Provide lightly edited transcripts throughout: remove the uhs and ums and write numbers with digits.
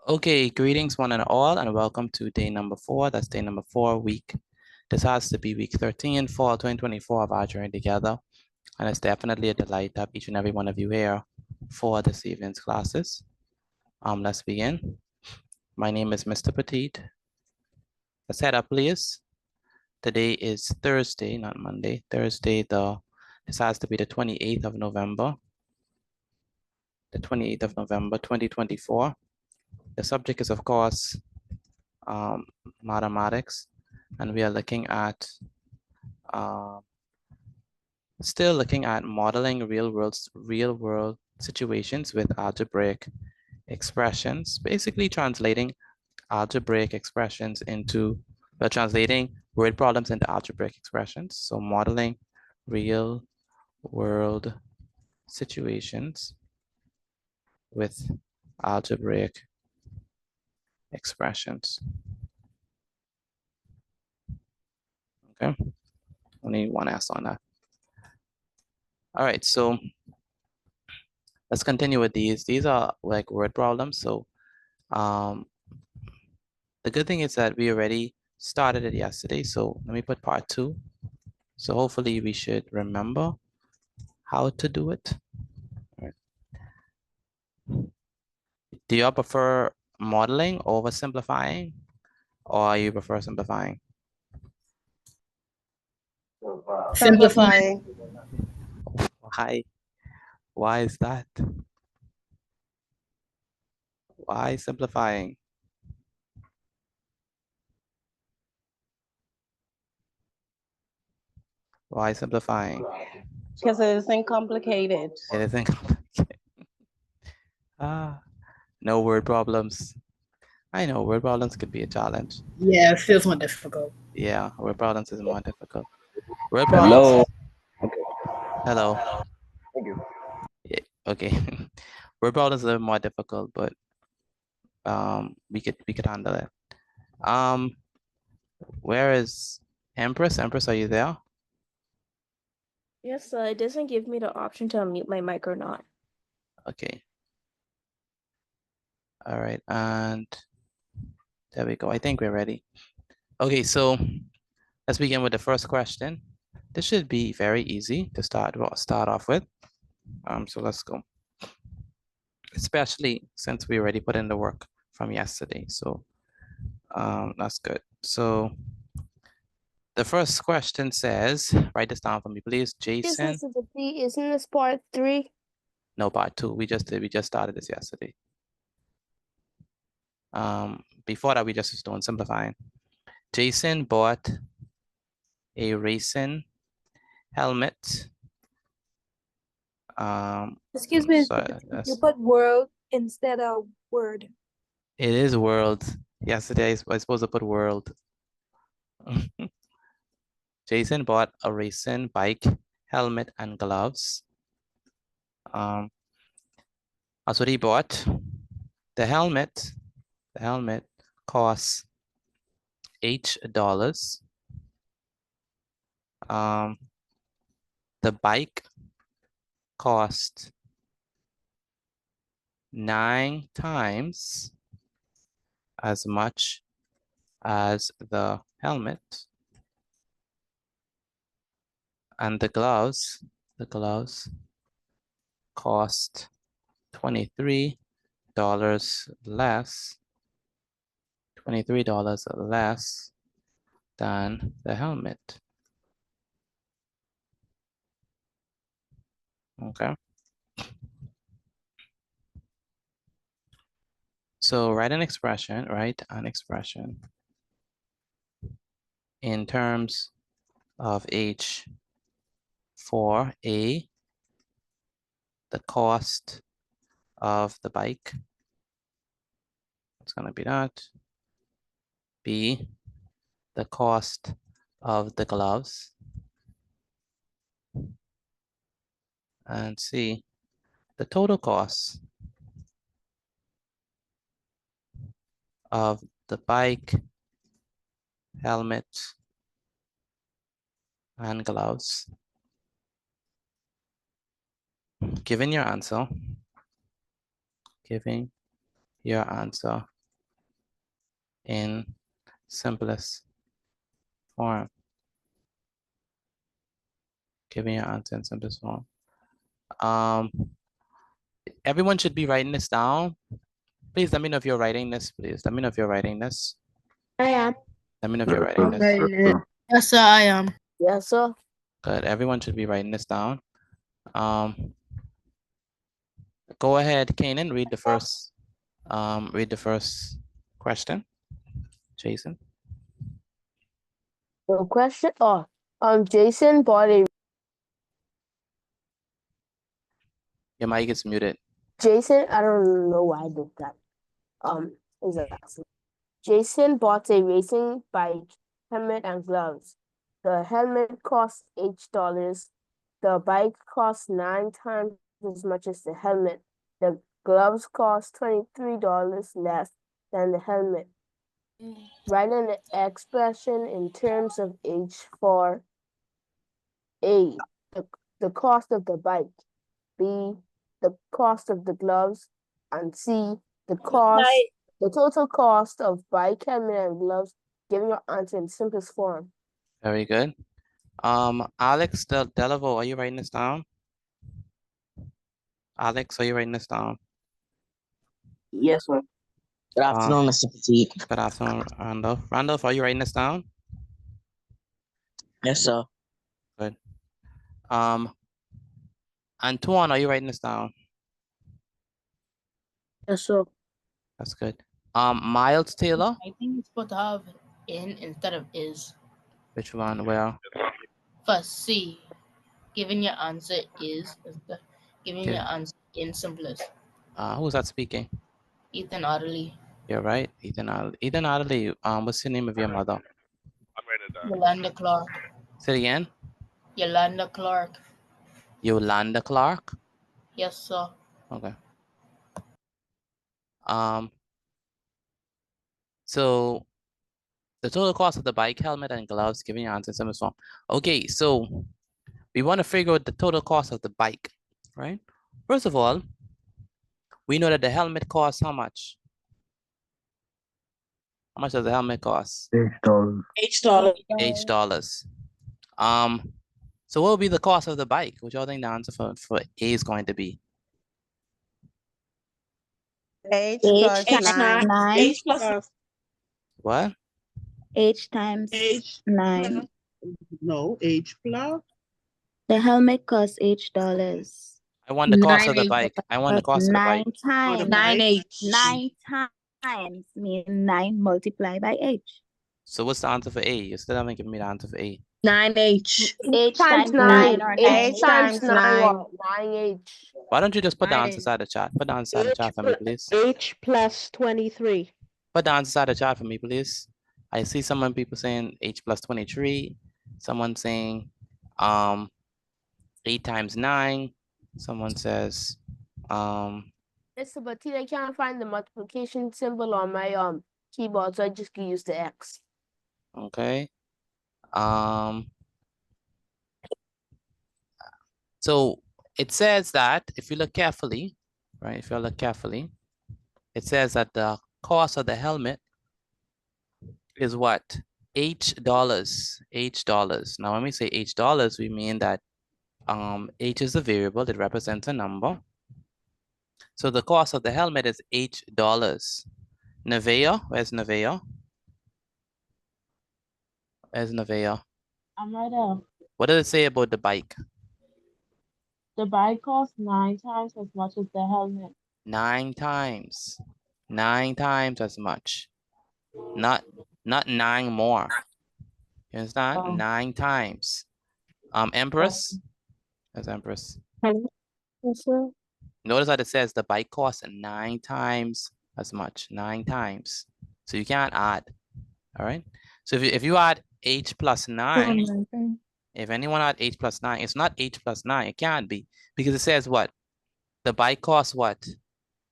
Okay, greetings one and all, and welcome to day number 4. That's day number 4, week. This has to be week 13, fall 2024 of our journey together. And it's definitely a delight to have each and every one of you here for this evening's classes. Let's begin. My name is Mr. Petite. Let's head up, please. Today is Thursday, not Monday. Thursday, this has to be the 28th of November. The 28th of November, 2024. The subject is, of course, mathematics, and we are looking at still looking at modeling real world situations with algebraic expressions, basically translating algebraic expressions into translating word problems into algebraic expressions. So modeling real world situations with algebraic expressions. Okay, only one S on that. All right, so let's continue with these. These are like word problems. So the good thing is that we already started it yesterday. So let me put part 2. So hopefully we should remember how to do it. All right. Do you all prefer modeling over simplifying, or you prefer simplifying? Simplifying. Why? Why is that? Why simplifying? Why simplifying? Because it isn't complicated. It isn't complicated. No word problems. I know word problems could be a challenge. Yeah, it feels more difficult. Yeah, word problems is more difficult. Word problems. Hello. Thank you. Yeah, okay. Word problems is a little more difficult, but we could handle it. Where is Empress? Empress, are you there? Yes, it doesn't give me the option to unmute my mic or not. Okay. All right, and there we go. I think we're ready. Okay, so let's begin with the first question. This should be very easy to start off with. So let's go. Especially since we already put in the work from yesterday. So that's good. So the first question says, write this down for me, please. Jason. Isn't this part 3? No, part 2. We just started this yesterday. Before that, we just was doing simplifying. Jason bought a racing helmet. Excuse me, so you put world instead of word. It is world. Yesterday, I was supposed to put world. Jason bought a racing bike, helmet, and gloves. That's what he bought. The helmet costs $8. The bike cost 9 times as much as the helmet. And the gloves cost $23 less. $23 less than the helmet. Okay. So write an expression in terms of H for A, the cost of the bike. It's going to be that. B, the cost of the gloves. And C, the total cost of the bike, helmet, and gloves. Giving your answer. in simplest form. Give me your answer in simplest form. Everyone should be writing this down. Please let me know if you're writing this, please. Let me know if you're writing this. I am. Let me know if you're writing this. Yes, sir, I am. Yes, sir. Good. Everyone should be writing this down. Go ahead, Kanan, read the first question. Jason. The question. Jason bought a. Your mic is muted. Jason, I don't know why I did that. Is an accident. Jason bought a racing bike, helmet, and gloves. The helmet cost $8. The bike cost 9 times as much as the helmet. The gloves cost $23 less than the helmet. Write an expression in terms of H for A, the cost of the bike, B, the cost of the gloves, and C, the total cost of bike, helmet, and gloves. Giving your answer in simplest form. Very good. Alex Delavo, are you writing this down? Alex, are you writing this down? Yes, sir. Good afternoon, Mr. Petit. Good afternoon, Randolph. Randolph, are you writing this down? Yes, sir. Good. Antoine, are you writing this down? Yes, sir. That's good. Miles Taylor. I think it's supposed to have in instead of is. Which one? Where? First, C. Giving your answer is giving Okay. your answer in simplest. Who's that speaking? Ethan Otterly. You're right, Ethan Adderley. Ethan Adderley, what's the name of your mother? Yolanda Clark. Say it again. Yolanda Clark. Yolanda Clark. Yes, sir. Okay. So the total cost of the bike, helmet, and gloves, giving your answer in simplest form. Okay, so we want to figure out the total cost of the bike, right? First of all, we know that the helmet costs how much? How much does the helmet cost? $8. $8. So what will be the cost of the bike? What y'all think the answer for A is going to be? H plus H 9. nine. H plus What? H times H 9. no H plus. The helmet costs $8. I want the cost of the 9H. bike. I want the But cost of the bike. 9 times. 9H. 9 times mean 9 multiplied by H. So what's the answer for A? You still haven't given me the answer for A. 9H. H times times 9. 9 or H 9H. times 9. 9H. Why don't you just put the 9H. answer side of the chat? Put the answer side of the chat for me, please. H plus 23. Put the answer side of the chat for me, please. I see people saying H plus 23. Someone saying 8 times 9. Someone says Mr. Batiste, I can't find the multiplication symbol on my keyboard, so I just can use the X. okay. So it says that if you look carefully, right? If you look carefully, it says that the cost of the helmet is what? $8. $8. Now, when we say $8, we mean that H is a variable, it represents a number. So the cost of the helmet is $8. Nevaeh, where's Nevaeh? Where's Nevaeh? I'm right there. What does it say about the bike? The bike costs 9 times as much as the helmet. 9 times. 9 times as much. Not 9 more. You understand? Oh. 9 times. Empress? That's Empress. Yes, sir. Notice that it says the bike costs 9 times as much. 9 times. So you can't add. All right. So if you add H plus 9, if anyone add H plus 9, it's not H plus 9. It can't be because it says what? The bike costs what?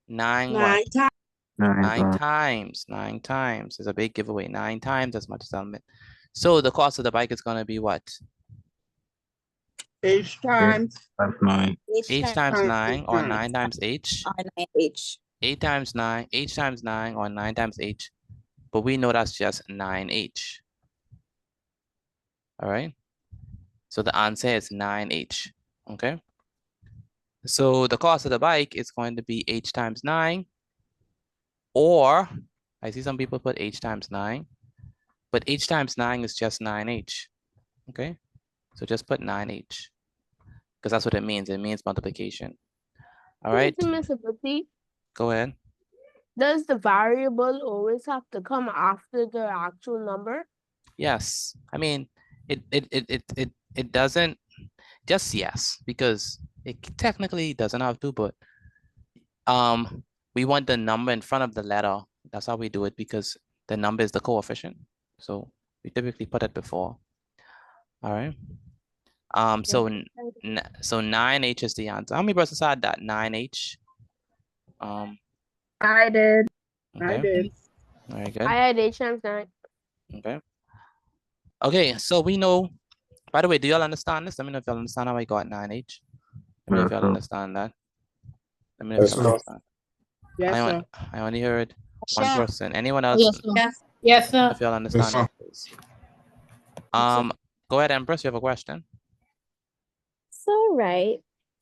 9 what? 9 times. 9 times. It's a big giveaway. 9 times as much as helmet. So the cost of the bike is going to be what? H times 9. H times 9 or 9 times H. Or 9H. 8 times 9, H times 9 or 9 times H. but we know that's just 9H. All right. So the answer is 9H. Okay. So the cost of the bike is going to be H times 9, or I see some people put H times 9, but H times 9 is just 9H. Okay. So just put 9H because that's what it means. It means multiplication. All right. Mr. Petit, Go ahead. does the variable always have to come after the actual number? Yes. I mean, it doesn't, just yes, because it technically doesn't have to, but we want the number in front of the letter. That's how we do it, because the number is the coefficient. So we typically put it before. All right. So 9H is the answer. How many persons had that? 9H. I did. I Okay. did. Very good. I had H times 9. Okay. Okay, so we know, by the way, do y'all understand this? Let me know if y'all understand how I got 9H. Let me know if y'all understand that. Let me know if y'all understand. Yes, sir. I only heard one person. Anyone else? Yes, sir. Yes, sir. If y'all understand that, please. Go ahead, Empress, you have a question? So, right,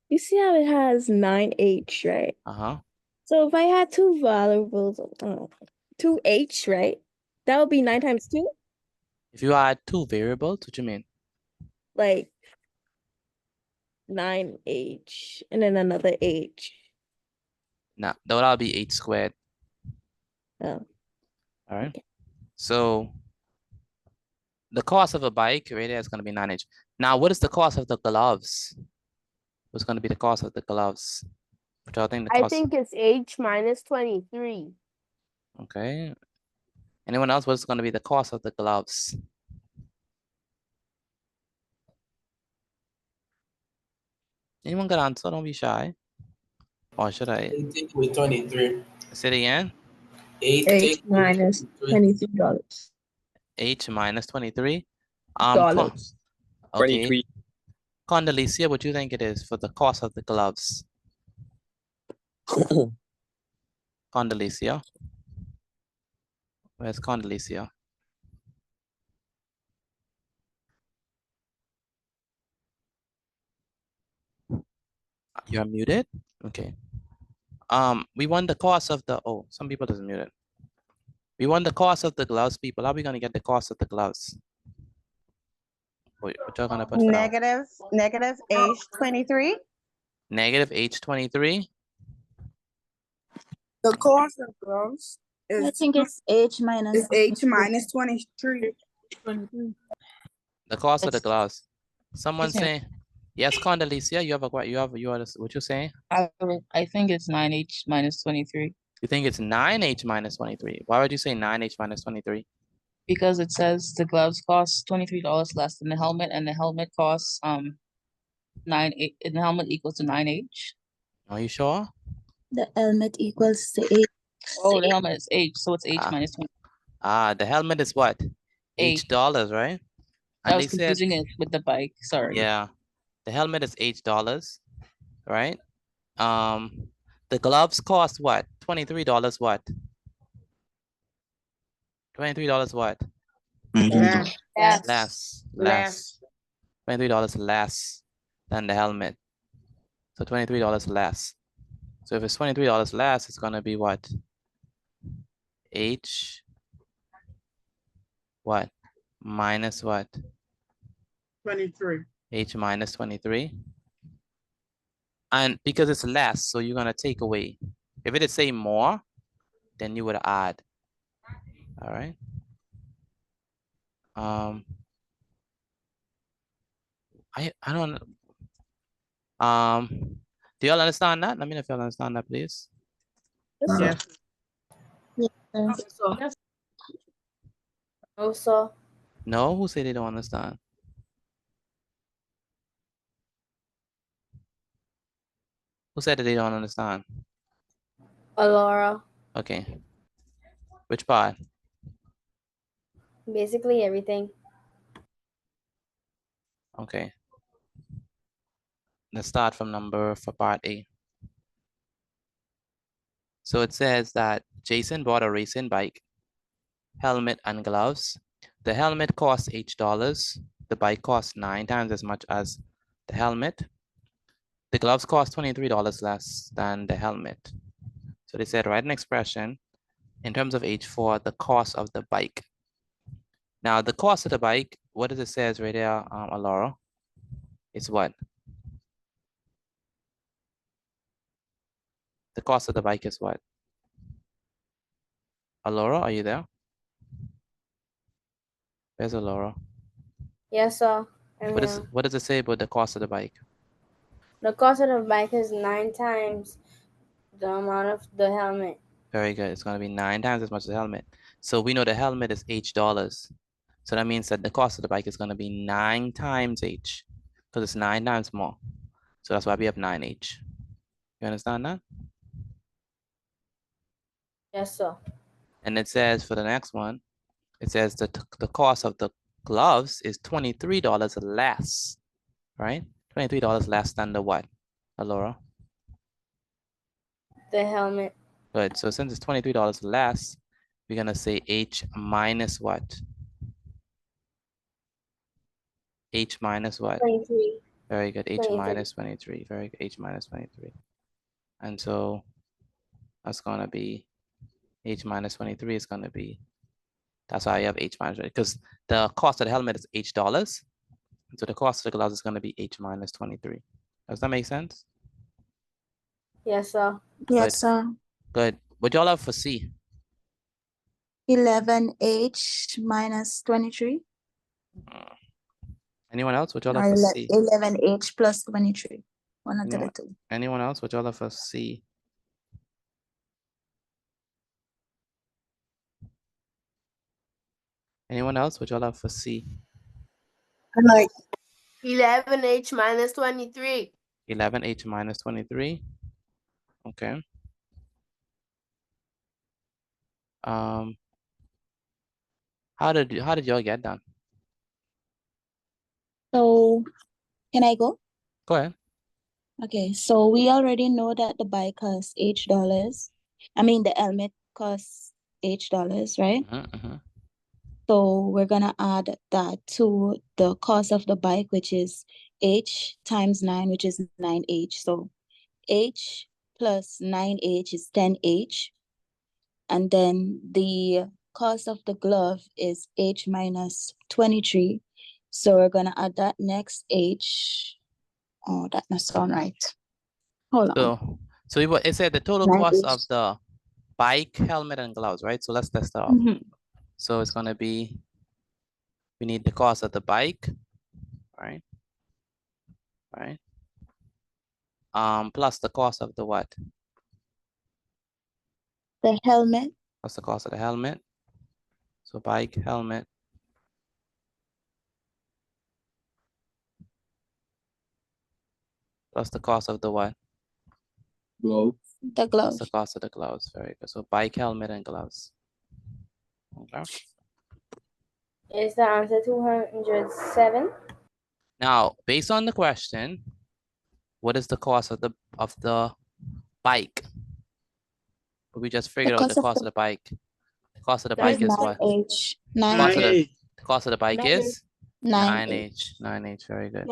you see how it has 9H, right? Uh-huh. So if I had two variables, 2H, right? That would be 9 times 2? If you add two variables, what you mean? Like 9H and then another H. No, that'll be 8 squared. Oh. All right. Okay. So the cost of a bike right there is going to be 9H. Now, what is the cost of the gloves? What's going to be the cost of the gloves? What y'all think the I cost? think it's H minus 23. Okay. Anyone else? What's going to be the cost of the gloves? Anyone got an answer? Don't be shy. Or should I? 8 take away 23. Say it again. 8 H take away minus 23. $23. H minus 23. Dollars. Okay. 23. Condoleezza, what do you think it is for the cost of the gloves? Condoleezza. Where's Condoleezza? You're muted? Okay. We want the cost of the, oh, some people doesn't mute it. We want the cost of the gloves, people. How are we gonna get the cost of the gloves? What y'all gonna put for now? Negative H23. Negative H23. The cost of gloves I is think it's H minus H minus 23. The cost of the It's- gloves. Someone Isn't it? say, yes, Condoleezza, you have what you saying? I think it's 9H minus 23 You think it's 9H minus 23. Why would you say 9H minus 23? because it says the gloves cost $23 less than the helmet, and the helmet costs 9H. And the helmet equals to 9H. Are you sure? the helmet equals to H. Oh, the helmet is H, so it's H Ah. minus 20. The helmet is what? H. $8, right? I And was they said, confusing it with the bike. Sorry. yeah, the helmet is $8, right? The gloves cost what? $23 what? $23 what? Less. Less. $23 less than the helmet. So $23 less. So if it's $23 less, it's gonna be what? H what? Minus what? 23. H minus 23. And because it's less, so you're gonna take away. If it is say more, then you would add. All right. I don't do y'all understand that? Let me know if y'all understand that, please. Yes. No, sir. No, who say they don't understand? Who said that they don't understand? Alora. Okay. Which part? Basically everything. Okay. Let's start from for part A. So it says that Jason bought a racing bike helmet and gloves. The helmet costs $8. The bike costs 9 times as much as the helmet. The gloves cost $23 less than the helmet. So they said write an expression in terms of H4, the cost of the bike. Now the cost of the bike, what does it say right there, Alora? It's what? The cost of the bike is what? Alora, are you there? Where's Alora? Yes, sir. What does it say about the cost of the bike? The cost of the bike is 9 times the amount of the helmet. Very good. It's going to be 9 times as much as the helmet. So we know the helmet is $8. So that means that the cost of the bike is going to be 9 times H, because it's 9 times more. So that's why we have 9H. You understand that? Yes, sir. And it says for the next one, it says that the cost of the gloves is $23 less, right? $23 less than the what, Alora? The helmet. Good. So since it's $23 less, we're going to say H minus what? H minus what? 23. Very good. H 23. minus 23. Very good. H minus 23. And so that's going to be H minus 23 is going to be, that's why I have H minus 23, because the cost of the helmet is $8. So the cost of the gloves is going to be H minus 23. Does that make sense? Yes, sir. Yes, sir. Good. What y'all have for C? 11H minus 23. Anyone else? What y'all Or have for C? 11H plus 23. One of the two. Anyone else? What y'all have for C? Anyone else? What y'all have for C? Like 11H minus 23. 11H minus 23. Okay. How did y'all get done? So, can I go? Go ahead. Okay, so we already know that the bike costs $8. I mean, the helmet costs $8, right? So we're gonna add that to the cost of the bike, which is H times 9, which is 9H. So H plus 9H is 10H. And then the cost of the glove is H minus 23. So we're gonna add that next H. Oh, that doesn't sound right. Hold on. So it said the total cost of the bike, helmet, and gloves, right? So let's test that out. So it's gonna be, we need the cost of the bike, right? Right. Plus the cost of the what? The helmet. Plus the cost of the helmet. So bike, helmet. Plus the cost of the what? Glove. The glove. Plus the cost of the gloves. Very good. So bike, helmet, and gloves. Okay. Is the answer 207? Now, based on the question, what is the cost of the bike? We just figured out the cost of the bike. The cost of the bike is what? H. The cost of the bike is 9H. 9H. Very good.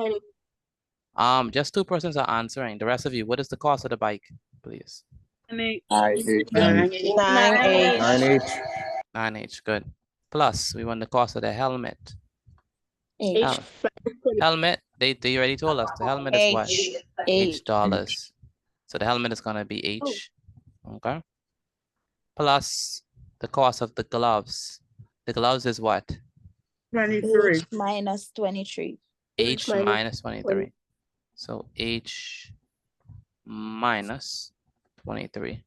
Just 2 persons are answering. The rest of you, what is the cost of the bike, please? 9H. Good. Plus, we want the cost of the helmet. Helmet, they already told us the helmet is what? $8. So the helmet is gonna be H. Okay. Plus the cost of the gloves. The gloves is what? 23. H minus 23. H minus 23. So H minus 23.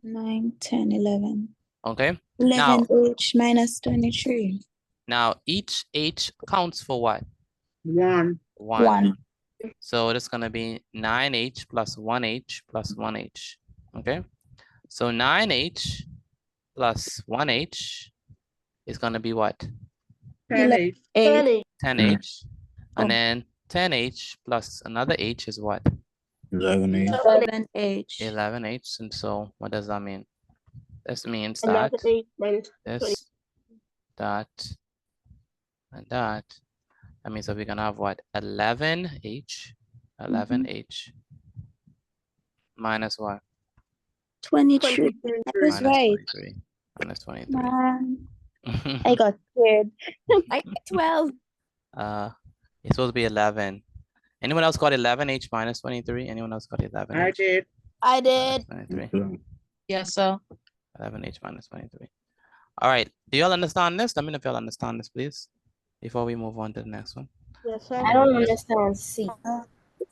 9, 10, 11. Okay. 11H minus 23. Now each H counts for what? 1. 1. So it's gonna be 9H plus 1H plus 1H. Okay. So 9H plus 1H is gonna be what? 10H. 10H. And then 10H plus another H is what? 11H. 11H. And so what does that mean? This means And that that's 8 minus 20. this, that, and that. That means that we're gonna have what? 11H, 11H minus what? 23. 23. I was Minus right. 23. Minus 23. Man, I got scared. I got 12. It's supposed to be 11. Anyone else got 11H minus 23? Anyone else got 11H? I did. I minus did. 23. Yes, sir. 11H minus 23. All right. Do y'all understand this? Let me know if y'all understand this, please, before we move on to the next one. Yes, sir. I don't understand C.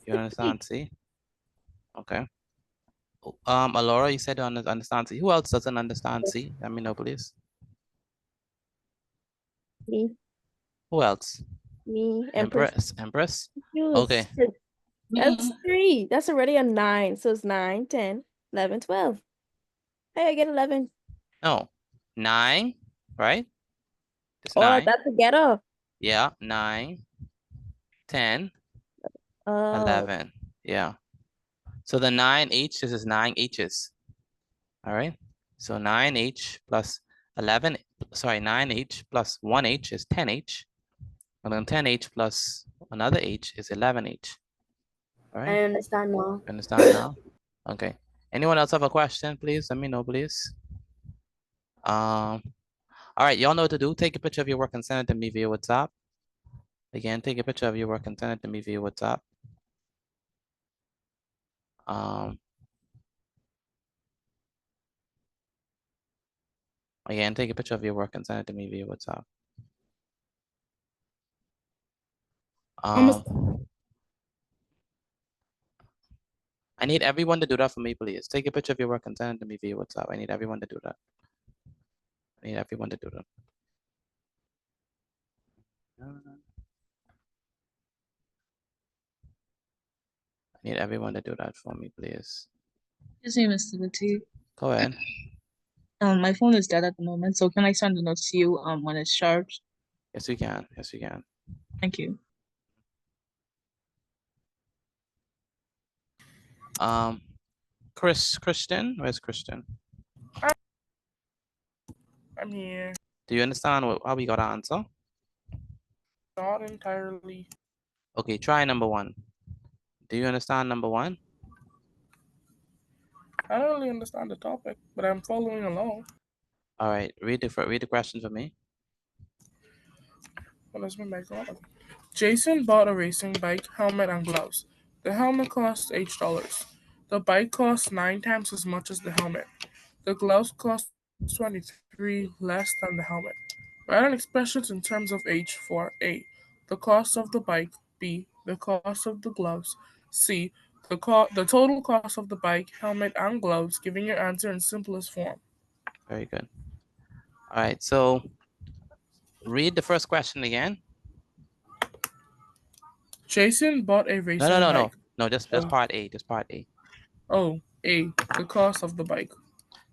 You understand C? Okay. Alora, you said you understand C. Who else doesn't understand C? Let me know, please. Me. Who else? Me. Empress. Empress. Confused. Okay. That's 3. That's already a 9. So it's 9, 10, 11, 12. Hey, I get 11. No. 9, right? It's Oh, 9. that's a getter. Yeah. 9, 10, Oh. 11. Yeah. So the 9H, this is 9 H's. All right. So 9H plus 11, sorry, 9H plus 1H is 10H. And then 10H plus another H is 11H. All right. I understand now. You understand now? Okay. Anyone else have a question, please? Let me know, please. All right, y'all know what to do. Take a picture of your work and send it to me via WhatsApp. Again, take a picture of your work and send it to me via WhatsApp. Again, take a picture of your work and send it to me via WhatsApp. I need everyone to do that for me, please. Take a picture of your work and send it to me via WhatsApp. I need everyone to do that. I need everyone to do that. I need everyone to do that for me, please. His name is Timothy. Go ahead. My phone is dead at the moment, so can I send the notes to you when it's charged? Yes, we can. Yes, we can. Thank you. Christian, where's Christian? I'm here. Do you understand how we got our answer? Not entirely. Okay, try number 1. Do you understand number 1? I don't really understand the topic, but I'm following along. All right, read the question for me. What has been back on? Jason bought a racing bike, helmet, and gloves. The helmet cost $8. The bike costs 9 times as much as the helmet. The gloves cost 23 less than the helmet. Write an expressions in terms of H for A, the cost of the bike, B, the cost of the gloves, C, the total cost of the bike, helmet, and gloves, giving your answer in simplest form. Very good. All right, so read the first question again. Jason bought a racing bike. No, just part A, just part A. Oh, A, the cost of the bike.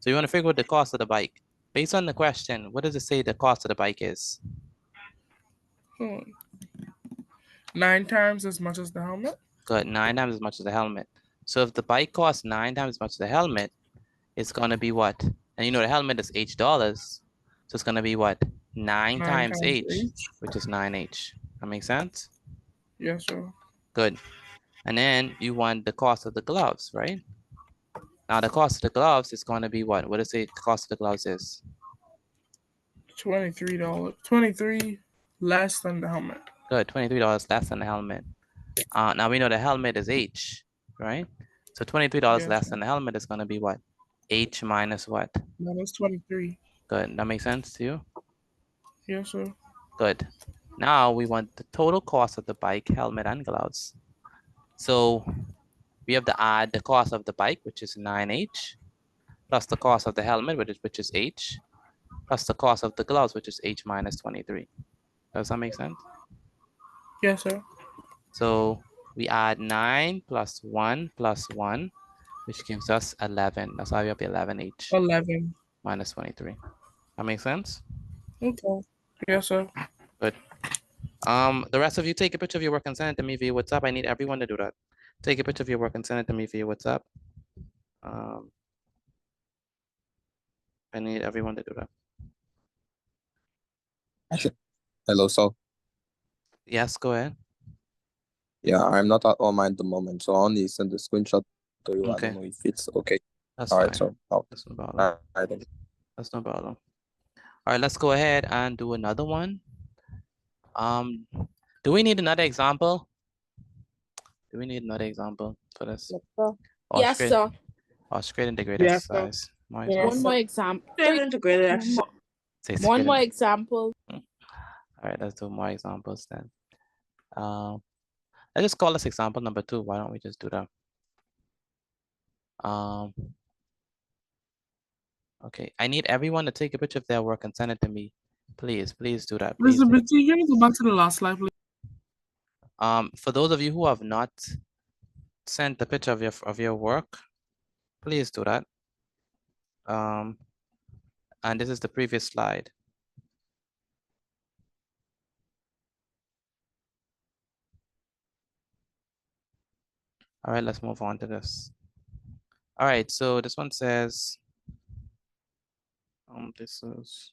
So you want to figure out the cost of the bike. Based on the question, what does it say the cost of the bike is? 9 times as much as the helmet. Good, 9 times as much as the helmet. So if the bike costs 9 times as much as the helmet, it's gonna be what? And you know the helmet is $8. So it's gonna be what? 9 times H, which is 9H. That makes sense? Yes, sir. Good. And then you want the cost of the gloves, right? Now the cost of the gloves is gonna be what? What does the cost of the gloves is? $23. 23 less than the helmet. Good, $23 less than the helmet. Now we know the helmet is H, right? So $23 less than the helmet is gonna be what? H minus what? Minus 23. Good, that makes sense to you? Yes, sir. Good. Now we want the total cost of the bike, helmet, and gloves. So we have to add the cost of the bike, which is 9H, plus the cost of the helmet, which is H, plus the cost of the gloves, which is H minus 23. Does that make sense? Yes, sir. So we add 9 plus 1 plus 1, which gives us 11. That's why we have 11H. 11. Minus 23. That makes sense? Okay. Yes, sir. Good. The rest of you take a picture of your work and send it to me via WhatsApp. I need everyone to do that. Take a picture of your work and send it to me via WhatsApp. I need everyone to do that. Hello, sir. Yes, go ahead. Yeah, I'm not at home at the moment, so I only send the screenshot to you. I Okay. don't know if it's okay. That's All right, fine. so oh, That's no problem. That's no problem. All right, let's go ahead and do another one. Do we need another example? Do we need another example for this? Or Yes, straight, sir. or straight integrated Yes, sir. exercise? Might as Yes, well. One more example. Integrated exercise. Say One straight more in- example. All right, let's do more examples then. Let's just call this example number 2. Why don't we just do that? Okay, I need everyone to take a picture of their work and send it to me. Please do that. Please. Elizabeth, can you go back to the last slide, please? For those of you who have not sent the picture of your work, please do that. And this is the previous slide. All right, let's move on to this. All right, so this one says, this is,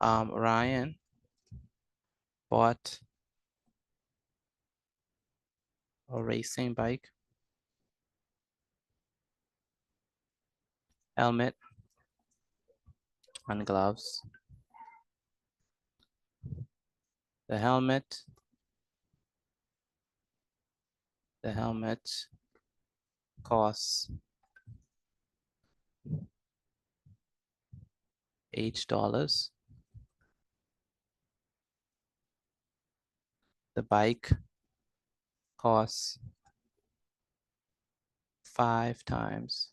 Ryan bought a racing bike, helmet, and gloves. The helmet costs $8. The bike costs 5 times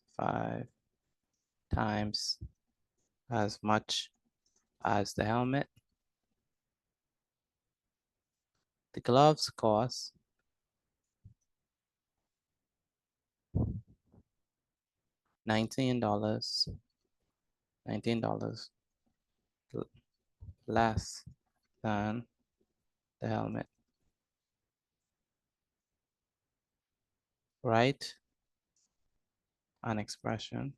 as much as the helmet. The gloves cost $19 less than the helmet. Write an expression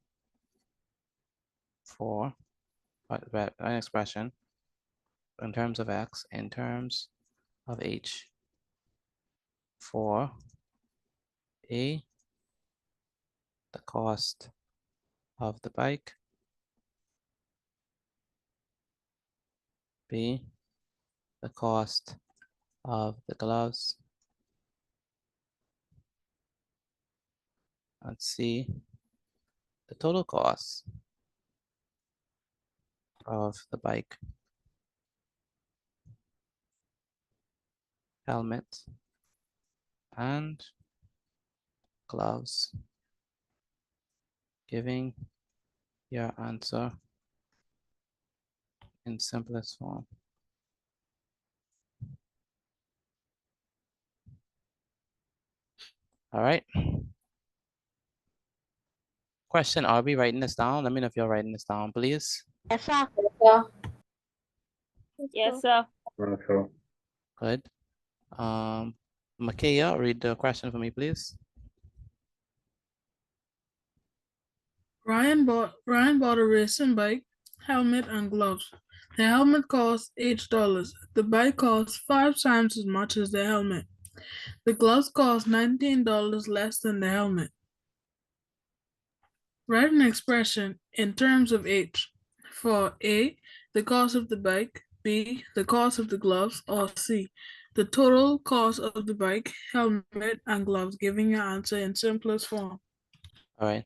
for an expression in terms of X, in terms of H, for A, the cost of the bike, B, the cost of the gloves, and C, the total cost of the bike, helmet, and gloves, giving your answer in simplest form. All right. Question, are we writing this down? Let me know if you're writing this down, please. Yes, sir. Yes, sir. Good. Makaya, read the question for me, please. Ryan bought a racing bike, helmet, and gloves. The helmet cost $8. The bike costs 5 times as much as the helmet. The gloves cost $19 less than the helmet. Write an expression in terms of H for A, the cost of the bike, B, the cost of the gloves, or C, the total cost of the bike, helmet, and gloves, giving your answer in simplest form. All right.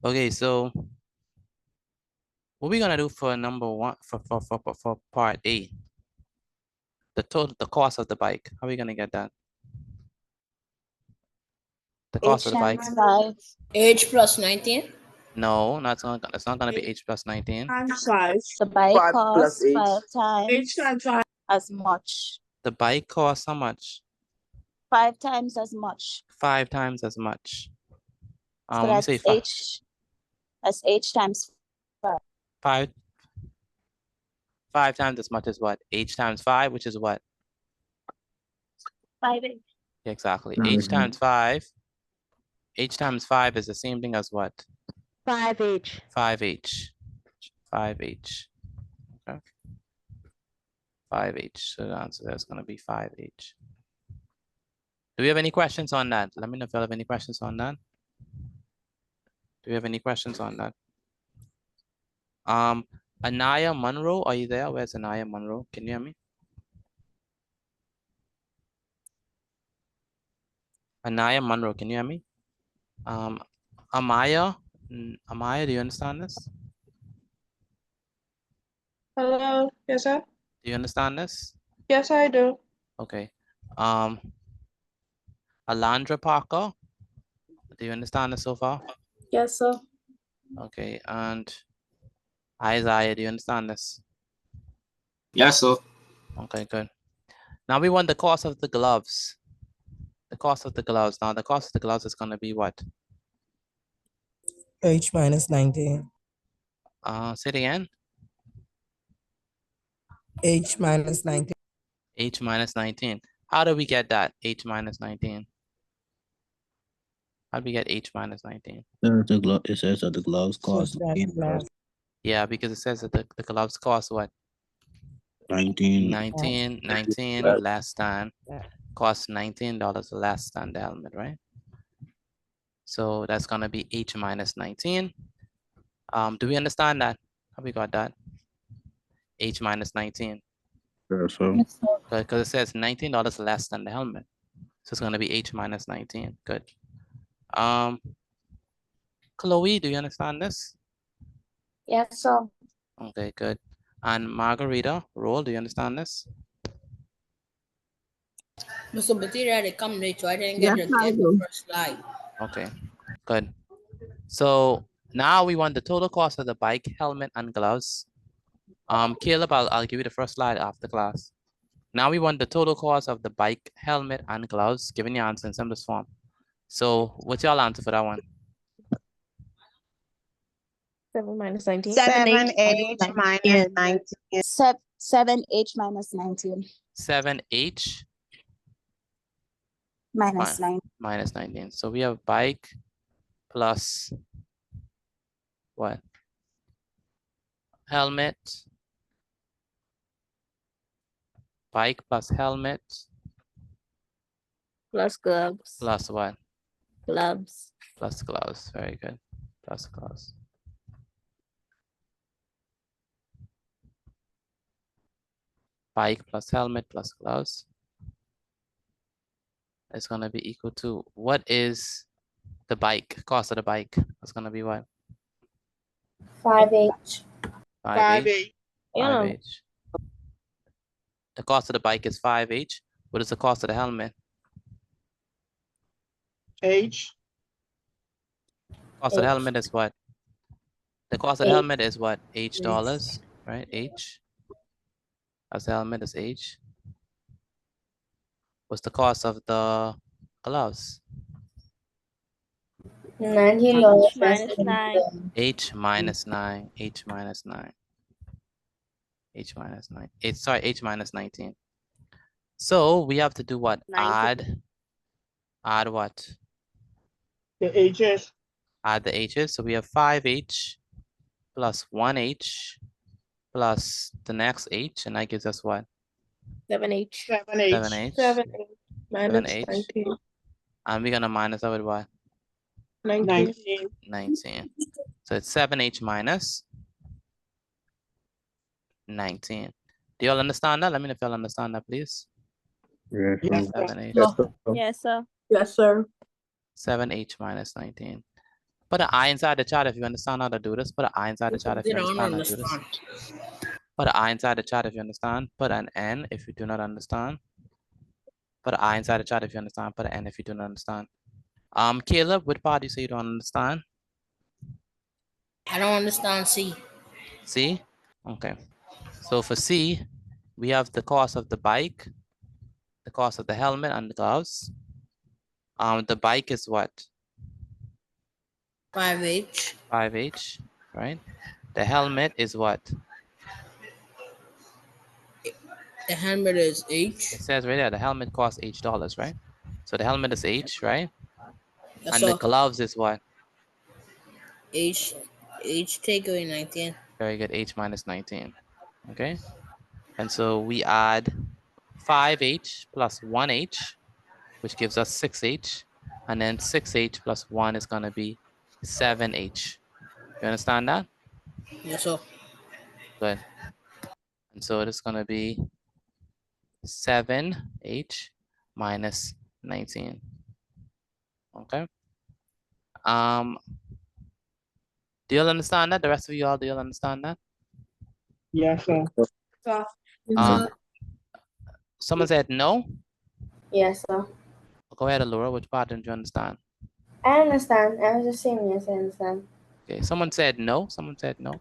Okay, so what we're gonna do for number 1 for part A, the cost of the bike. How are we gonna get that? The cost of the bike. H times 5. H plus 19. No, it's not gonna be H plus 19. Times 5. The bike 5 plus costs 5 H times times 5. as much. The bike costs how much? 5 times as much. 5 times as much. So When we say that's H times 5. 5 times as much as what? H times 5, which is what? 5H. Exactly. H times 5. H times 5 is the same thing as what? 5H. 5H. 5H. Okay. 5H. So the answer is going to be 5H. Do we have any questions on that? Let me know if you have any questions on that. Do we have any questions on that? Anaya Monroe, are you there? Where's Anaya Monroe? Can you hear me? Anaya Monroe, can you hear me? Amaya, Amaya, do you understand this? Hello, yes, sir. Do you understand this? Yes, I do. Okay. Alondra Parker, do you understand this so far? Yes, sir. Okay, and Isaiah, do you understand this? Yes, sir. Okay, good. Now we want the cost of the gloves. The cost of the gloves. Now the cost of the gloves is going to be what? H minus 19. Say it again. H minus 19. H minus 19. How do we get that? H minus 19. How do we get H minus 19? It says that the gloves cost Yeah, because it says that the gloves cost what? 19. 19 less than, cost $19 less than the helmet, right? So that's gonna be H minus 19. Do we understand that? Have we got that? H minus 19. Yes, sir. Because it says $19 less than the helmet. So it's gonna be H minus 19. Good. Chloe, do you understand this? Yes, sir. Okay, good. And Margarita, Roll, do you understand this? Mr. Batira, they come late, so I didn't Yes, get I the do. first slide. Okay, good. So now we want the total cost of the bike, helmet, and gloves. Caleb, I'll give you the first slide after class. Now we want the total cost of the bike, helmet, and gloves, given your answer in simplest form. So what's your answer for that one? 7 minus 19. 7H minus 19. 7H minus 19. 7H Minus 9. minus 19. So we have bike plus what? Helmet. Bike plus helmet. Plus gloves. Plus what? Gloves. Plus gloves. Very good. Plus gloves. Bike plus helmet plus gloves is going to be equal to, what is the bike, cost of the bike? It's going to be what? 5H. 5H. 5H. 5H. The cost of the bike is 5H. What is the cost of the helmet? H. Cost of the helmet is what? The cost of the helmet is what? H dollars, right? H. As the helmet is H. What's the cost of the gloves? $19 H minus 9. H minus 9. H minus 9. H minus 9. H minus 19. So we have to do what? 19. Add what? The H's. Add the H's. So we have 5H plus 1H plus the next H, and that gives us what? 7H. 7H. 7H. 7H minus 7H. 19. And we're gonna minus that with what? 19. 19. So it's 7H minus 19. Do y'all understand that? Let me know if y'all understand that, please. Yes, Yes, sir. 7H. Yes, sir. Yes, sir. Yes, sir. 7H minus 19. Put an I inside the chat if you understand how to do this. Put an I inside the chat if you They don't understand how to do this. understand. Put an I inside the chat if you understand. Put an N if you do not understand. Put an I inside the chat if you understand. Put an N if you do not understand. Caleb, what part do you say you don't understand? I don't understand C. C? Okay. So for C, we have the cost of the bike, the cost of the helmet and the gloves. The bike is what? 5H. 5H, right? The helmet is what? The helmet is H. It says right there, the helmet costs $H, right? So the helmet is H, right? Yes, And the sir. gloves is what? H take away 19. Very good, H minus 19, okay? And so we add 5H plus 1H, which gives us 6H. And then 6H plus 1 is going to be 7H. You understand that? Yes, sir. Good. And so it is going to be 7H minus 19. Okay. Do you all understand that? The rest of you all, do you all understand that? Yes, sir. Someone said no? Yes, sir. Go ahead, Laura. Which part didn't you understand? I understand. I was just saying yes, I understand. Okay, someone said no. Someone said no.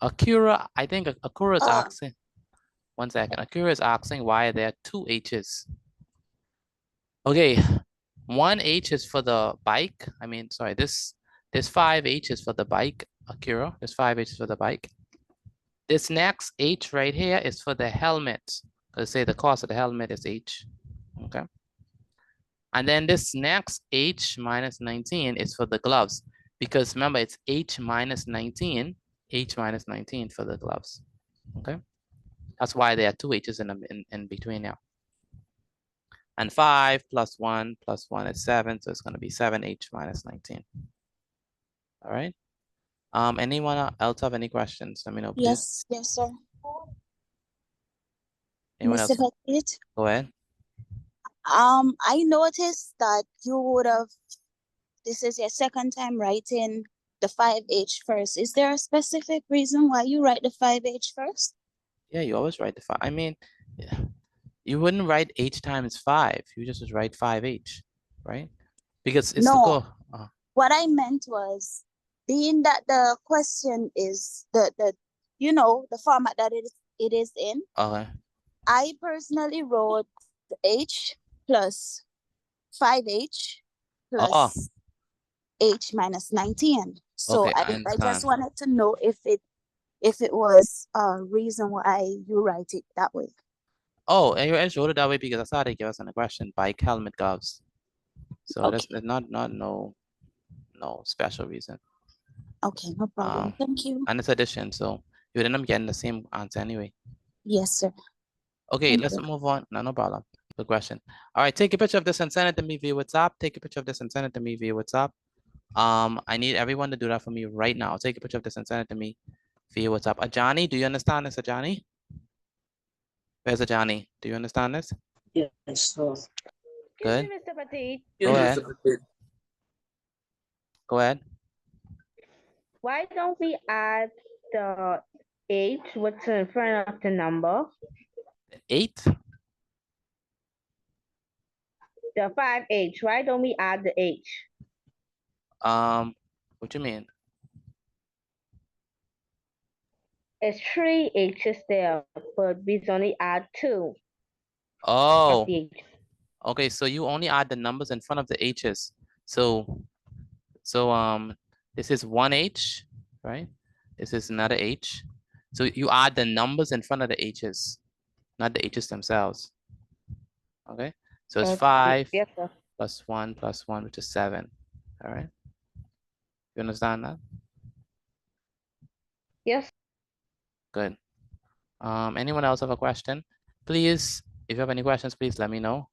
Akira, I think Akira is asking. 1 second. Akira is asking why there are 2 H's. Okay, 1 H is for the bike. I mean, sorry, this 5 H is for the bike, Akira. This 5 H is for the bike. This next H right here is for the helmet. Let's say the cost of the helmet is H. Okay. And then this next H minus 19 is for the gloves, because remember it's H minus 19 for the gloves. Okay. That's why there are 2 H's in between now. And 5 plus 1 is 7. So it's going to be 7H minus 19. All right. Anyone else have any questions? Let me know, please. Yes, sir. Anyone Mr. else? Petit, Go ahead. I noticed that you would have, this is your second time writing the 5H first. Is there a specific reason why you write the 5H first? Yeah, you always write the 5. I mean, you wouldn't write H times 5. You just would write 5H, right? Because it's No, the what I meant was, being that the question is the format that it is in, okay. I personally wrote H plus 5H Oh, plus H minus 19. So okay, I I just understand. wanted to know if it was a reason why you write it that way. Oh, and you wrote it that way because I thought they gave us a question, bike, helmet, gloves. So Okay. that's not no special reason. Okay, no problem. Thank you. And it's addition, so you would end up getting the same answer anyway. Yes, sir. Okay, Thank let's you. move on. No problem. Good question. All right, take a picture of this and send it to me via WhatsApp. Take a picture of this and send it to me via WhatsApp. I need everyone to do that for me right now. Take a picture of this and send it to me via WhatsApp. Ajani, do you understand this, Ajani? Where's Ajani? Do you understand this? Yes, sir. Good. Mr. Petit, Go ahead. Go ahead. why don't we add the H, what's in front of the number? 8? The 5H, why don't we add the H? What you mean? It's 3 H's there, but we only add 2 Oh, of the H. okay. So you only add the numbers in front of the H's. So this is 1 H, right? This is another H. So you add the numbers in front of the H's, not the H's themselves. Okay. So it's 5 Yes, sir. plus 1 plus 1, which is 7. All right. You understand that? Yes. Good. Anyone else have a question? Please, if you have any questions, please let me know.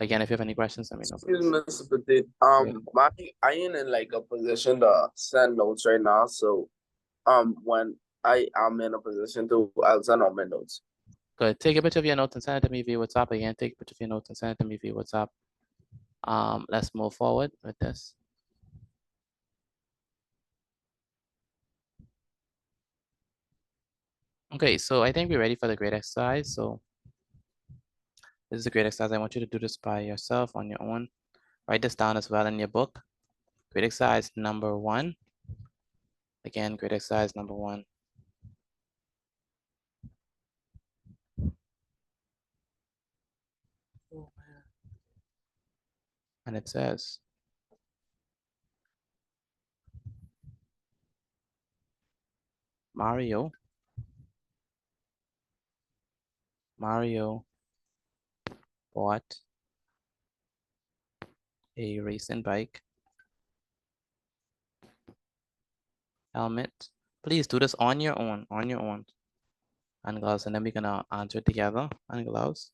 Again, if you have any questions, let me know. Excuse me, Mr. Petit. I ain't in like a position to send notes right now. So, when I am in a position to, I'll send out my notes. Good. Take a picture of your notes and send it to me via WhatsApp. Again, take a picture of your notes and send it to me via WhatsApp. Let's move forward with this. Okay, so I think we're ready for the grade exercise. So this is a great exercise. I want you to do this by yourself on your own. Write this down as well in your book. Grade exercise number 1. Again, grade exercise number 1. And it says, Mario bought a racing bike, helmet. Please do this on your own, and gloves, and then we're gonna answer it together, and gloves.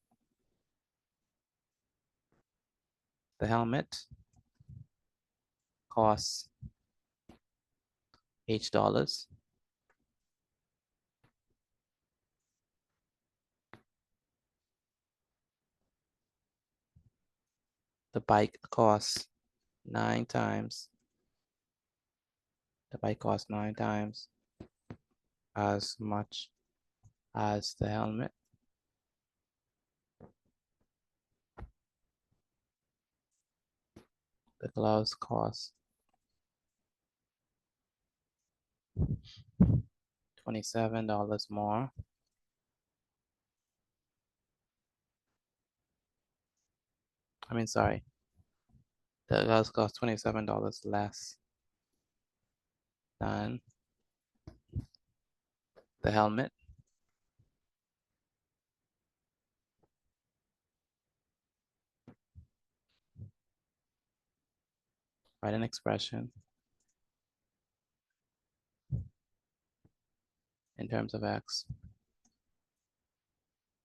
The helmet costs $8. The bike costs 9 times. The bike costs 9 times as much as the helmet. The gloves cost $27 more. I mean, sorry. The gloves cost $27 less than the helmet. Write an expression in terms of X,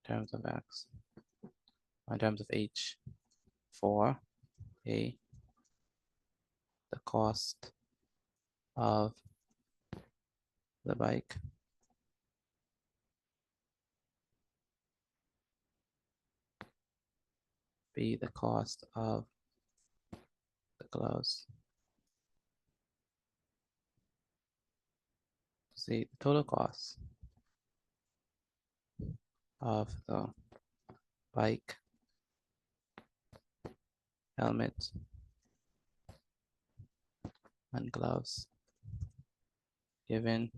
in terms of H for A, the cost of the bike, B, the cost of the gloves, C, the total cost of the bike, helmet, and gloves. Given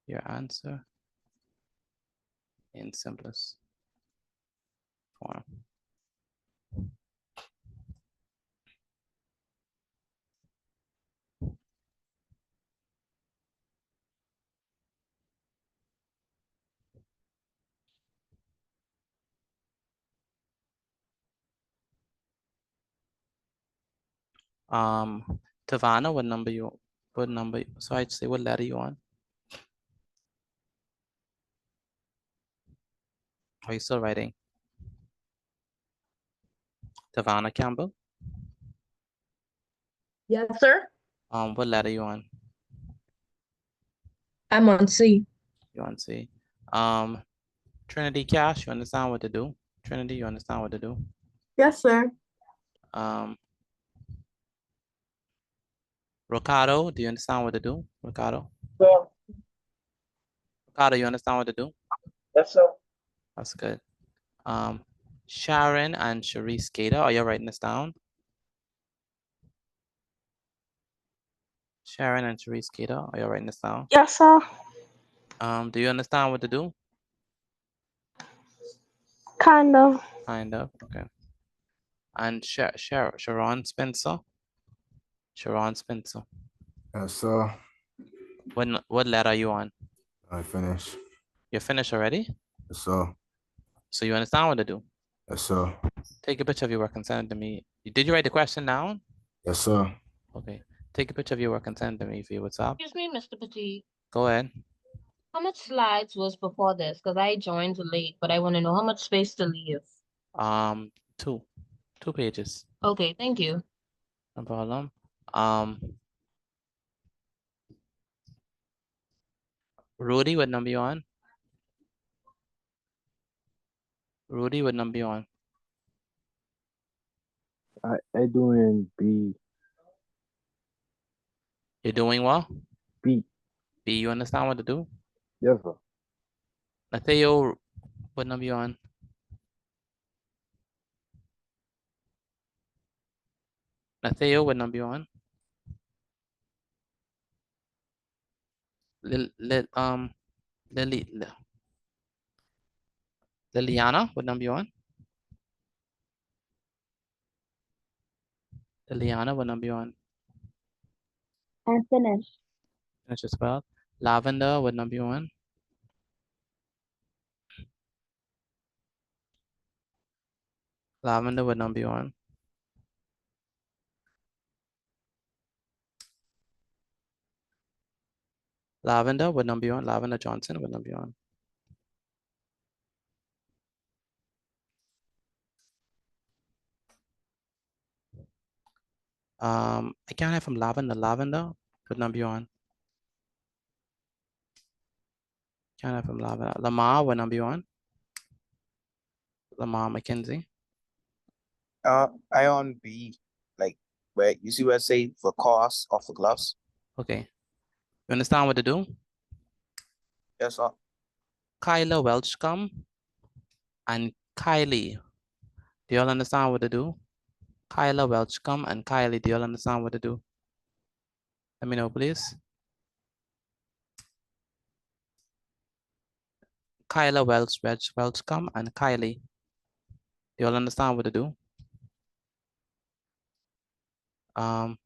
your answer in simplest form. Tavana, what number, so I'd say what letter you on? Are you still writing? Tavana Campbell? Yes, sir. What letter you on? I'm on C. You on C? Trinity Cash, you understand what to do? Trinity, you understand what to do? Yes, sir. Ricardo, do you understand what to do? Ricardo? Yeah. Ricardo, you understand what to do? Yes, sir. That's good. Sharon and Sharice Gator, are you writing this down? Sharon and Sharice Gator, are you writing this down? Yes, sir. Do you understand what to do? Kind of. Kind of, okay. And Sharon Spencer? Sharon Spencer. Yes, sir. What letter are you on? I finished. You're finished already? Yes, sir. So you understand what to do? Yes, sir. Take a picture of your work and send it to me. Did you write the question down? Yes, sir. Okay. Take a picture of your work and send it to me via WhatsApp. Excuse me, Mr. Petit. Go ahead. How much slides was before this? Because I joined late, but I want to know how much space to leave. Two pages. Okay, thank you. No problem. Rudy, what number you on? Rudy, what number you on? I doing B. You're doing well? B. B, you understand what to do? Yes, sir. Nathaniel, what number you on? Nathaniel, what number you on? Liliana, what number you on? Liliana, what number you on? I'm finished. Finish as well. Lavender, what number you on? Lavender, what number you on? Lavender, what number you on? Lavender Johnson, what number you on? I can't have from Lavender. Lavender, what number you on? Can't have from Lavender. Lamar, what number you on? Lamar McKenzie. I on B, like where you see where it say for cost of the gloves. Okay. You understand what to do? Yes, sir. Kyla Welchcombe and Kylie. Do you all understand what to do? Kyla Welchcombe and Kylie, do you all understand what to do? Let me know, please. Kyla Welchcombe and Kylie. Do you all understand what to do? I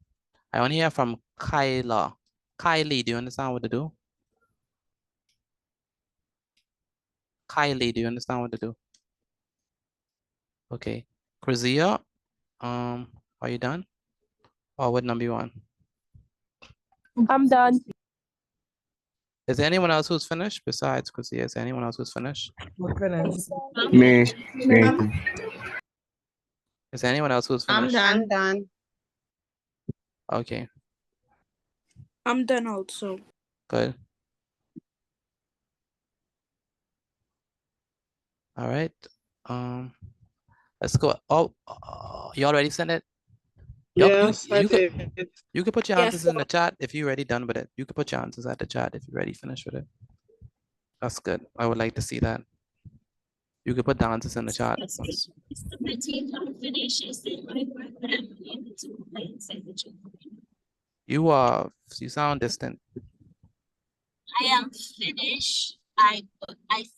want to hear from Kyla. Kylie, do you understand what to do? Kylie, do you understand what to do? Okay. Krizia, are you done? Or what number you on? I'm done. Is there anyone else who's finished besides Krizia? Is there anyone else who's finished? We're finished. Me. Is there anyone else who's I'm finished? done. Okay, I'm done also. good. All right. Let's go. Oh, you already sent it? Yes, I You could did. you could put your Yes, answers in the chat if you're already done with it. You could put your answers at the chat if you're already finished with it. That's good. I would like to see that. You could put the answers in the chat. You sound distant. I am finished. I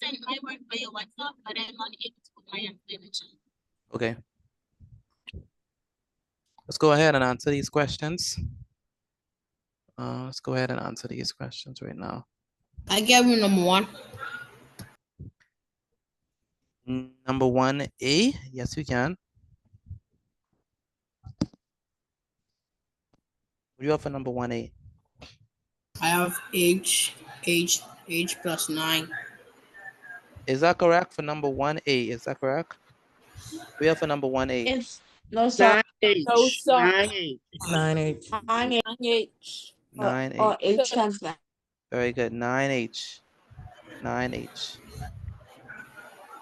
sent my work via WhatsApp, but I'm not able to put my finished. Okay. Let's go ahead and answer these questions. Let's go ahead and answer these questions right now. I gave you number one. Number 1A, yes, you can. What do you have for number 1A? I have H plus 9. Is that correct for number 1A? Is that correct? We have for number 1A. It's no sir. No, sir. 9H. 9H. 9H. 9H. Or H times 9. Very good. 9H. 9H.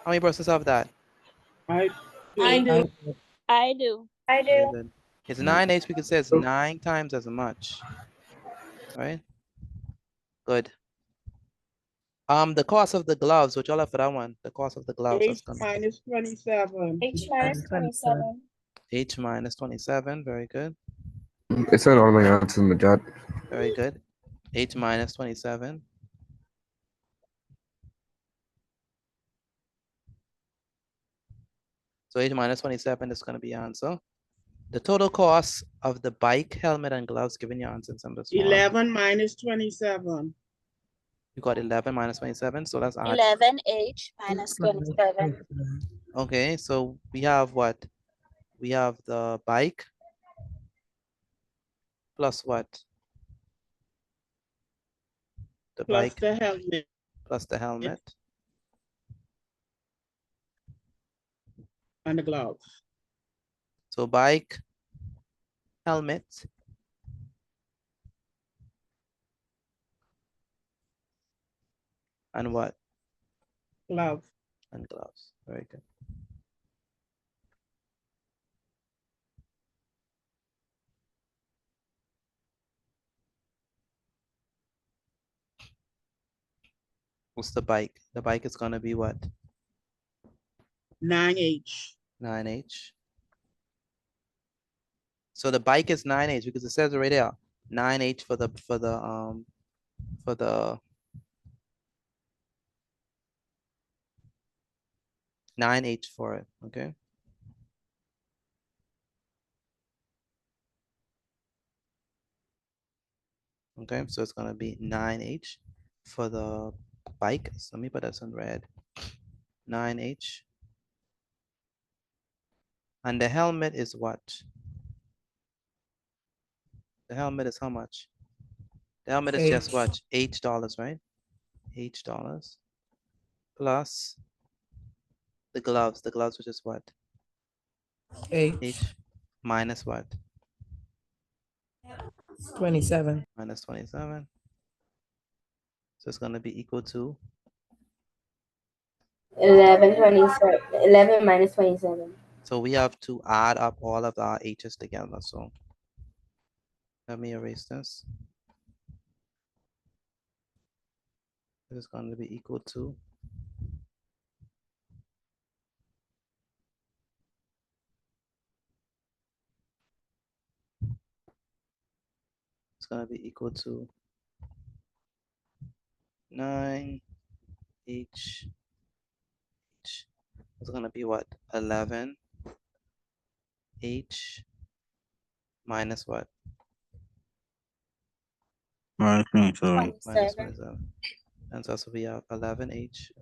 How many persons have that? I I do. I do. Very good. It's 9H. We could say it's 9 times as much. Right? Good. The cost of the gloves, which y'all have for that one? The cost of the gloves. H That's gonna minus 27. H minus 27. H minus 27. Very good. It's not all my answers in the chat. Very good. H minus 27. So H minus 27 is going to be your answer. The total cost of the bike, helmet, and gloves, given your answer in some of this form. 11 minus 27. You got 11 minus 27, so that's add. 11H minus 27. Okay, so we have what? We have the bike plus what? The Plus bike the helmet. plus the helmet. And the gloves. So bike, helmet, and what? Gloves. And gloves. Very good. What's the bike? The bike is going to be what? 9H. 9H. So the bike is 9H because it says right there 9H for the 9H for it. Okay. Okay, so it's gonna be 9H for the bike. So let me put this in red. 9H. And the helmet is what? The helmet is how much? The helmet is just what? $8, right? $8 plus the gloves. The gloves, which is what? H minus what? 27. Minus 27. So it's gonna be equal to 11 minus 27. So we have to add up all of our H's together. So let me erase this. This is going to be equal to it's going to be equal to 9H. It's going to be what? 11H minus what? Minus 27. Minus 27. And so we have 11H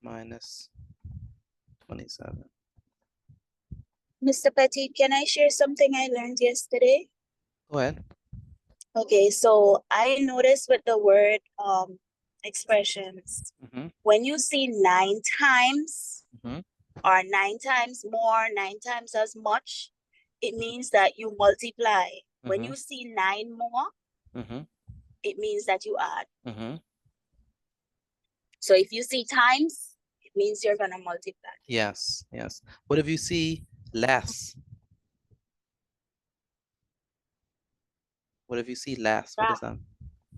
minus 27. Mr. Petit, can I share something I learned yesterday? Go ahead. Okay, so I noticed with the word expressions, when you see 9 times or 9 times more, 9 times as much, it means that you multiply. When you see 9 more, it means that you add. So if you see times, it means you're gonna multiply. Yes, yes. What if you see less? What if you see less? What is that?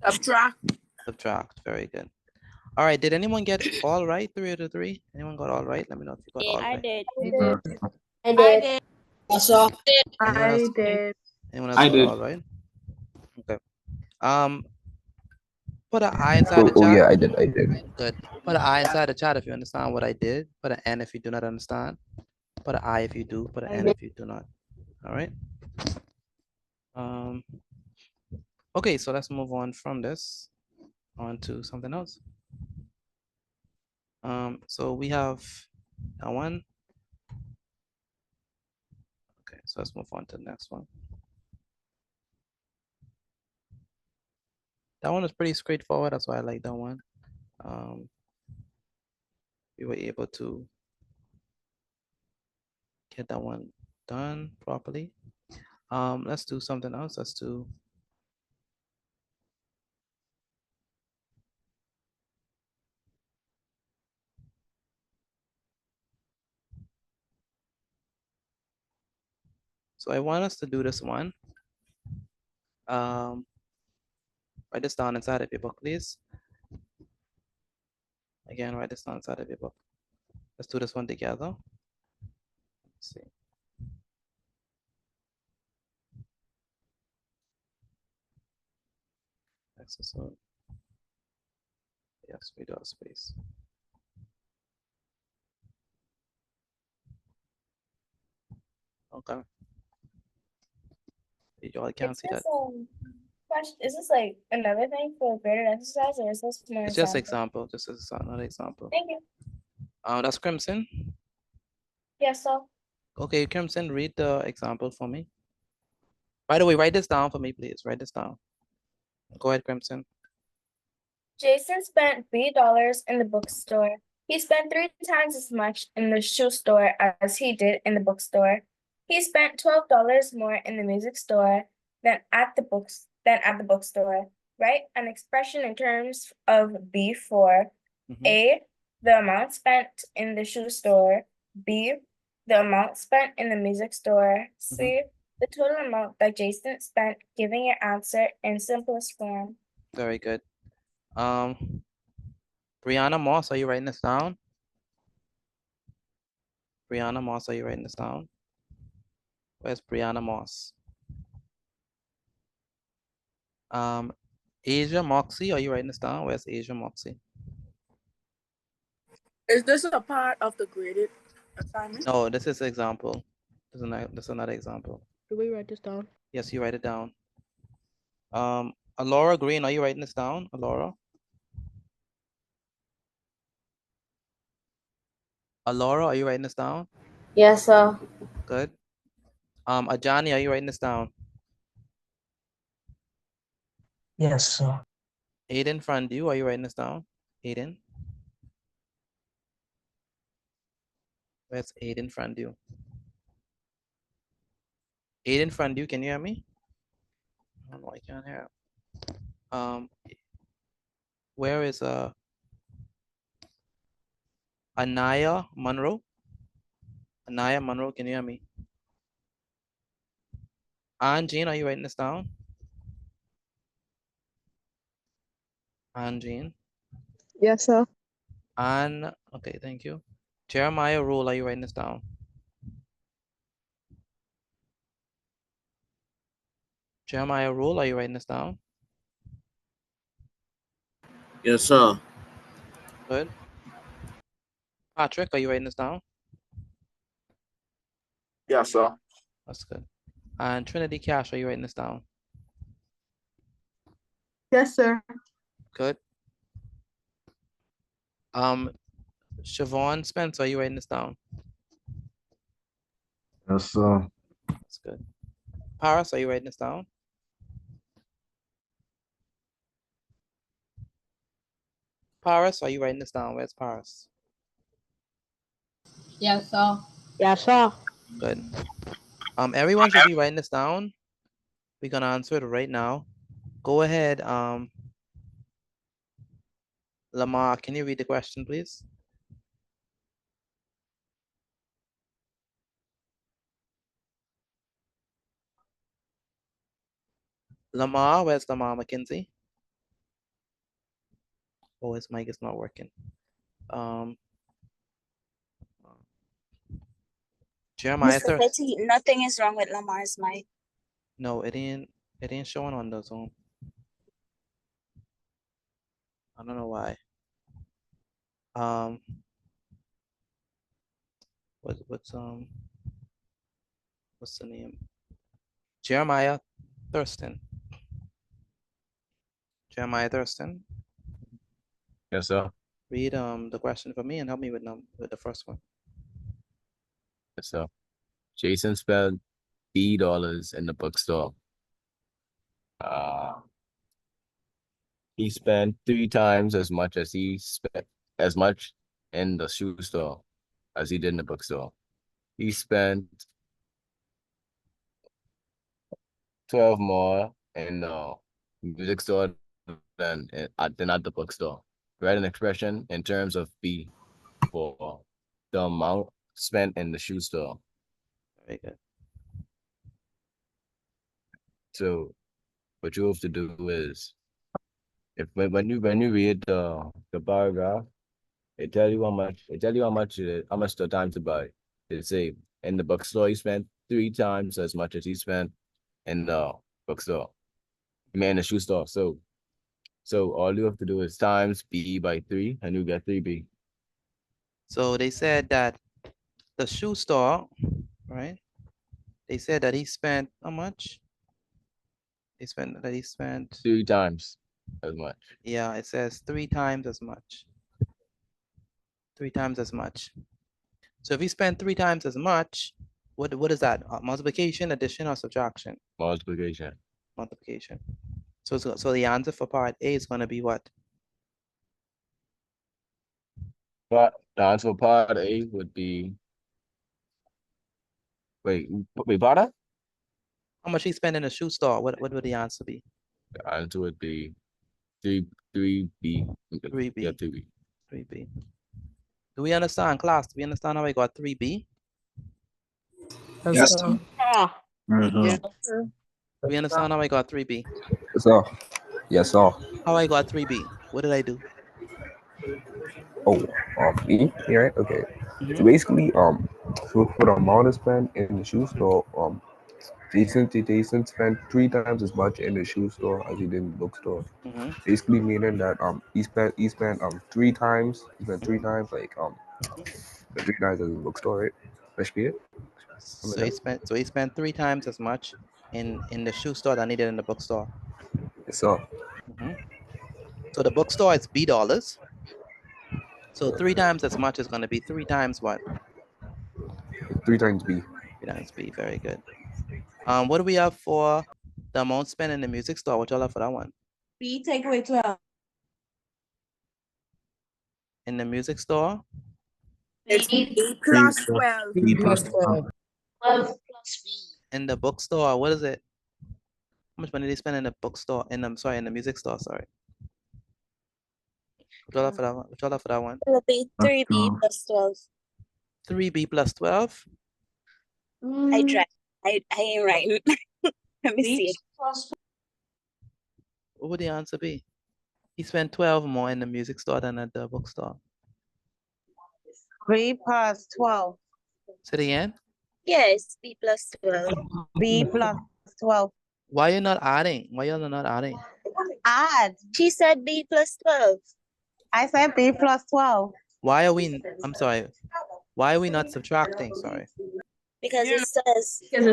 Subtract. Subtract. Very good. All right. Did anyone get all right? 3 out of 3? Anyone got all right? Let me know if you got all right. did. I did. Yes, sir. Anyone else? Anyone else got all right? Okay. Put an I inside the Oh chat. yeah, I did. Good. Put an I inside the chat if you understand what I did. Put an N if you do not understand. Put an I if you do. Put an N if you do not. All right. Okay, so let's move on from this on to something else. So we have that one. Okay, so let's move on to the next one. That one is pretty straightforward. That's why I like that one. We were able to get that one done properly. Let's do something else. Let's do so I want us to do this one. Write this down inside of your book, please. Again, write this down inside of your book. Let's do this one together. Let's see. So yes, we do have space. Okay. You all can't see that. Is this like another thing for graded exercise, or is this more It's just example. Just as another example. Thank you. That's Crimson. Yes, sir. Okay, Crimson, read the example for me. By the way, write this down for me, please. Write this down. Go ahead, Crimson. Jason spent $3 in the bookstore. He spent 3 times as much in the shoe store as he did in the bookstore. He spent $12 more in the music store than at the bookstore. Write an expression in terms of B for A, the amount spent in the shoe store, B, the amount spent in the music store, C, the total amount that Jason spent, giving your answer in simplest form. Very good. Brianna Moss, are you writing this down? Brianna Moss, are you writing this down? Where's Brianna Moss? Asia Moxie, are you writing this down? Where's Asia Moxie? Is this a part of the graded assignment? No, this is example. This is another example. Do we write this down? Yes, you write it down. Alora Green, are you writing this down, Alora? Alora, are you writing this down? Yes, sir. Good. Ajani, are you writing this down? Yes, sir. Aiden Frandu, are you writing this down? Aiden? Where's Aiden Frandu? Aiden Frandu, can you hear me? I don't know, I can't hear. Where is Anaya Monroe? Anaya Monroe, can you hear me? Jean, are you writing this down? Jean? Yes, sir. Okay, thank you. Jeremiah Rule, are you writing this down? Jeremiah Rule, are you writing this down? Yes, sir. Good. Patrick, are you writing this down? Yes, sir. That's good. And Trinity Cash, are you writing this down? Yes, sir. Good. Siobhan Spencer, are you writing this down? Yes, sir. That's good. Paris, are you writing this down? Paris, are you writing this down? Where's Paris? Yes, sir. Yes, sir. Good. Everyone should be writing this down. We're gonna answer it right now. Go ahead. Lamar, can you read the question, please? Lamar, where's Lamar McKenzie? Oh, his mic is not working. Jeremiah Mr. Thirst. Petty, nothing is wrong with Lamar's mic. No, it ain't showing on the Zoom. I don't know why. What's the name? Jeremiah Thurston. Jeremiah Thurston. Yes, sir. Read the question for me and help me with the first one. Yes, sir. Jason spent $B in the bookstore. He spent 3 times as much in the shoe store as he did in the bookstore. He spent 12 more in the music store than at the bookstore. Write an expression in terms of B for the amount spent in the shoe store. Very good. So what you have to do is, when you read the paragraph, it tell you how much how much the time to buy. It say in the bookstore he spent 3 times as much as he spent in the bookstore. I mean in the shoe store. So all you have to do is times B by 3 and you get 3B. So they said that the shoe store, right? They said that he spent how much? He spent 3 times as much. Yeah, it says 3 times as much. 3 times as much. So if he spent 3 times as much, what is that? Multiplication, addition, or subtraction? Multiplication. Multiplication. So the answer for part A is going to be what? But the answer for part A would be, wait, Bada? How much he spent in the shoe store? What would the answer be? The answer would be 3B. 3B. Yeah, 3B. 3B. Do we understand, class? Do we understand how I got 3B? Yes, sir. Yes, sir. Do we understand how I got 3B? Yes, sir. Yes, sir. How I got 3B? What did I do? Oh, B. Yeah, right. Okay. So basically, for the amount of spent in the shoe store, Jason spent 3 times as much in the shoe store as he did in the bookstore. Basically meaning that he spent 3 times. He spent 3 times, like the 3 times in the bookstore, right? Basically it. So he spent 3 times as much in the shoe store than he did in the bookstore. Yes, sir. So the bookstore is $B. So 3 times as much is going to be 3 times what? 3 times B. 3 times B. Very good. What do we have for the amount spent in the music store? What y'all have for that one? B take away 12. In the music store? It's B plus 12. B plus 12. 12 plus B. In the bookstore, what is it? How much money did they spend in the bookstore? In the music store, sorry. What y'all have for that one? What y'all have for that one? It'll be 3B plus 12. 3B plus 12? I tried. I ain't writing. Let me see. What would the answer be? He spent 12 more in the music store than at the bookstore. 3 plus 12. Say it again? Yes, B plus 12. B plus 12. Why you not adding? Why y'all not adding? Add. She said B plus 12. I said B plus 12. Why are we, I'm sorry, why are we not subtracting? Sorry. Because it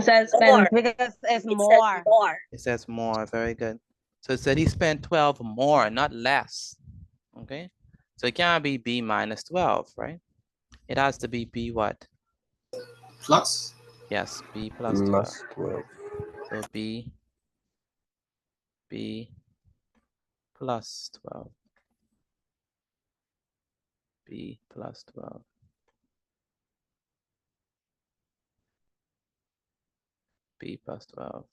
says Spend. Because it's more. more. It says more, very good. So it said he spent 12 more, not less, okay? So it can't be B minus 12, right? It has to be B what? Plus? Yes, B plus 12. Plus 12. So B plus 12. B plus 12. B plus 12.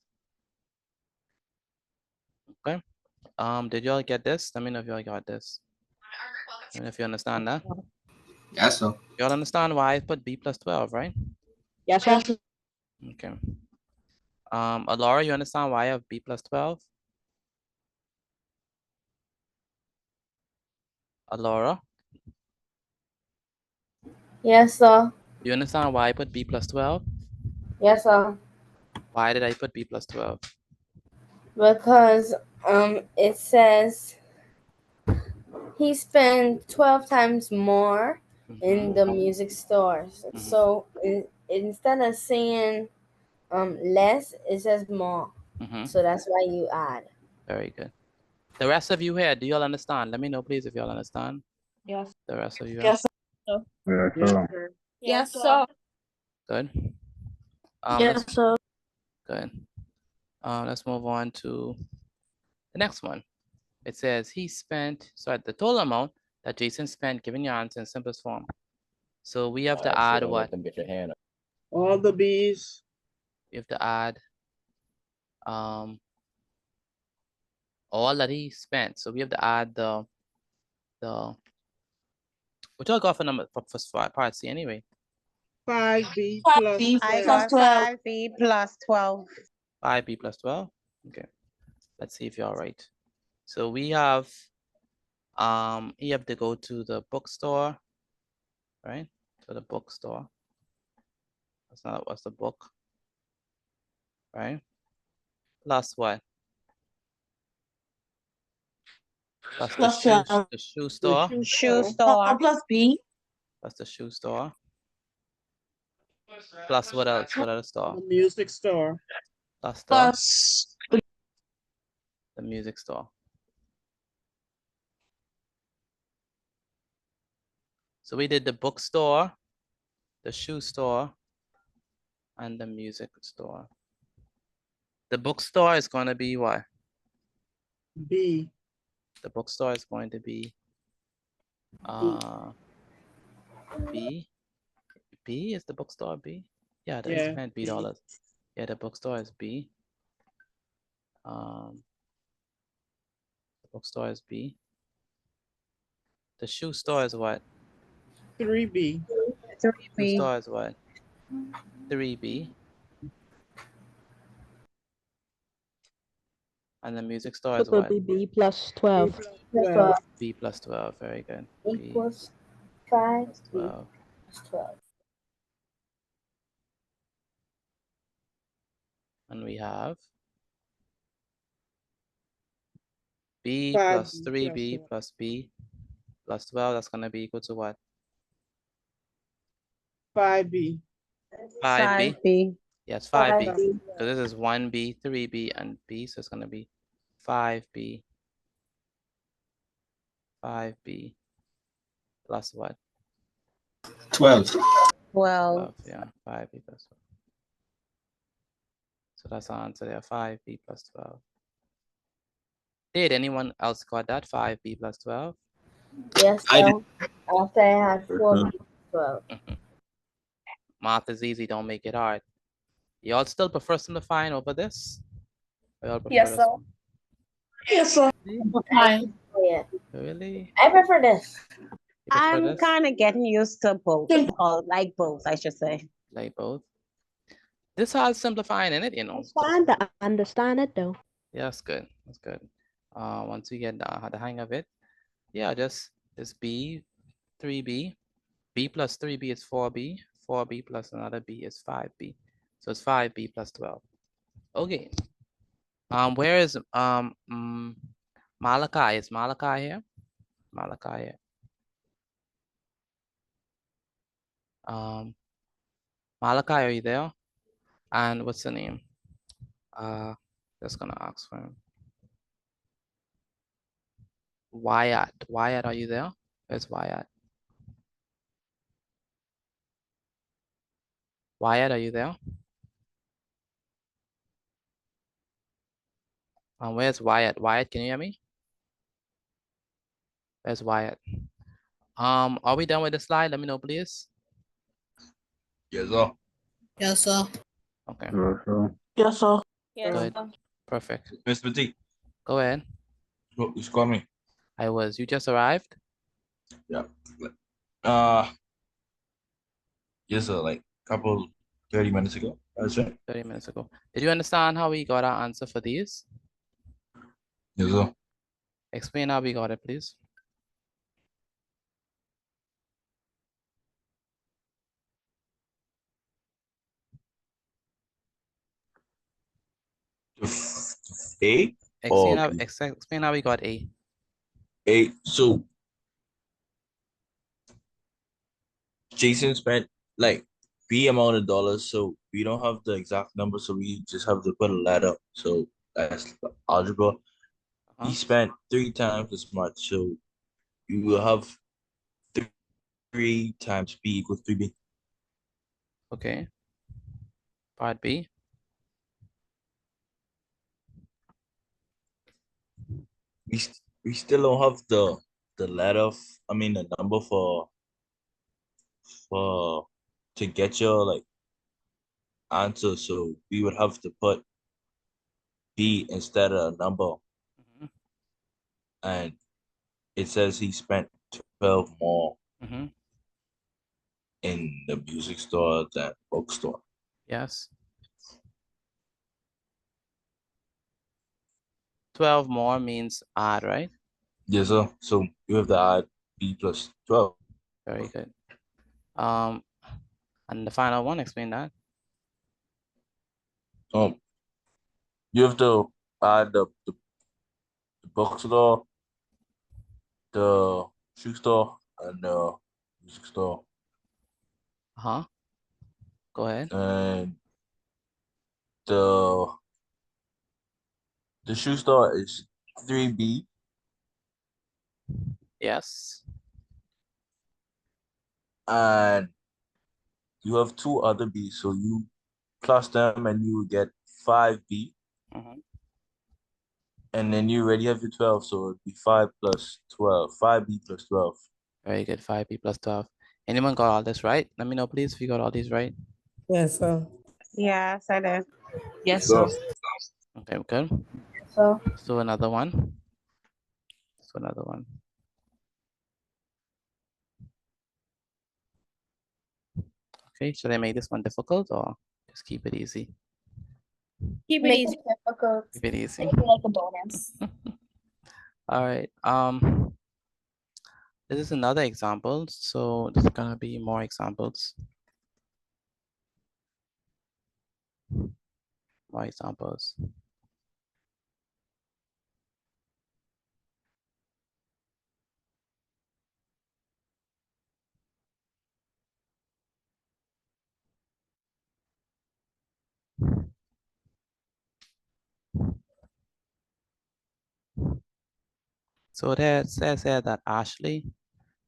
Okay. Did y'all get this? Let me know if y'all got this. Let me know if you understand that. Yes, sir. Y'all understand why I put B plus 12, right? Yes, sir. Okay. Alora, you understand why I have B plus 12? Alora, Yes, sir. you understand why I put B plus 12? Yes, sir. Why did I put B plus 12? Because it says he spent 12 times more in the music stores. So instead of saying less, it says more. So that's why you add. Very good. The rest of you here, do y'all understand? Let me know, please, if y'all understand. Yes. The rest of you here. Yes, sir. Yes, sir. Good. Yes, sir. Good. Let's move on to the next one. It says he spent, so at the total amount that Jason spent, giving your answer in simplest form. So we have to add what? Let them get your hand up. All the B's. You have to add all that he spent. So we have to add the what y'all got for number for part C anyway? 5B plus I 12. got 5B plus 12. 5B plus 12. Okay. Let's see if you're right. So we have you have to go to the bookstore, right? To the bookstore. That's not what's the book, right? Plus what? Plus the shoe store. Shoe store. Plus B. Plus the shoe store. Plus what else? What other store? The music store. Plus the music store. So we did the bookstore, the shoe store, and the music store. The bookstore is going to be what? B. The bookstore is going to be B. B is the bookstore B? Yeah, they spent $B. Yeah, the bookstore is B. The bookstore is B. The shoe store is what? 3B. Shoe store is what? 3B. And the music store is what? B plus 12. B plus 12. Very good. Equals 5 plus 12. plus 12. And we have B 5B plus 3B plus B plus 12. That's going to be equal to what? 5B. 5B? 5B. Yes, 5B. 5B. So this is 1B, 3B, and B. So it's going to be 5B. 5B plus what? 12. 12. Yeah, 5B plus 12. So that's our answer there, 5B plus 12. Did anyone else got that? 5B plus 12? Yes, I sir. After I had 4B did. plus 12. Math is easy, don't make it hard. Y'all still prefer simplifying over this? Or y'all prefer Yes, this sir. one? Yes, sir. Fine. Yeah. Really? I prefer this. You prefer I'm this? kind of getting used to both, or like both, I should say. Like both? This has simplifying in it, you know. It's fine to understand it though. Yeah, that's good. That's good. Once we get the hang of it, yeah, just B, 3B. B plus 3B is 4B. 4B plus another B is 5B. So it's 5B plus 12. Okay. Where is Malachi? Is Malachi here? Malachi here. Malachi, are you there? And what's the name? Just gonna ask for him. Wyatt. Wyatt, are you there? Where's Wyatt? Wyatt, are you there? Where's Wyatt? Wyatt, can you hear me? Where's Wyatt? Are we done with the slide? Let me know, please. Yes, sir. Yes, sir. Okay. Yes, sir. Good. Perfect. Miss Petit, Go ahead. you call me. I was. You just arrived? Yeah. Yes, sir. Like couple 30 minutes ago. That's right. 30 minutes ago. Did you understand how we got our answer for these? Yes, sir. Explain how we got it, please. A Explain or how, B? explain how we got A. A. So Jason spent like B amount of dollars, so we don't have the exact number, so we just have to put a ladder. So that's algebra. He spent 3 times as much, so you will have 3 times B equals 3B. Okay. Part B. We still don't have the ladder. I mean the number for to get your like answer, so we would have to put B instead of a number. And it says he spent 12 more in the music store than bookstore. Yes. 12 more means add, right? Yes, sir. So you have to add B plus 12. Very good. And the final one, explain that. You have to add the bookstore, the shoe store, and the music store. Go ahead. And the shoe store is 3B. Yes. And you have 2 other B's, so you plus them and you get 5B. And then you already have your 12, so it'd be 5 plus 12, 5B plus 12. Very good. 5B plus 12. Anyone got all this right? Let me know, please, if you got all these right. Yes, sir. Yes, I did. Yes, sir. Okay, good. So. Let's do another one. Let's do another one. Okay, should I make this one difficult or just keep it easy? Keep it easy. Difficult. Keep it easy. Make it like a bonus. All right. This is another example. So there's gonna be more examples. More examples. So there it says here that Ashley,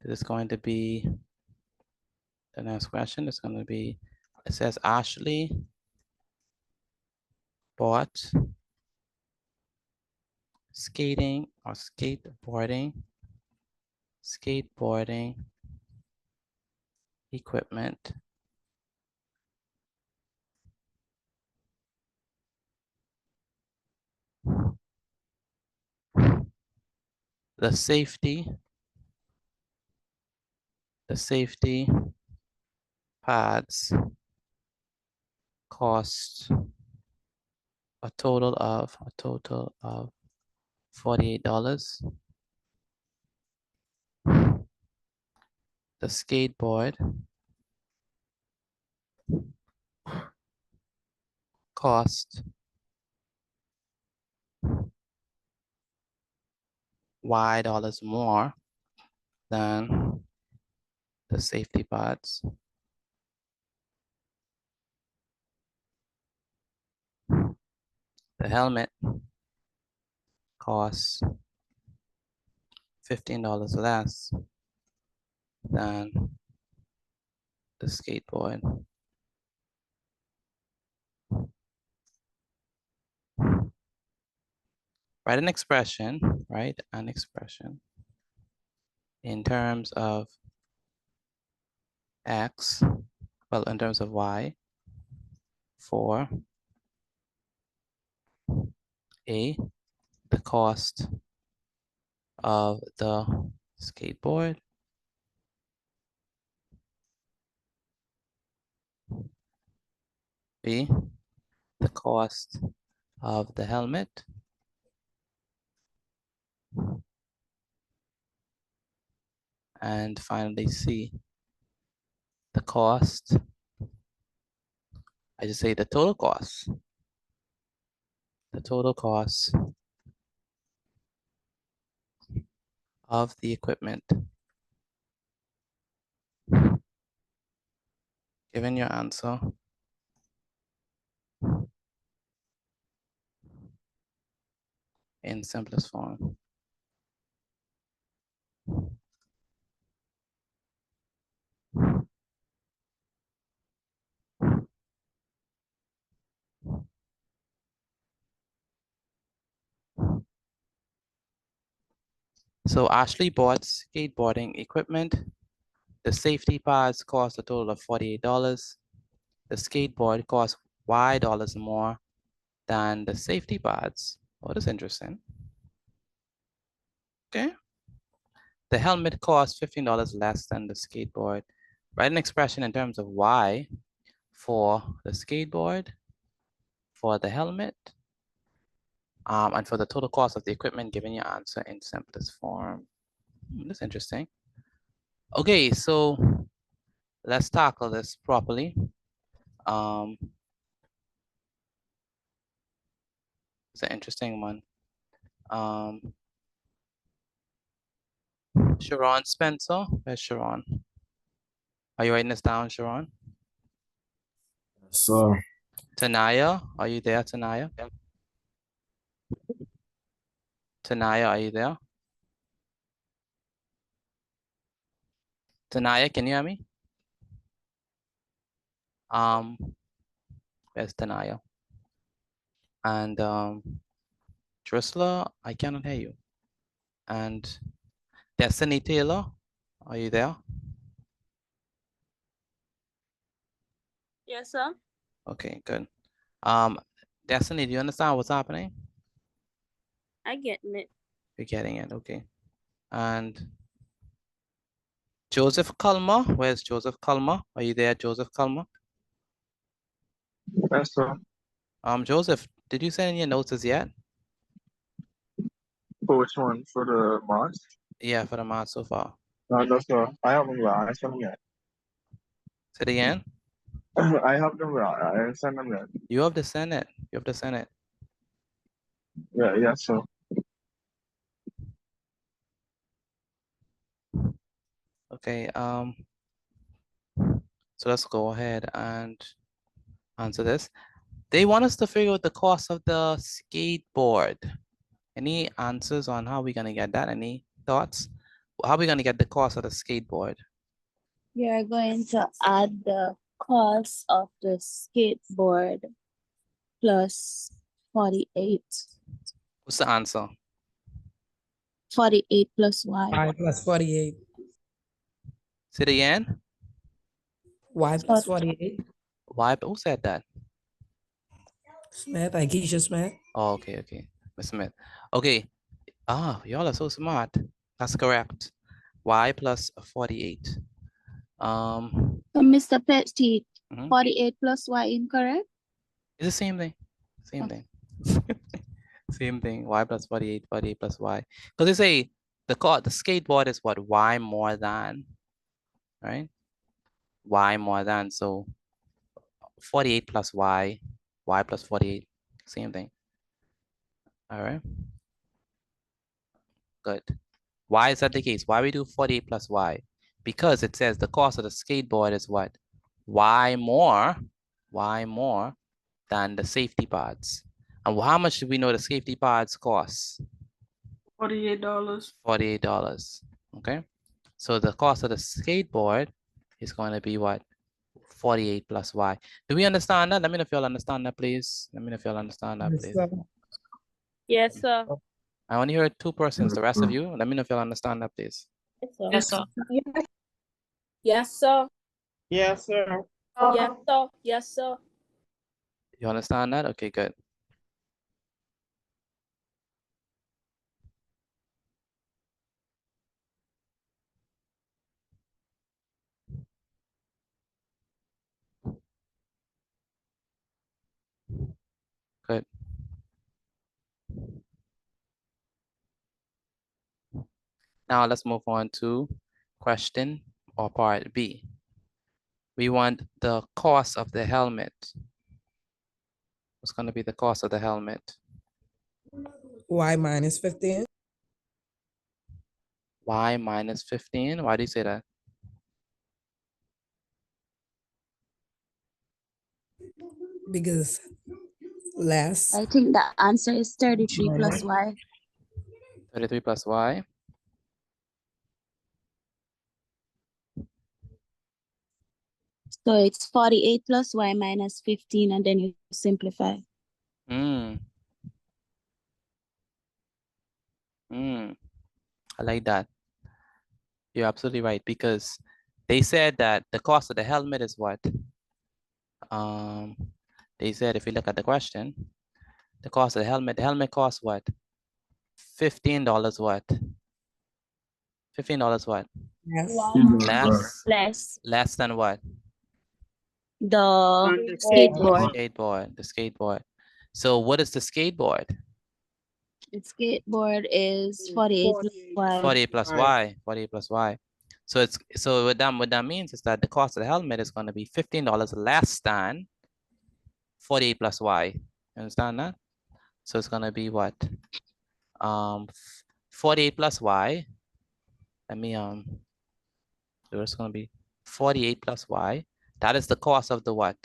this is going to be the next question. It's going to be, it says Ashley bought skateboarding equipment the safety pads cost a total of $48. The skateboard cost Y dollars more than the safety pads. The helmet costs $15 less than the skateboard. Write an expression in terms of X, well, in terms of Y, for A, the cost of the skateboard, B, the cost of the helmet, and finally C, the cost, I just say the total cost of the equipment. Given your answer, in simplest form. So Ashley bought skateboarding equipment. The safety pads cost a total of $48. The skateboard cost Y dollars more than the safety pads. Oh, that's interesting. Okay. The helmet costs $15 less than the skateboard. Write an expression in terms of Y for the skateboard, for the helmet, and for the total cost of the equipment, given your answer in simplest form. That's interesting. Okay, so let's tackle this properly. It's an interesting one. Sharon Spencer, where's Sharon? Are you writing this down, Sharon? So Tanaya, are you there, Tanaya? Tanaya, are you there? Tanaya, can you hear me? Where's Tanaya? And Drusilla, I cannot hear you. And Destiny Taylor, are you there? Yes, sir. Okay, good. Destiny, do you understand what's happening? I getting it. You're getting it, okay. And Joseph Culmer, where's Joseph Culmer? Are you there, Joseph Culmer? Yes, sir. Joseph, did you send in your notes as yet? For which one? For the mods? Yeah, for the mod so far. No, sir. I haven't got. I sent them yet. Say it again. I have them. I didn't send them yet. You have to send it. You have to send it. Yeah, yes, sir. Okay. So let's go ahead and answer this. They want us to figure out the cost of the skateboard. Any answers on how we're gonna get that? Any thoughts? How are we gonna get the cost of the skateboard? You're going to add the cost of the skateboard plus 48. What's the answer? 48 plus y. Y plus 48. Say it again. Y plus 48. Why? Who said that? Smith, Akeisha Smith. Oh, okay, okay. Miss Smith. Okay. Ah, y'all are so smart. That's correct. Y plus 48. So Mr. Petty, 48 plus y incorrect? It's the same thing. Same thing. Same thing. Y plus 48, 48 plus y. Because they say the skateboard is what? Y more than, right? Y more than. So 48 plus y, y plus 48, same thing. All right. Good. Why is that the case? Why we do 48 plus y? Because it says the cost of the skateboard is what? Y more than the safety pods. And how much do we know the safety pods cost? $48. $48. Okay. So the cost of the skateboard is going to be what? 48 plus y. Do we understand that? Let me know if y'all understand that, please. Let me know if y'all understand that, please. Yes, sir. I only heard 2 persons. The rest of you, let me know if y'all understand that, please. Yes, sir. Yes, sir. Yes, sir. Yes, sir. Yes, sir. You understand that? Okay, good. Good. Now let's move on to question or part B. We want the cost of the helmet. What's going to be the cost of the helmet? Y minus 15. Y minus 15. Why do you say that? Because less. I think the answer is 33 plus y. 33 plus y. So it's 48 plus y minus 15, and then you simplify. I like that. You're absolutely right, because they said that the cost of the helmet is what? They said, if you look at the question, the cost of the helmet costs what? $15 what? $15 what? Less than what? The skateboard. The skateboard. So what is the skateboard? The skateboard is 48 plus y. 48 plus y. 48 plus y. So what that means is that the cost of the helmet is going to be $15 less than 48 plus y. You understand that? So it's going to be what? 48 plus y. Let me so it's going to be 48 plus y. That is the cost of the what?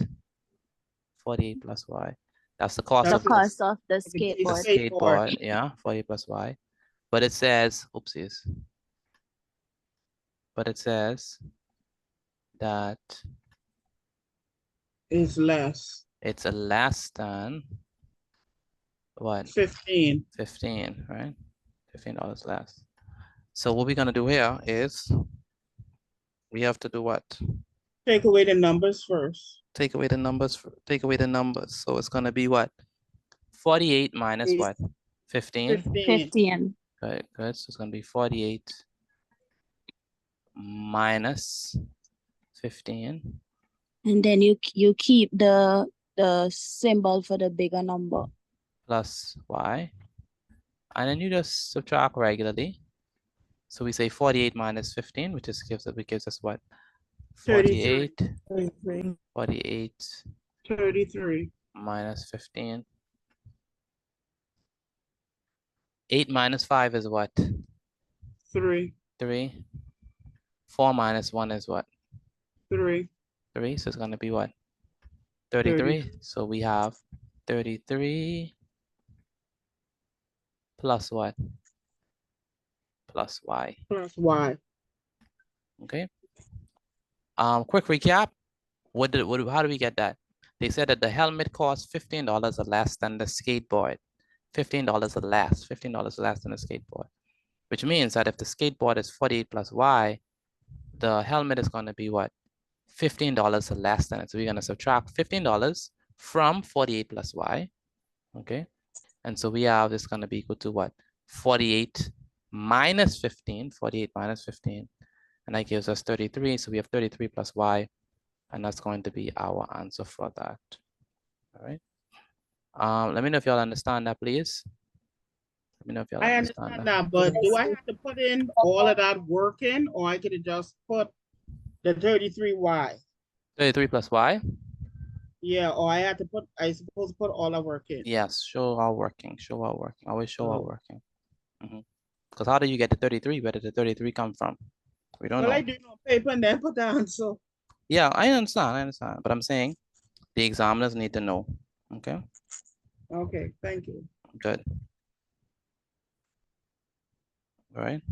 48 plus y. That's the cost of the skateboard. The skateboard, yeah, 48 plus y. But it says, oopsies. But it says that is less. It's a less than what? 15. 15, right? $15 less. So what we're gonna do here is we have to do what? Take away the numbers first. Take away the numbers. Take away the numbers. So it's gonna be what? 48 minus what? 15? 15. Good, good. So it's gonna be 48 minus 15. And then you keep the symbol for the bigger number. Plus y. And then you just subtract regularly. So we say 48 minus 15, which gives us what? 48. 33. 48. 33. Minus 15. 8 minus 5 is what? 3. 3. 4 minus 1 is what? 3. 3. So it's going to be what? 33. So we have 33 plus what? Plus y. Plus y. Okay. Quick recap. How do we get that? They said that the helmet costs $15 or less than the skateboard. $15 or less. $15 less than the skateboard. Which means that if the skateboard is 48 plus y, the helmet is going to be what? $15 or less than it. So we're going to subtract $15 from 48 plus y. Okay. And so we have this going to be equal to what? 48 minus 15. 48 minus 15. And that gives us 33. So we have 33 plus y. And that's going to be our answer for that. All right. Let me know if y'all understand that, please. Let me know if y'all I understand understand that. that, but do I have to put in all of that work in, or I could just put the 33y? 33 plus y? Yeah, or I suppose to put all the work in. Yes, show while working. Show while working. Always show while Oh. working. Because how do you get the 33? Where did the 33 come from? We don't Well, know. I do it on paper and then put the answer. Yeah, I understand. But I'm saying the examiners need to know. Okay, Okay, thank you. good. All right.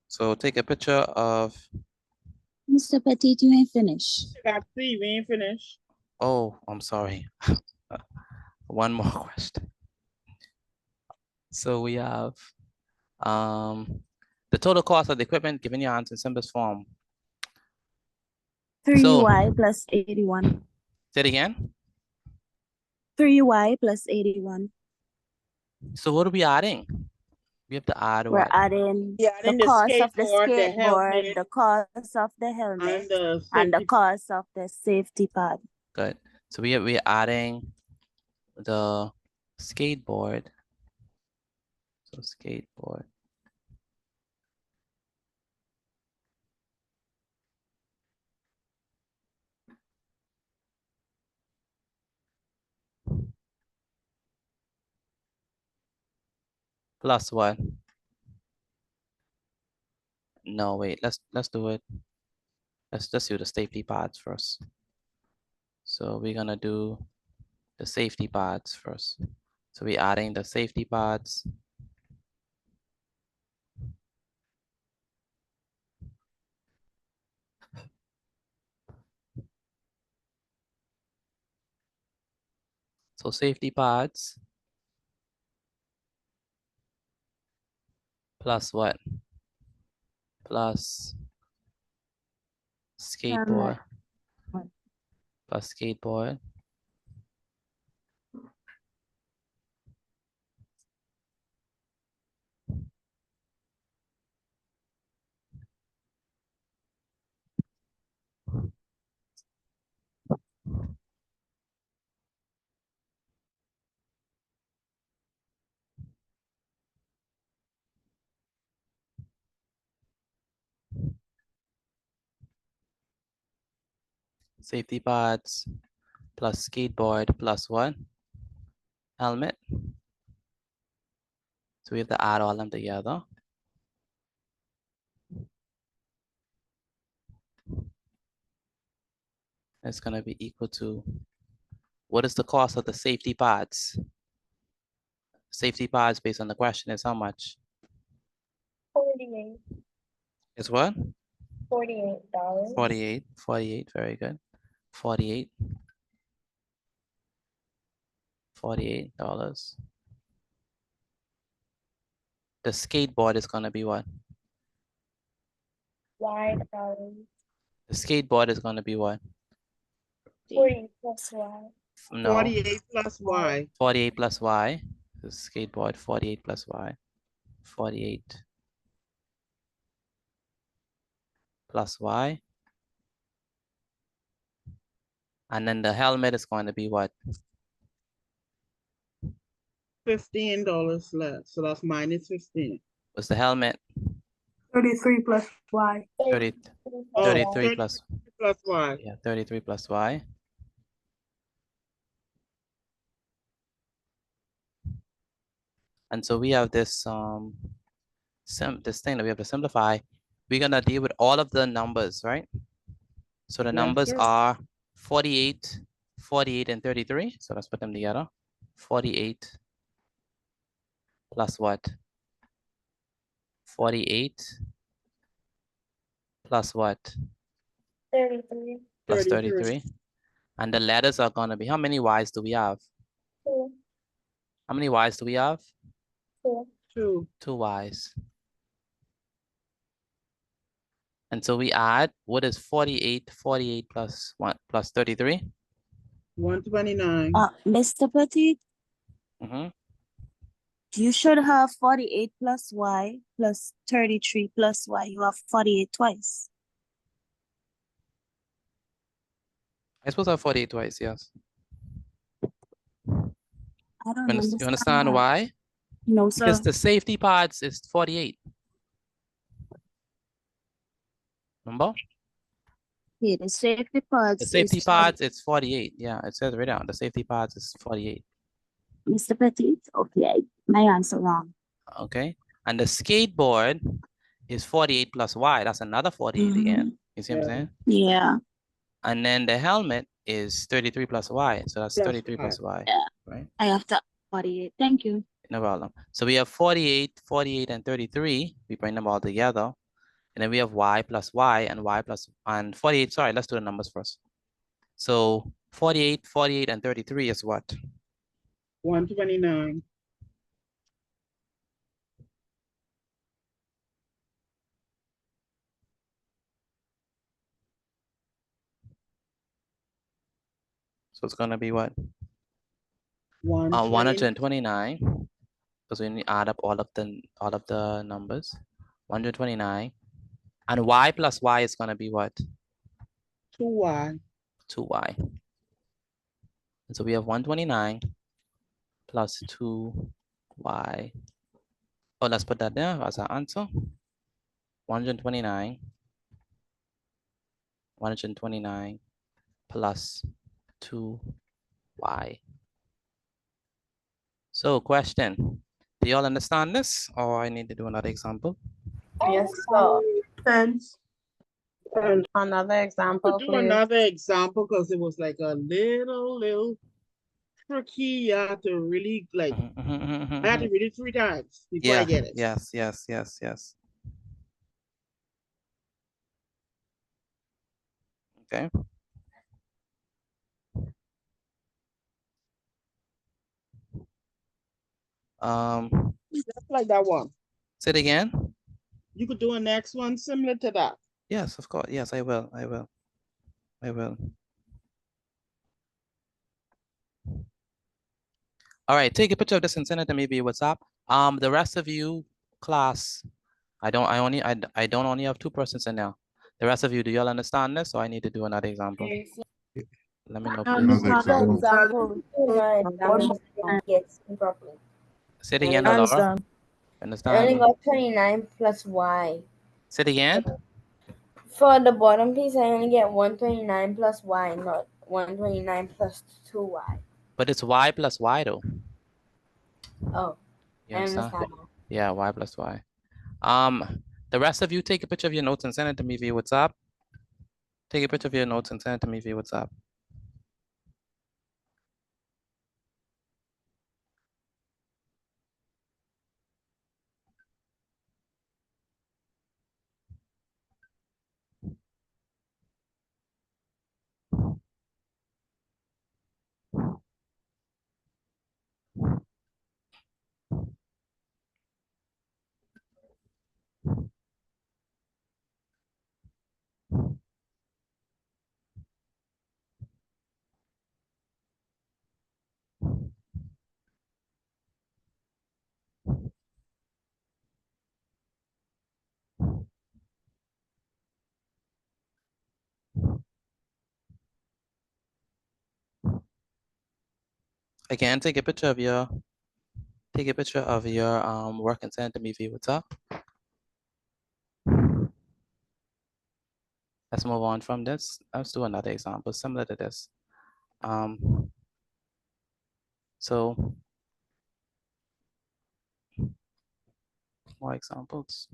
So take a picture of, Mr. Petit, you ain't finished. I got C, we ain't finished. oh, I'm sorry. One more question. So we have the total cost of the equipment given your answer in simplest form. 3y plus 81. Say it again. 3y plus 81. So what are we adding? We have to add We're what? adding Yeah, the adding the cost of the skateboard, the skateboard, helmet, the cost of the helmet, and the and the safety. cost of the safety pad. Good. So we're adding the skateboard. So skateboard. Plus what? No, wait, let's do it. Let's just do the safety pads first. So we're gonna do the safety pads first. So we're adding the safety pads. So safety pads plus what? Plus skateboard. Plus skateboard. Safety pads plus skateboard plus what? Helmet. So we have to add all of them together. It's gonna be equal to, what is the cost of the safety pads? Safety pads based on the question is how much? 48. Is what? $48. 48, very good. 48. $48. The skateboard is gonna be what? $Y. The skateboard is gonna be what? 40 plus Y. No. 48 plus y. 48 plus y. The skateboard 48 plus y. 48 plus y. And then the helmet is going to be what? $15 less, so that's minus 15. What's the helmet? 33 plus y. 33 plus y. Yeah, 33 plus y. And so we have this this thing that we have to simplify. We're gonna deal with all of the numbers, right? So the Yes, numbers sir. are 48, 48 and 33. So let's put them together. 48 plus what? 48 plus what? 33. Plus 33. 33. And the letters are going to be, how many Y's do we have? 2. How many Y's do we have? 2. 2. 2 Y's. And so we add, what is 48? 48 plus 1 plus 33? 129. Mr. Petit, Mm-hmm. you should have 48 plus Y plus 33 plus Y. You have 48 twice. I suppose I have 48 twice, yes. I don't You understand that. why? No, Because sir. the safety parts is 48. Remember? Yeah, the safety parts The safety is parts, it's 48. Yeah, it says right down. The safety parts is 48. Mr. Petit. Okay, my answer wrong. Okay. And the skateboard is 48 plus Y. That's another 48 again. You see what I'm saying? Yeah. And then the helmet is 33 plus Y. So that's Plus 33 Y. plus Y. Yeah. Right? I have to 48. Thank you. No problem. So we have 48, 48, and 33. We bring them all together. And then we have Y plus Y and Y plus, and 48. Sorry, let's do the numbers first. So 48, 48, and 33 is what? 129. So it's going to be what? 129. 129. Because we need to add up all of the numbers. 129. And Y plus Y is going to be what? 2Y. 2Y. And so we have 129 plus 2Y. Oh, let's put that there as our answer. 129. 129 plus 2Y. So question, do y'all understand this or I need to do another example? Yes, sir. Depends. Another example, Do please. another example because it was like a little tricky. You have to really like, I had to read it 3 times before I Yeah, get it. yes. Okay. Just like that one. Say it again. You could do a next one similar to that. Yes, of course. Yes, I will. All right, take a picture of this and send it to me via WhatsApp. The rest of you, class, I don't only have 2 persons in there. The rest of you, do y'all understand this or I need to do another example? Let me know, please. Example. Say it again, Hands Laura. down. Understand? I only got 29 plus Y. Say it again. For the bottom piece, I only get 129 plus Y, not 129 plus 2Y. But it's Y plus Y though. Oh, You I understand? understand now. Yeah, Y plus Y. The rest of you take a picture of your notes and send it to me via WhatsApp. Take a picture of your notes and send it to me via WhatsApp. Again, take a picture of your work and send it to me via WhatsApp. Let's move on from this. Let's do another example similar to this. So more examples.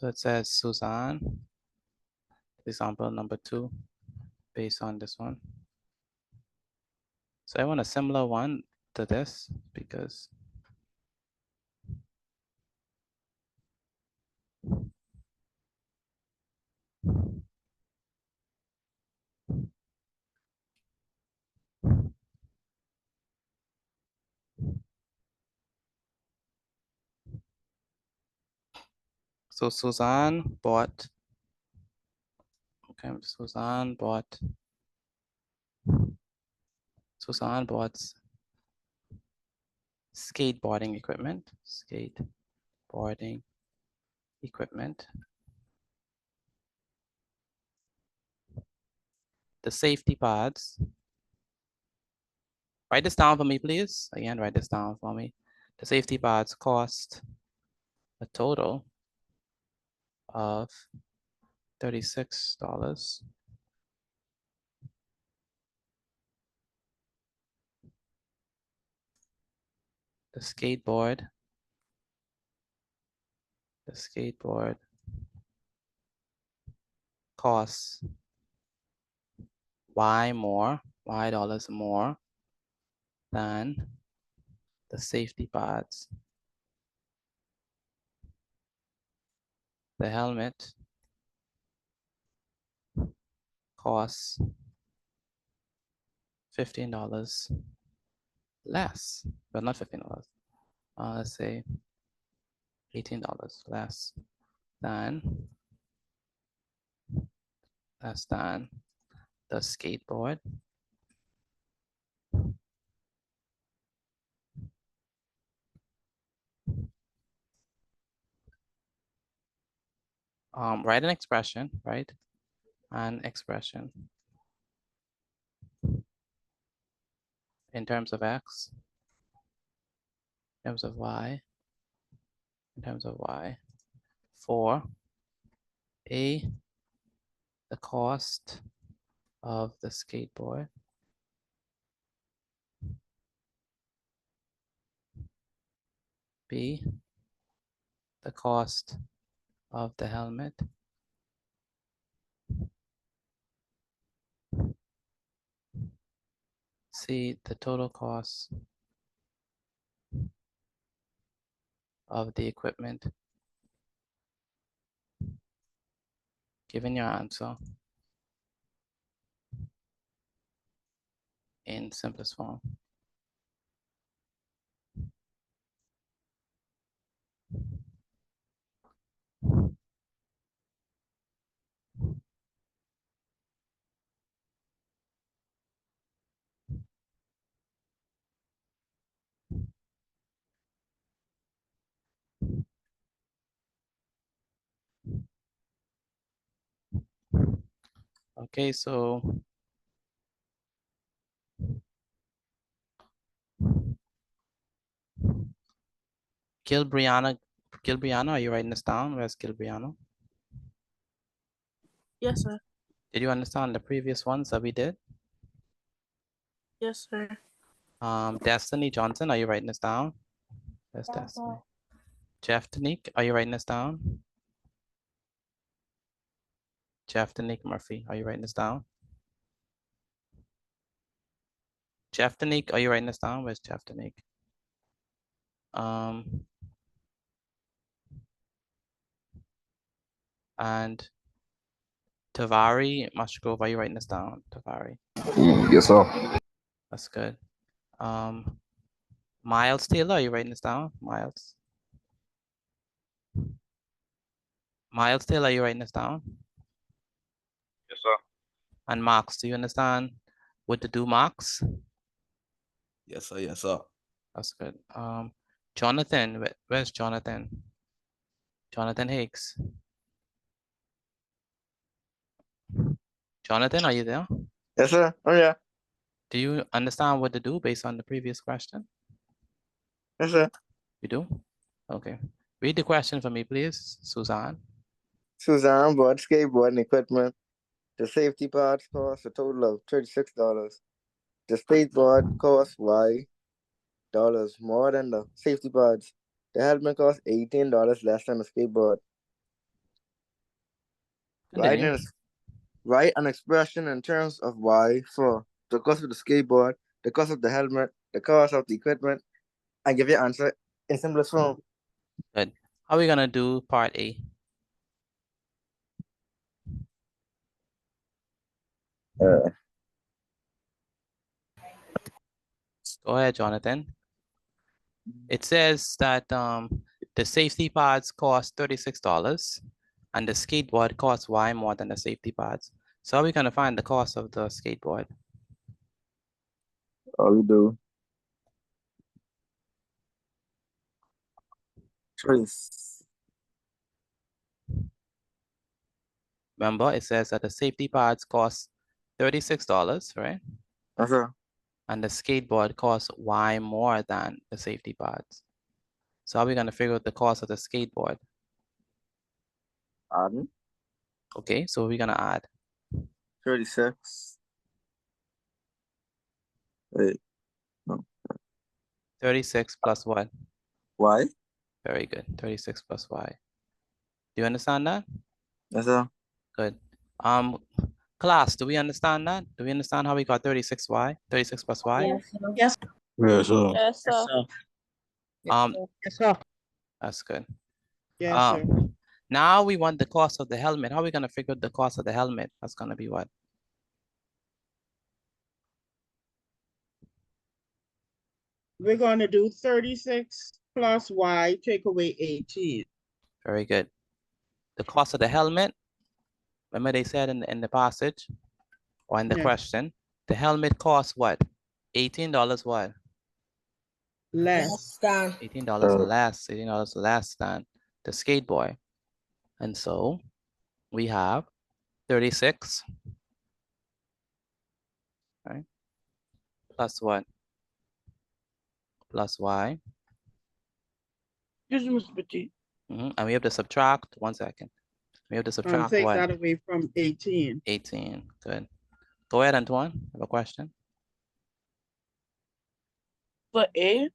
So it says Suzanne, example number 2, based on this one. So I want a similar one to this because so Suzanne bought skateboarding equipment. The safety pads. Write this down for me, please. Again, write this down for me. The safety pads cost a total of $36. The skateboard costs Y dollars more than the safety pads. The helmet costs $15 less, but not $15. Let's say $18 less than the skateboard. Write an expression, right? An expression in terms of X, in terms of Y, for A, the cost of the skateboard, B, the cost of the helmet, C, the total cost of the equipment. Given your answer in simplest form. Okay, so Gilbriana, are you writing this down? Where's Gilbriana? Yes, sir. Did you understand the previous ones that we did? Yes, sir. Destiny Johnson, are you writing this down? That's Yes, Destiny. sir. Jeff Tanique, are you writing this down? Jeff Tanique Murphy, are you writing this down? Jeff Tanique, are you writing this down? Where's Jeff Tanique? And Tavari Musgrove, are you writing this down? Tavari. Yes, sir. That's good. Miles Taylor, are you writing this down? Miles Taylor, are you writing this down? Yes, sir. And Marks, do you understand what to do, Marks? Yes, sir. Yes, sir. That's good. Jonathan, where's Jonathan? Jonathan Hicks. Jonathan, are you there? Yes, sir. Oh, yeah. Do you understand what to do based on the previous question? Yes, sir. You do? Okay. Read the question for me, please, Suzanne. Suzanne bought skateboarding equipment. The safety parts cost a total of $36. The skateboard cost $Y more than the safety parts. The helmet cost $18 less than the skateboard. Continue. Write an expression in terms of Y for the cost of the skateboard, the cost of the helmet, the cost of the equipment, and give your answer in simplest form. Good. How are we gonna do part A? Go ahead, Jonathan. It says that the safety pads cost $36 and the skateboard costs Y more than the safety pads. So how are we gonna find the cost of the skateboard? All we do. Trace. Remember, it says that the safety pads cost $36, right? Okay. And the skateboard costs Y more than the safety pads. So how are we gonna figure out the cost of the skateboard? Adding. Okay, so we're gonna add 36. Wait. No. 36 plus what? Y. Very good. 36 plus Y. Do you understand that? Yes, sir. Good. Class, do we understand that? Do we understand how we got 36Y? 36 plus Y? Yes, sir. Yes, sir. Yes, sir. Yes, sir. That's good. Yes, sir. Now we want the cost of the helmet. How are we gonna figure out the cost of the helmet? That's gonna be what? We're going to do 36 plus Y, take away 18. Very good. The cost of the helmet, remember they said in the passage or in the question, the helmet costs what? $18 what? Less. $18 less, $18 less than the skateboard. And so we have 36, right? Plus what? Plus Y. And we have to subtract, 1 second. We have to subtract Take what? that away from 18. 18, good. Go ahead, Antoine, have a question? For A,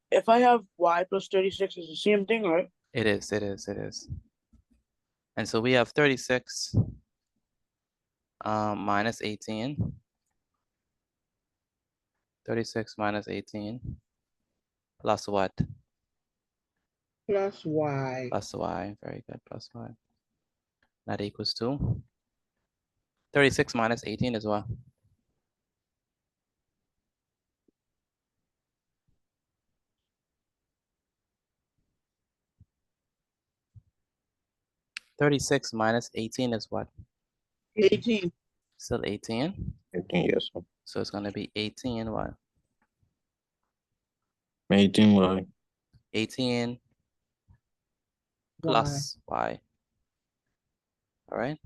if I have Y plus 36 is the same thing, right? It is. And so we have 36 minus 18. 36 minus 18 plus what? Plus Y. Plus Y, very good, plus Y. That equals to 36 minus 18 as well. $36 minus 18 is what? 18. Still 18? 18, yes, sir. So it's gonna be 18 what? 18 Y. 18 plus Y. All right?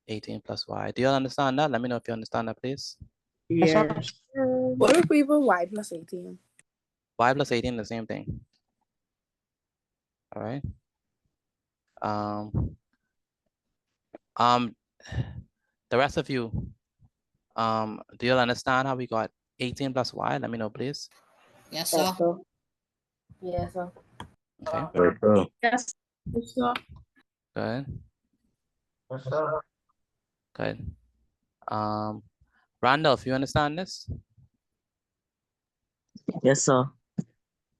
18 plus Y. Do you all understand that? Let me know if you understand that, please. Yes. What if we put Y plus 18? Y plus 18 the same thing. All right. The rest of you, do you all understand how we got 18 plus Y? Let me know, please. Yes, sir. Yes, sir. Okay. Yes, sir. Good. Yes, sir. Good. Randolph, you understand this? Yes, sir.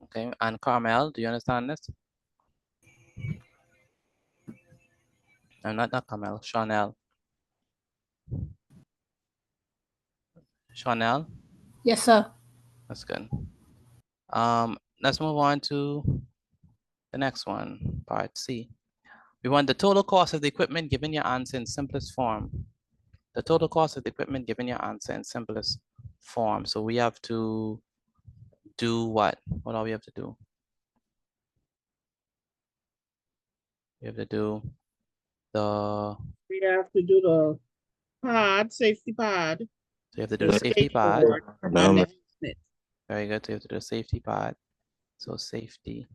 Okay. And Carmel, do you understand this? No, not Carmel, Chanel. Chanel? Yes, sir. That's good. Let's move on to the next one, part C. We want the total cost of the equipment given your answer in simplest form. The total cost of the equipment given your answer in simplest form. So we have to do what? What all we have to do? We have to do We have to do the pod, safety pod. So you have to do the safety pod. And the helmet. Very good. So you have to do a safety pod. So safety.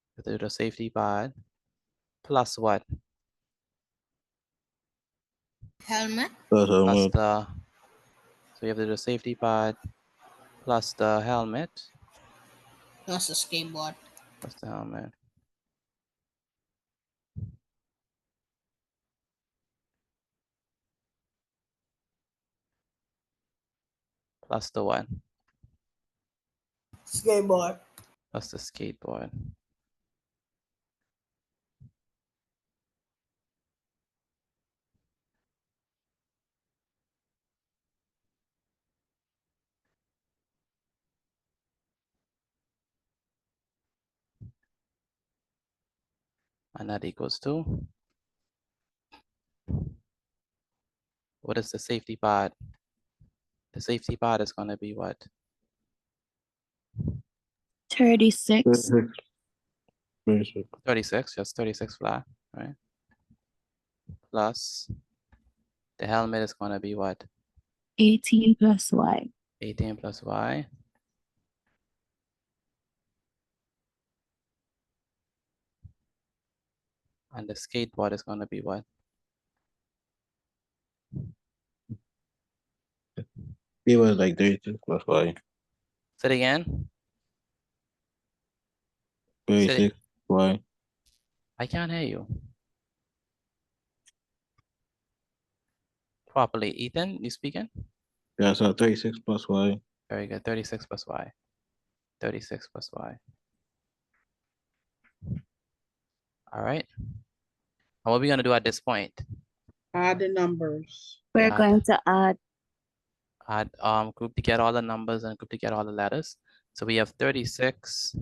You have to do the safety pod. Plus what? Helmet. Plus we have the safety pod plus the helmet. Plus the skateboard. Plus the helmet. Plus the what? Skateboard. Plus the skateboard. And that equals to, what is the safety pod? The safety pod is going to be what? 36. 36, just 36 flat, right? Plus the helmet is going to be what? 18 plus Y. 18 plus Y. And the skateboard is going to be what? It was like 36 plus Y. Say it again. 36 Y. I can't hear you properly. Ethan, you speaking? Yeah, so 36 plus Y. Very good. 36 plus Y. 36 plus Y. All right. And what are we going to do at this point? Add the numbers. We're going to add group together all the numbers and group together all the letters. So we have 36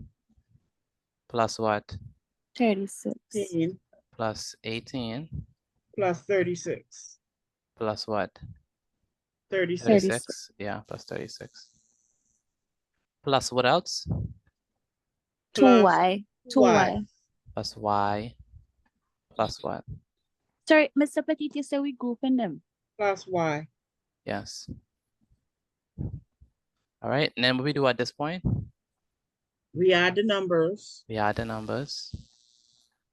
plus what? 36. 18 Plus 18 plus 36. plus what? 36. 36. Yeah, plus 36. Plus what else? 2Y. 2Y. Plus Y. Plus what? Sorry, Mr. Petit, you said we grouping them. Plus Y. Yes. All right, and then what we do at this point? We add the numbers. We add the numbers.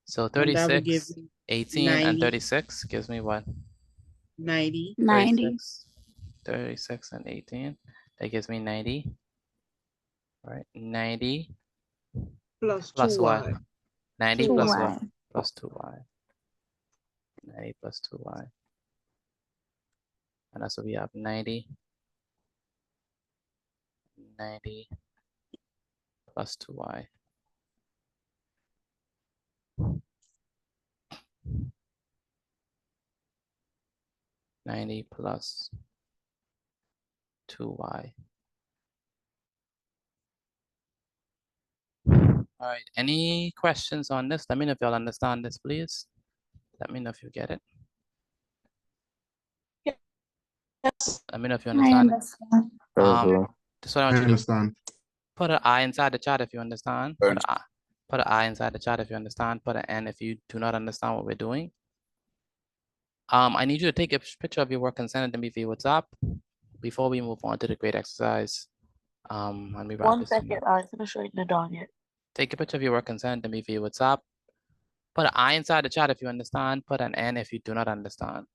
So And that will give 36, me 18, 90. and 36 gives me what? 90. 36, 36 and 18. That gives me 90. All right, 90 Plus plus 2Y. what? 90 2Y. plus what? Plus 2Y. 90 plus 2Y. And that's what we have, 90. 90 plus 2Y. plus 2Y. All right, any questions on this? Let me know if y'all understand this, please. Let me know if you get it. Yes. Let me know if you I understand understand. it. Just what I want I you to do. understand. Put an I inside the chat if you understand. Put an I inside the chat if you understand. Put an N if you do not understand what we're doing. I need you to take a picture of your work and send it to me via WhatsApp before we move on to the grade exercise. And we wrap 1 this second, I finished writing it down yet. Take a picture of your work and send it to me via WhatsApp. Put an I inside the chat if you understand. Put an N if you do not understand.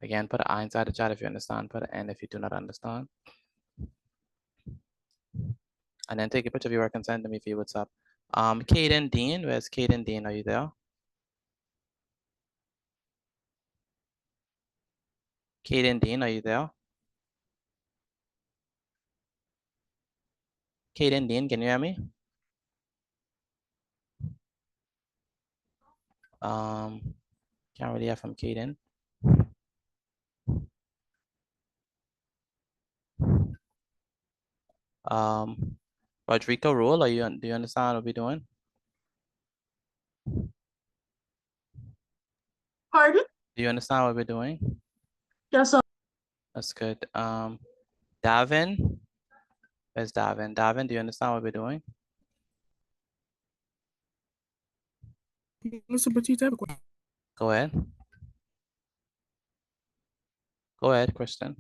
Again, put an I inside the chat if you understand. Put an N if you do not understand. And then take a picture of your work and send it to me via WhatsApp. Kaden Dean, where's Kaden Dean? Are you there? Kaden Dean, are you there? Kaden Dean, can you hear me? Can't really hear from Kaden. Rodrigo Rule, do you understand what we're doing? Pardon? Do you understand what we're doing? Yes, sir. That's good. Davin, where's Davin? Davin, do you understand what we're doing? Mr. Petit, I have a question. Go ahead. Go ahead, Kristen.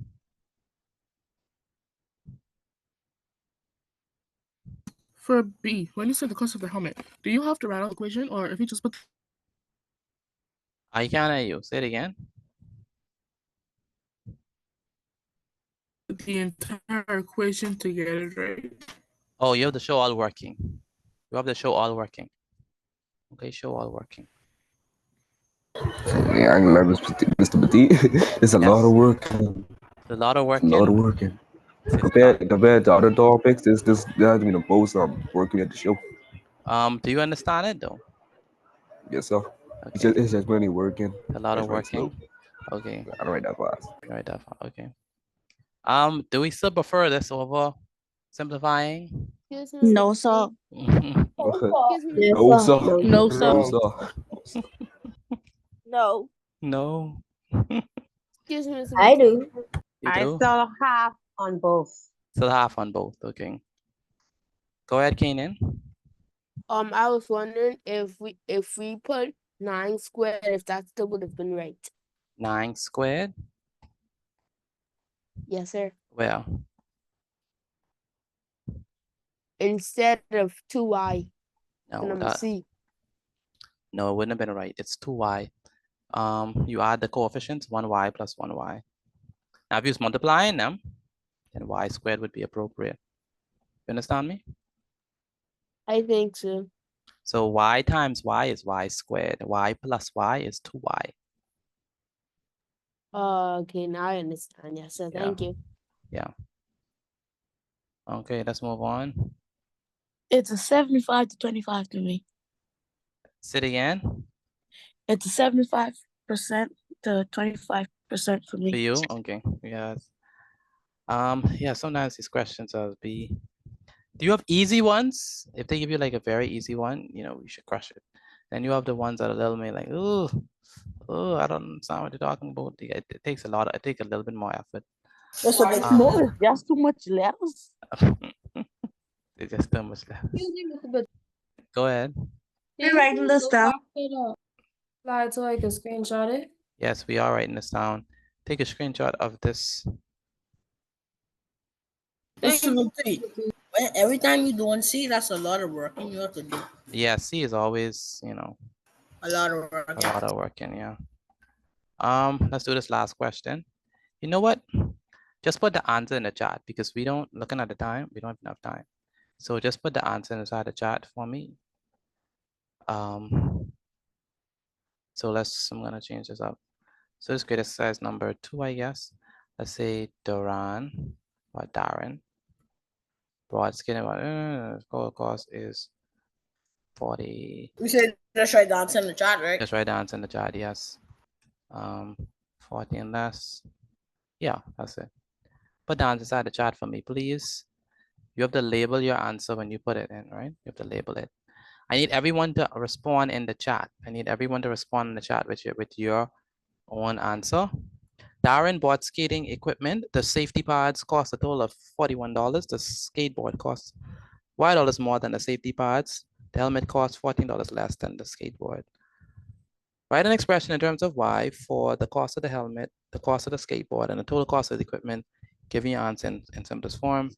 For B, when you said the cost of the helmet, do you have to write out the equation, or if you just put I can't hear you. Say it again. the entire equation to get it right. Oh, you have to show all working. You have to show all working. Okay, show all working. Yeah, I'm glad Mr. Petit. It's a lot of work. A lot of A working. lot of working. Compared to other topics, this has been the most working at the show. Do you understand it though? Yes, sir. Okay. It's just really working. A lot of It's right slow. working. Okay. I don't write that fast. Right that far. Okay. Do we still prefer this over simplifying? No, sir. No, sir. No, sir. No, sir. No. No. Excuse me, Mr. I Beatty. do. You I do? still half on both. Still half on both. Okay. Go ahead, Keenan. I was wondering if we put 9 squared, if that still would have been right. 9 squared. Yes, sir. Well, Instead of 2y. no, Number that, C. no, it wouldn't have been right. It's 2y. You add the coefficients, 1y plus 1y. Now, if you use multiplying them, then y squared would be appropriate. You understand me? I think so. So y times y is y squared. Y plus y is 2y. Okay, now I understand. Yes, sir. Thank you. Yeah. Okay, let's move on. It's a 75-25 to me. Sit again. It's a 75% to 25% for me. For you? Okay. Yes. Yeah, sometimes these questions are be. Do you have easy ones? If they give you like a very easy one, you know, you should crush it. Then you have the ones that are a little bit like, oh, I don't understand what you're talking about. It takes a little bit more effort. Listen, it's more. It's just too much letters. It's just too much less. Go ahead. We're writing this down. Slide so I can screenshot it. Yes, we are writing this down. Take a screenshot of this. Every time you do one C, that's a lot of work you have to do. Yeah, C is always, you know, A lot of work. a lot of working, yeah. Let's do this last question. You know what? Just put the answer in the chat because looking at the time, we don't have enough time. So just put the answer inside the chat for me. So I'm gonna change this up. So let's create exercise number 2, I guess. Let's say Darren. Broad skin total cost is 40. We should just write the answer in the chat, right? Just write the answer in the chat, yes. 40 and less. Yeah, that's it. Put the answer inside the chat for me, please. You have to label your answer when you put it in, right? You have to label it. I need everyone to respond in the chat. I need everyone to respond in the chat with your own answer. Darren bought skating equipment. The safety pads cost a total of $41. The skateboard costs $5 more than the safety pads. The helmet costs $14 less than the skateboard. Write an expression in terms of y for the cost of the helmet, the cost of the skateboard, and the total cost of the equipment, giving your answer in simplest form.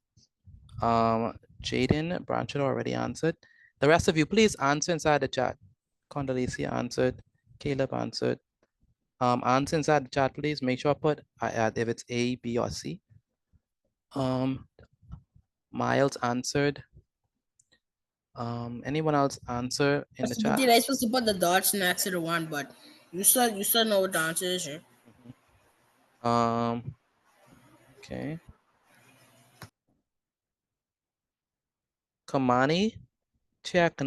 Jaden Branchard already answered. The rest of you, please answer inside the chat. Condoleezza answered. Caleb answered. Answer inside the chat, please. Make sure I put if it's A, B, or C. Miles answered. Anyone else answer in the chat? They're supposed to put the dots next to the one, but you still know what the answer is, right? Okay. Kamani, check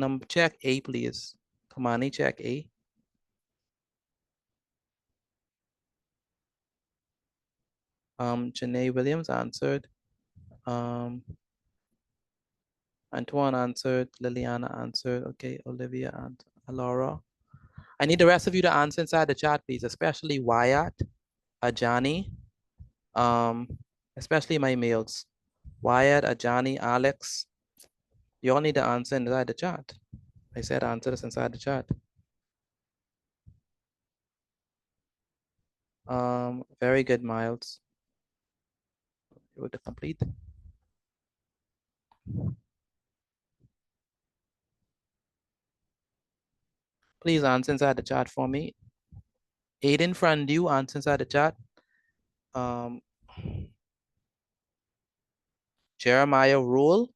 A, please. Kamani, check A. Janae Williams answered. Antoine answered. Liliana answered. Okay, Olivia and Laura. I need the rest of you to answer inside the chat, please, especially Wyatt, Ajani, especially my males. Wyatt, Ajani, Alex. You all need to answer inside the chat. I said answer this inside the chat. Very good, Miles. You would complete. Please answer inside the chat for me. Aiden Frandu, answer inside the chat. Jeremiah Rule.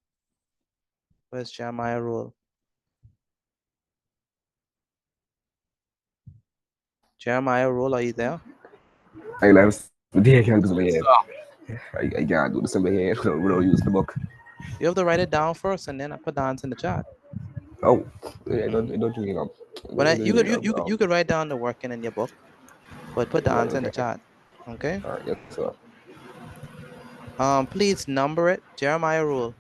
Where's Jeremiah Rule? Jeremiah Rule, are you there? I left. I can't do my head. I can't do this in my head without using the book. You have to write it down first and then I put the answer in the chat. Oh, I don't you know. You could write down the working in your book, but put the answer in the chat. Okay. Yes, sir. Please number it. Jeremiah Rule.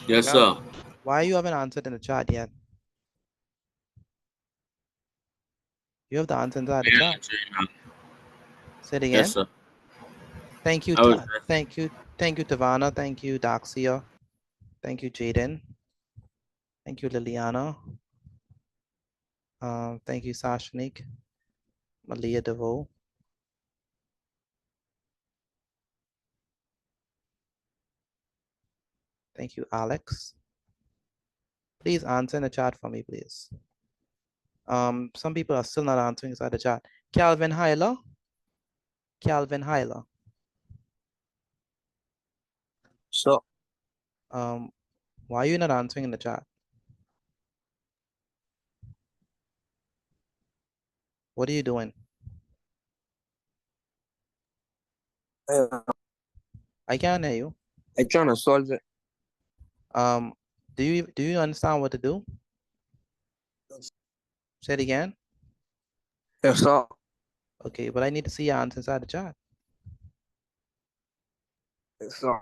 Yes, sir. Why you haven't answered in the chat yet? You have the answer inside the chat. Say it again. Yes, sir. Thank you, thank you, Tavana. Thank you, Daxia. Thank you, Jaden. Thank you, Liliana. Thank you, Sashnik. Malia DeVoe. Thank you, Alex. Please answer in the chat for me, please. Some people are still not answering inside the chat. Calvin Hyler. Calvin Hyler. So, why are you not answering in the chat? What are you doing? I can't hear you. I'm trying to solve it. Do you understand what to do? Say it again. Yes, sir. Okay, but I need to see your answer inside the chat. Yes, sir.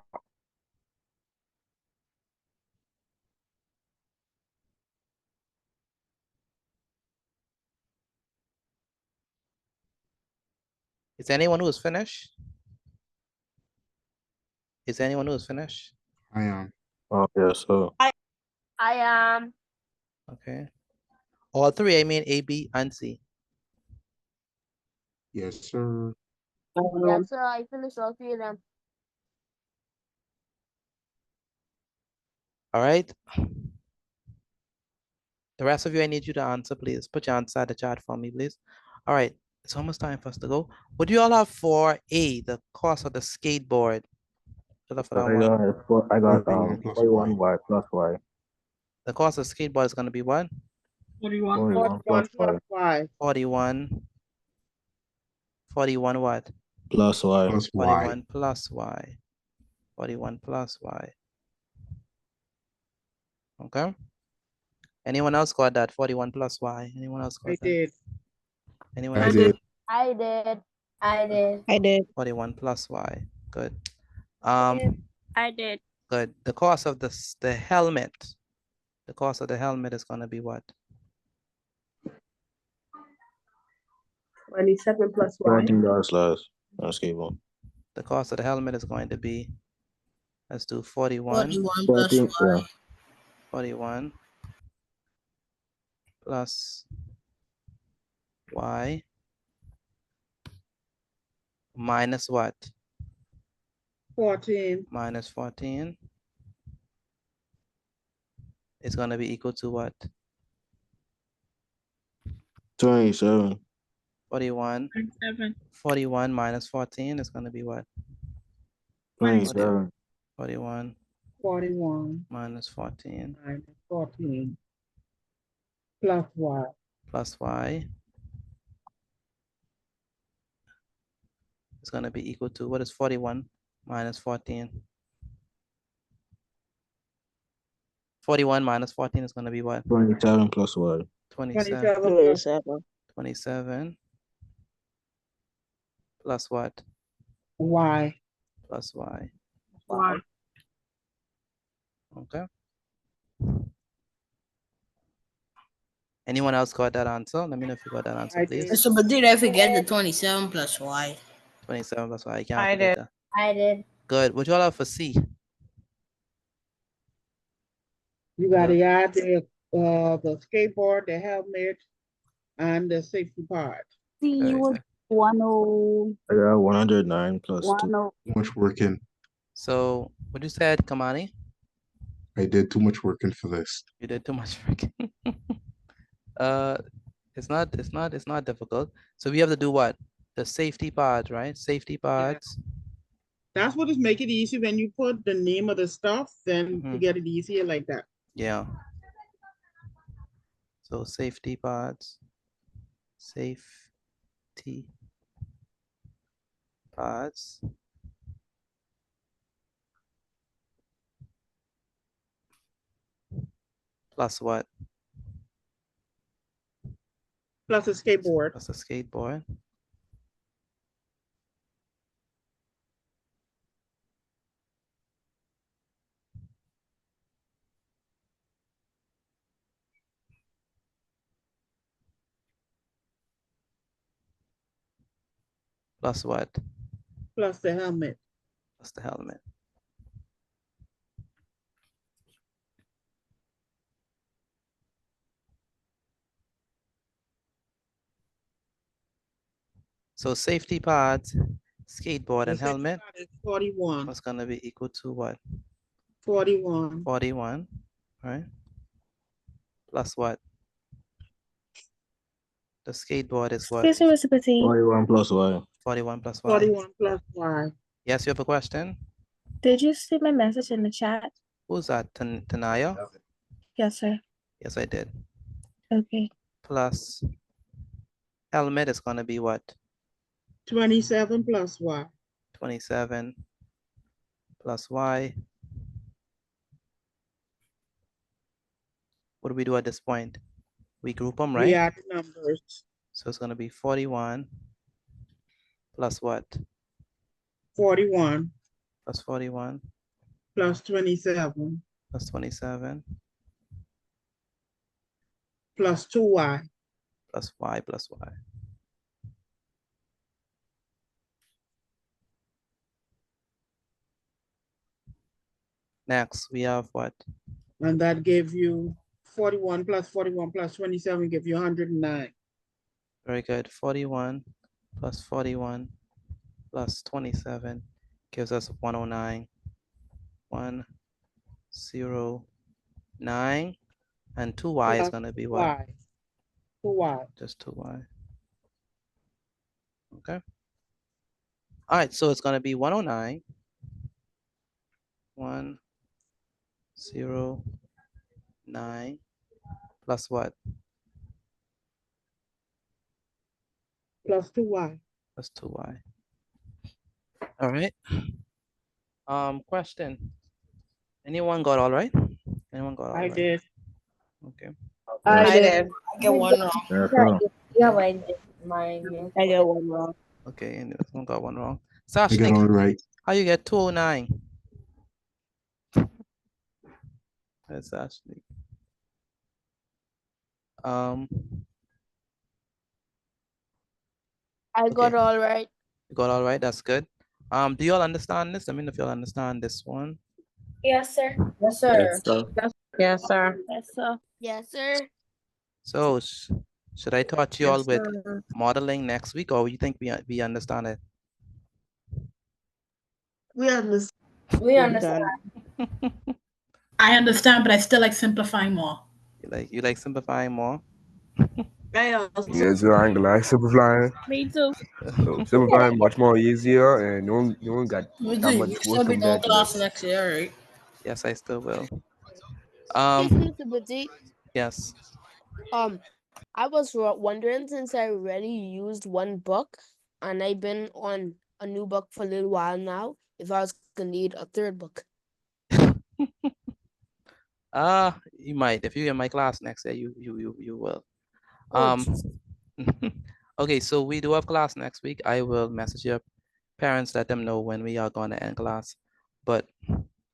Is anyone who is finished? Is anyone who is finished? I am. Oh, yes, sir. I am. Okay. All three, I mean A, B, and C. Yes, sir. Yes, sir. I finished all three of them. All right. The rest of you, I need you to answer, please. Put your answer in the chat for me, please. All right. It's almost time for us to go. What do you all have for A, the cost of the skateboard? For that one. I got 41 Y plus Y. The cost of skateboard is going to be what? 41 plus Y. 41. 41 what? Plus Y. 41 plus Y. 41 plus Y. Okay. Anyone else got that? 41 plus Y. Anyone else got that? Did. Anyone I else? did. I did. I did. 41 plus Y. Good. I did. Good. The cost of the helmet. The cost of the helmet is going to be what? 27 plus Y. $14 less on skateboard. The cost of the helmet is going to be, let's do 41. 41 plus 14, Y. yeah. 41 plus Y minus what? 14. Minus 14 is going to be equal to what? 27. 41. 41 minus 14 is going to be what? 27. 41 minus 14 minus 14 plus Y. plus Y is going to be equal to, what is 41 minus 14? 41 minus 14 is going to be what? 27 plus Y. 27. 27 plus what? Y. Plus Y. Y. Okay. Anyone else got that answer? Let me know if you got that answer, please. So, but did I forget the 27 plus Y? 27 plus Y. Calculator. I did. Good. What y'all have for C? You got to add the skateboard, the helmet, and the safety part. See, you would 10. I got 109 plus 2. 10. Too much working. So what you said, Kamani? I did too much working for this. You did too much working. It's not difficult. So we have to do what? The safety parts, right? Safety parts. That's what is make it easy when you put the name of the stuff, then you get it easier like that. Yeah. So safety pods, safety pods. Plus what? Plus a skateboard. Plus a skateboard. Plus what? Plus the helmet. Plus the helmet. So safety pods, skateboard, and helmet. 41. What's gonna be equal to what? 41. 41, right? Plus what? The skateboard is what? Excuse me, Mr. Petit. 41 plus Y. 41 plus Y. 41 plus Y. Yes, you have a question? Did you see my message in the chat? Who's that? Tanaya? Yes, sir. Yes, I did. Okay. Plus helmet is gonna be what? 27 plus Y. 27 plus Y. What do we do at this point? We group them, right? We add numbers. So it's gonna be 41 plus what? 41 Plus 41 plus 27 plus 27 plus 2Y. plus Y plus Y. Next, we have what? And that gave you 41 plus 27 give you 109. Very good. 41 plus 41 plus 27 gives us 109. 109. And 2Y is going to be what? 2Y. Just 2Y. Okay. All right, so it's going to be 109. 109 plus what? Plus 2Y. Plus 2Y. All right. Question. Anyone got all right? Anyone got all right? I did. Okay. I did. I get one wrong. Yeah, I did mine. I get one wrong. Okay, and someone got one wrong. I got all right. How you get 209? That's Ashley. I got all right. You got all right. That's good. Do you all understand this? I mean, if you all understand this one. Yes, sir. Yes, sir. Yes, sir. Yes, sir. Yes, sir. Yes, sir. So should I touch you all with sir. modeling next week, or you think we understand it? We understand. We understand. I understand, but I still like simplifying more. You like simplifying more? Yes, sir. I ain't gonna lie. Simplifying. Me too. So simplifying much more easier, and you don't got You that do. much You work still be from doing that. class next year, right? Yes, I still will. Yes, Mr. Petit. Yes. I was wondering, since I already used one book and I've been on a new book for a little while now, if I was gonna need a third book. You might. If you're in my class next year, you will. Oh, Okay, so we do have class next week. I will message your parents, let them know when we are going to end class. But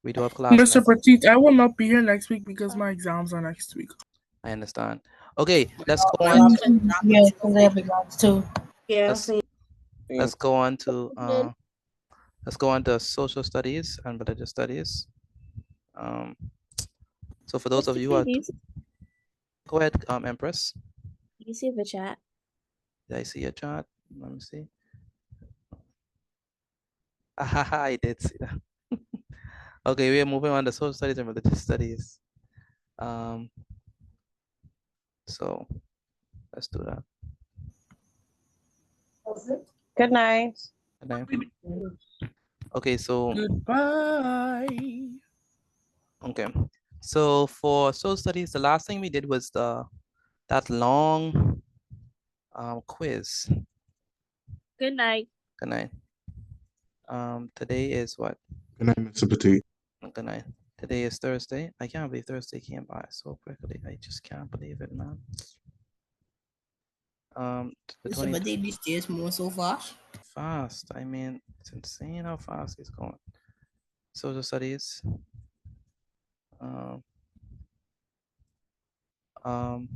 we do have class Mr. next week. Petit, I will not be here next week because my exams are next week. I understand. Okay, let's go on. Yeah, because they have exams too. Let's go on to social studies and religious studies. So for those of you who are, go ahead, Empress. You see the chat? Did I see your chart? Let me see. I did see that. Okay, we are moving on to social studies and religious studies. So let's do that. Good night. Good night. Okay, so Goodbye. okay. So for social studies, the last thing we did was that long quiz. Good night. Good night. Today is what? Good night, Mr. Petit. Good night. Today is Thursday. I can't believe Thursday came by so quickly. I just can't believe it, man. The 20 these days more so fast. fast. I mean, it's insane how fast it's going. Social studies. Um, um,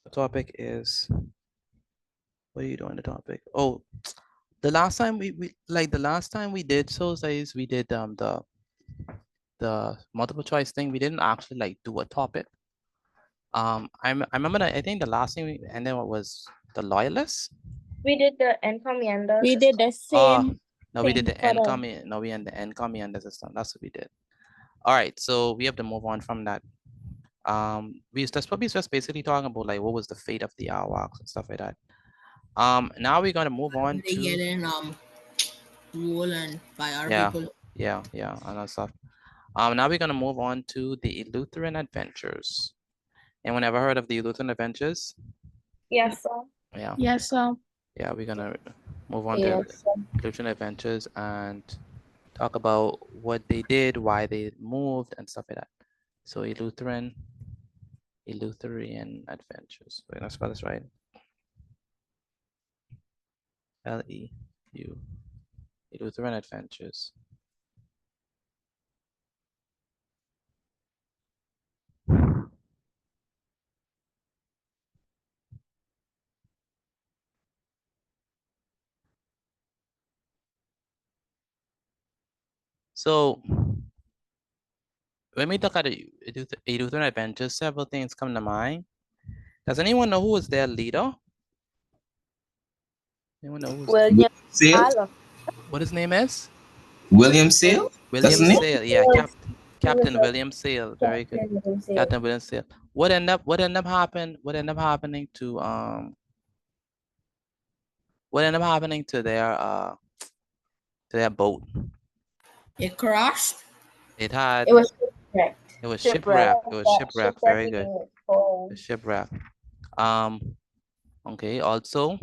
the topic is, what are you doing? The topic? Oh, the last time we like the last time we did social studies, we did the multiple choice thing. We didn't actually like do a topic. I remember that I think the last thing and then what was the loyalists? We did the encomiendas. We did the same No, we did thing the for the encomiend. No, we end the encomienda system. That's what we did. All right, so we have to move on from that. That's probably just basically talking about like what was the fate of the Arawaks and stuff like that. Now we're gonna move on They to get in rolling by our people. yeah, and that stuff. Now we're gonna move on to the Eleutherian Adventures. Anyone ever heard of the Eleutherian Adventures? Yes, sir. Yeah. Yes, sir. Yeah, we're gonna move on to Yes, sir. Eleutherian Adventures and talk about what they did, why they moved, and stuff like that. So Eleutherian Adventures. Wait, let's spell this right. L-E-U. Eleutherian Adventures. So when we talk about Eleutherian Adventures, several things come to mind. Does anyone know who was their leader? Anyone know who's William Sale? what his name is? William Sale? That's William the name? Sale. Yeah, Captain William Sale. Very good. Captain William Sale. What ended up happening to their boat? It crashed. It had It was shipwrecked. It was shipwrecked. It was shipwrecked. Very good. Shipwreck. Shipwreck. Okay. Also,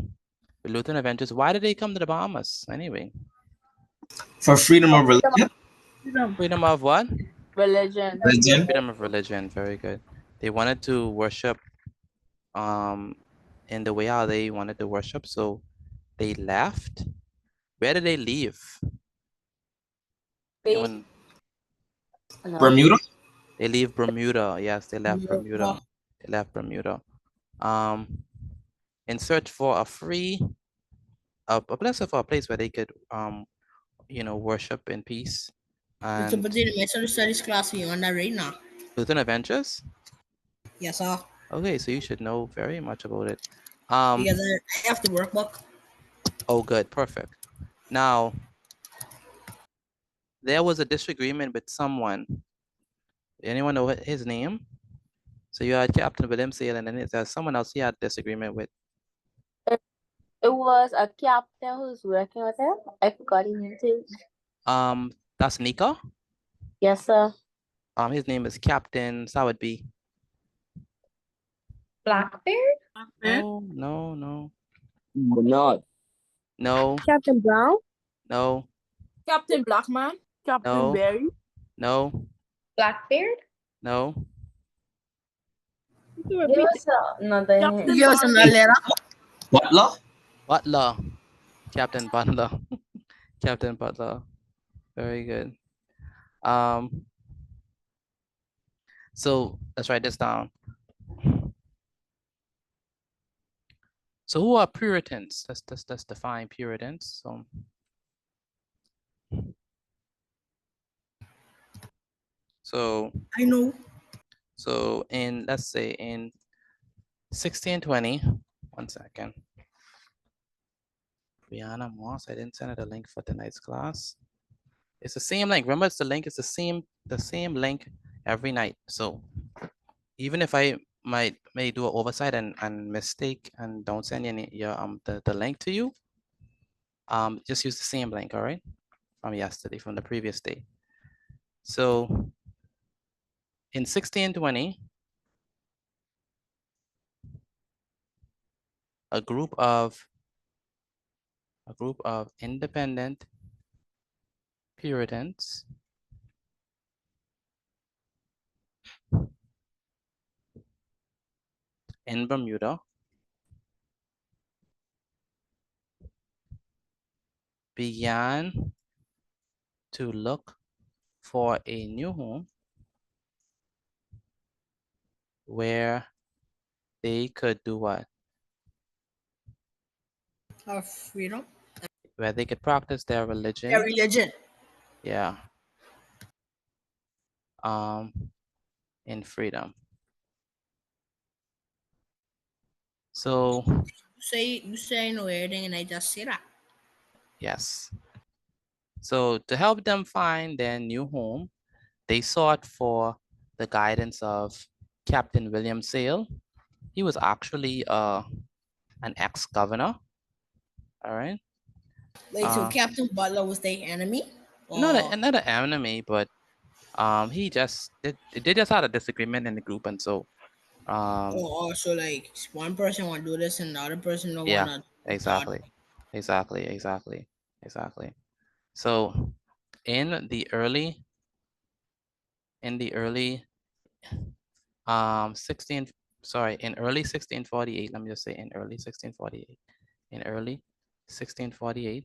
the Lutheran Adventures. Why did they come to the Bahamas anyway? For freedom of religion? Freedom of what? Religion. Freedom of religion. Very good. They wanted to worship in the way how they wanted to worship. So they left. Where did they leave? Bermuda? They leave Bermuda. Yes, they left Bermuda. They left Bermuda. In search for a place where they could worship in peace. And studies class we on that right now. Lutheran Adventures? Yes, sir. Okay, so you should know very much about it. Because I have the workbook. Oh, good, perfect. Now, there was a disagreement with someone. Anyone know his name? So you had Captain William Sale, and then there's someone else he had disagreement with. It was a captain who's working with him. I forgot his name too. That's Nika? Yes, sir. His name is Captain, so that would be Blackbeard? No. Bernard. No. Captain Brown? No. Captain Blackman? Captain No. Berry? No. Blackbeard? No. Give us another hint. Give us another letter. Butler? Captain Butler. Captain Butler. Very good. So let's write this down. So who are Puritans? Let's define Puritans. So I know. So let's say in 1620, one second. Brianna Moss, I didn't send her the link for tonight's class. It's the same link. Remember, it's the link. It's the same link every night. So even if I may do an oversight and mistake and don't send the link to you, just use the same link, all right? From yesterday, from the previous day. So in 1620, a group of independent Puritans in Bermuda began to look for a new home where they could do what? Freedom. Where they could practice their religion. Their religion. Yeah. In freedom. So You say know everything and I just say that. yes. So to help them find their new home, they sought for the guidance of Captain William Sale. He was actually an ex-governor. All right. Wait, so Captain Butler was their enemy? Not an enemy, but they just had a disagreement in the group, and so so like one person want to do this and the other person don't yeah, want to. exactly. So in the early 1648, let me just say in early 1648,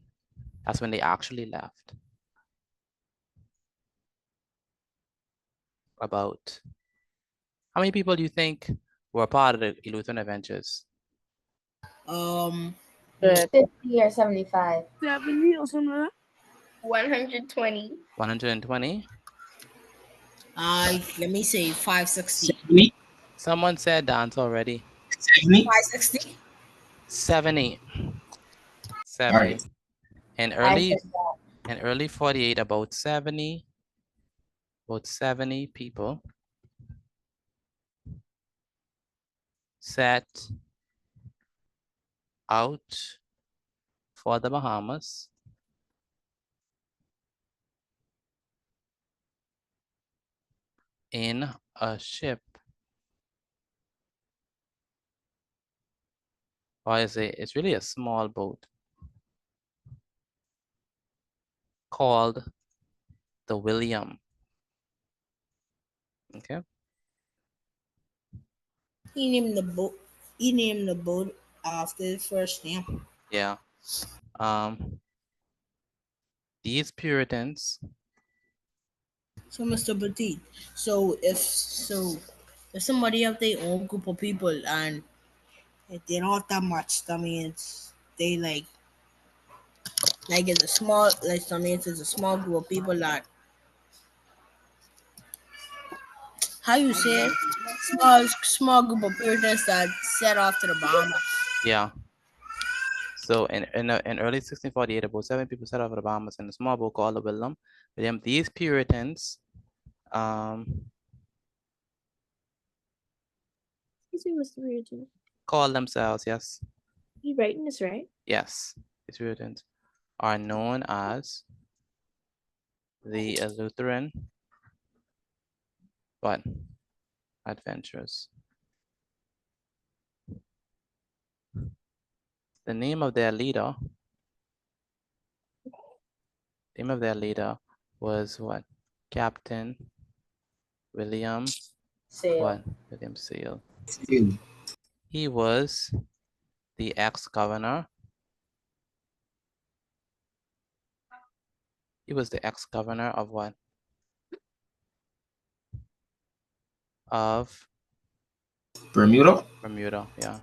that's when they actually left. About how many people do you think were part of the Lutheran Adventures? 50 or 75. 70 or something like that. 120. 120. Let me say 560. Someone said dance already. 560. 70. Right. In I said early 48, about 70 people set out for the Bahamas in a ship, or it's really a small boat called the William. Okay. He named the boat after his first name. Yeah. These Puritans. So Mr. Petit, so if somebody have their own group of people and if they don't have that much, that means they like it's a small that means it's a small group of people that how you say it? Small group of Puritans that set off to the Bahamas. Yeah. So in early 1648, about 7 people set off for the Bahamas in a small boat called the William. These Puritans, call themselves, yes. You writing this right? Yes, these Puritans are known as the Lutheran what? Adventurers. The name of their leader was what? Captain William Sale. what? William Sale. He was the ex-governor. He was the ex-governor of what? Of Bermuda? Bermuda, yeah.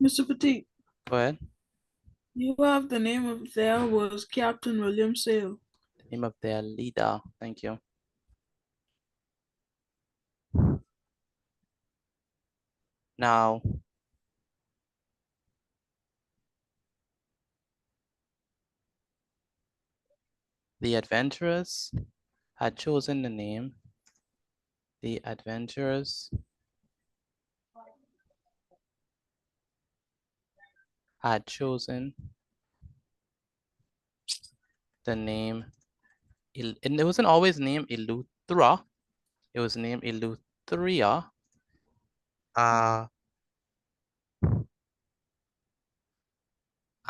Mr. Petit. Go ahead. You have the name of there was Captain William Sale. The name of their leader. Thank you. Now, the adventurers had chosen the name. The adventurers had chosen the name, and it wasn't always named Eleuthera. It was named Eleutheria.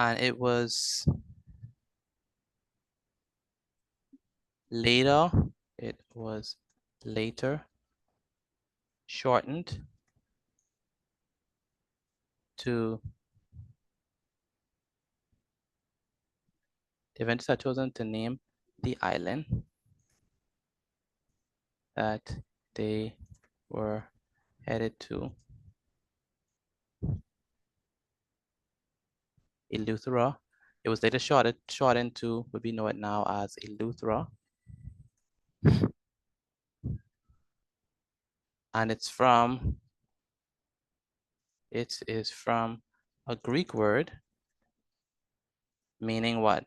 And it was later, shortened to, the adventurers had chosen to name the island that they were headed to Eleuthera. It was later shortened to what we know it now as Eleuthera. And it is from a Greek word meaning what?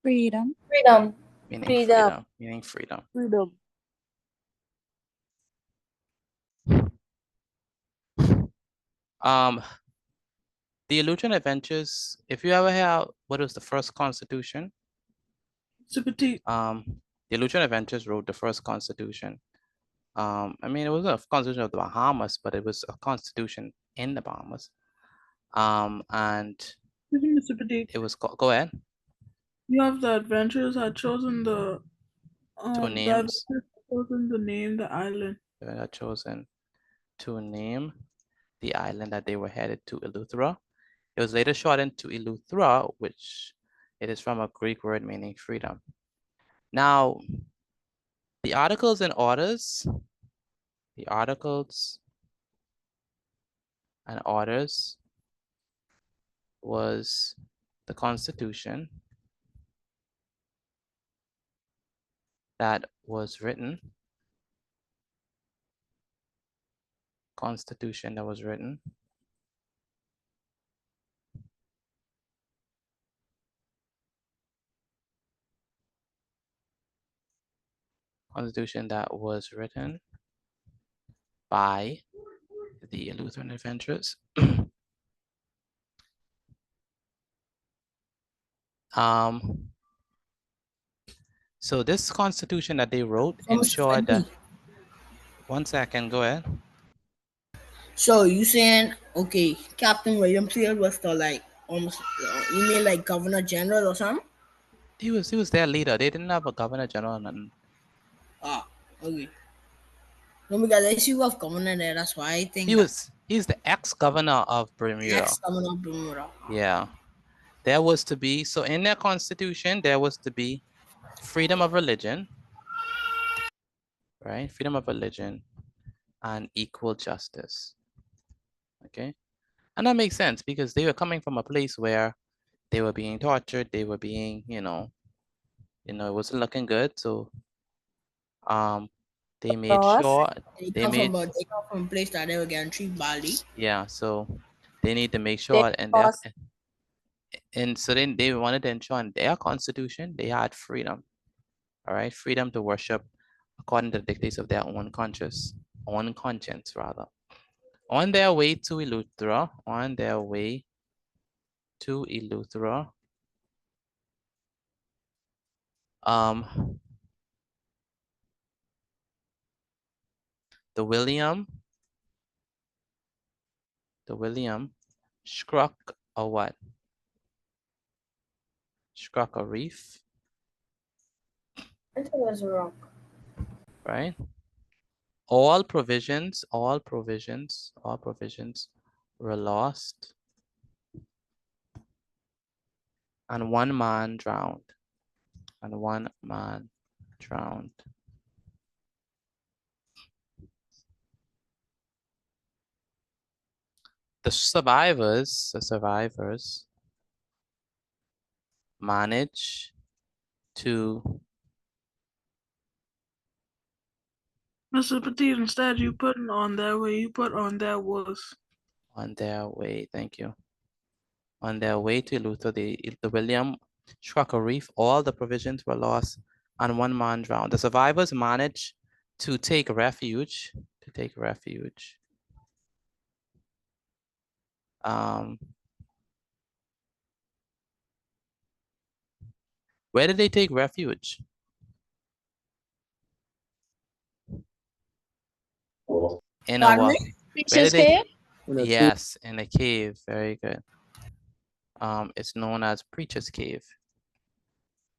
Freedom. Freedom. Meaning freedom. Meaning freedom. Freedom. The Illusion Adventures, if you ever hear what was the first constitution? The Illusion Adventures wrote the first constitution. I mean, it was a constitution of the Bahamas, but it was a constitution in the Bahamas. And Mr. Petit, it was called, go ahead. you have the adventurers had chosen the Two names. chosen the name, the island. They had chosen to name the island that they were headed to, Eleuthera. It was later shortened to Eleuthera, which it is from a Greek word meaning freedom. Now, the articles and orders, was the constitution that was written. Constitution that was written. Constitution that was written by the Lutheran adventurers. So this constitution that they wrote ensured that, one second, go ahead. So you saying, okay, Captain William Field was the like almost, you mean like Governor General or something? He was their leader. They didn't have a governor general or nothing. Ah, okay. No, because I see you have governor there. That's why I think he's the ex-governor of Bermuda. Ex-governor of Bermuda. Yeah. There was to be, so in their constitution, there was to be freedom of religion, right? Freedom of religion and equal justice. Okay. And that makes sense because they were coming from a place where they were being tortured. They were being, it wasn't looking good. So, they made sure they come from a place that they were getting treated badly. Yeah, so they need to make sure, and so then they wanted to ensure in their constitution they had freedom. All right, freedom to worship according to the dictates of their own conscience rather. On their way to Eleuthera, the William struck a what? Struck a reef. I think it was wrong. Right? All provisions were lost, and one man drowned. The survivors managed to Mr. Petit, instead you put on their way, you put on their was. On their way, thank you. On their way to Luther, the William struck a reef. All the provisions were lost, and one man drowned. The survivors managed to take refuge. Where did they take refuge? In a what? Preacher's Cave? Yes, in a cave. Very good. It's known as Preacher's Cave.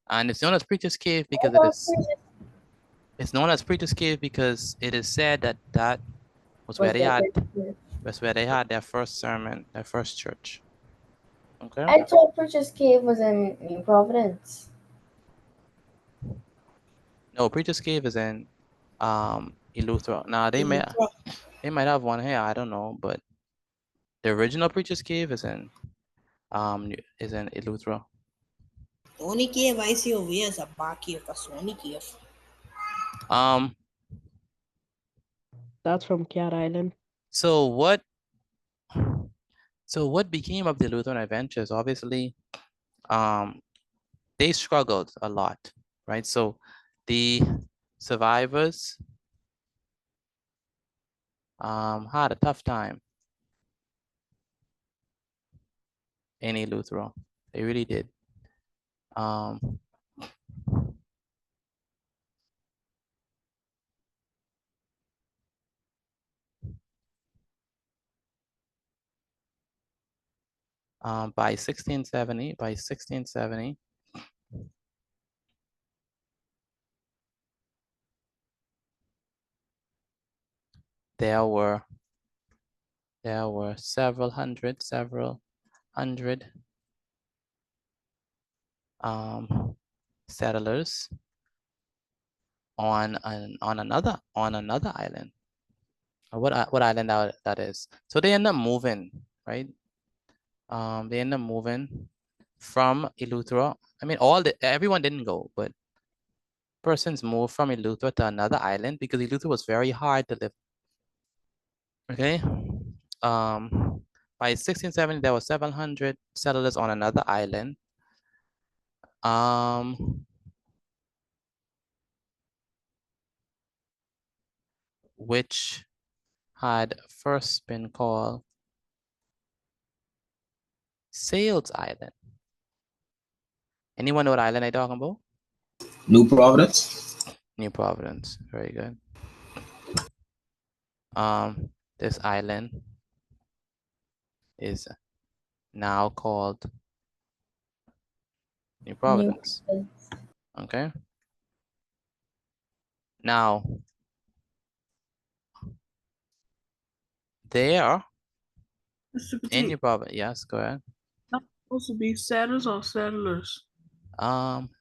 And it's known as Preacher's Cave because it's known as Preacher's Cave because it is said that that was where they had their first sermon, their first church. Okay. I thought Preacher's Cave was in New Providence. No, Preacher's Cave is in Eleuthera. Now they might have one here, I don't know, but the original Preacher's Cave is in Eleuthera. The only cave I see over here is a bar cave. That's the only cave. That's from Cat Island. So what became of the Lutheran Adventures? Obviously, they struggled a lot, right? So the survivors had a tough time in Eleuthera. They really did. By 1670, there were several hundred settlers on another island. What island that is? So they end up moving, right? They end up moving from Eleuthera. I mean, everyone didn't go, but persons moved from Eleuthera to another island because Eleuthera was very hard to live. Okay. By 1670, there were 700 settlers on another island. Which had first been called Sales Island. Anyone know what island I'm talking about? New Providence. New Providence, very good. This island is now called New Providence. Okay. Now, there in New Providence, yes, go ahead. Not supposed to be settlers or settlers?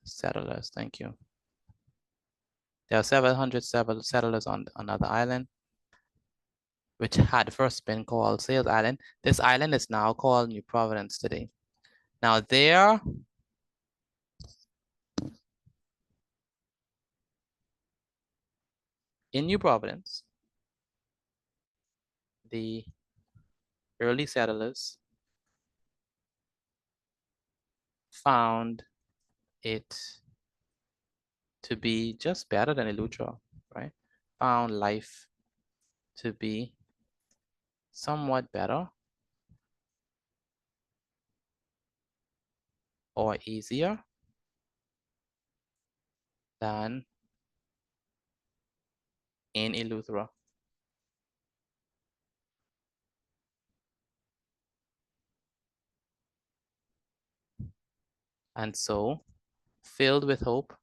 Settlers, thank you. There are 700 settlers on another island, which had first been called Sales Island. This island is now called New Providence today. Now there, in New Providence, the early settlers found it to be just better than Eleuthera, right? Found life to be somewhat better or easier than in Eleuthera. And so, filled with hope,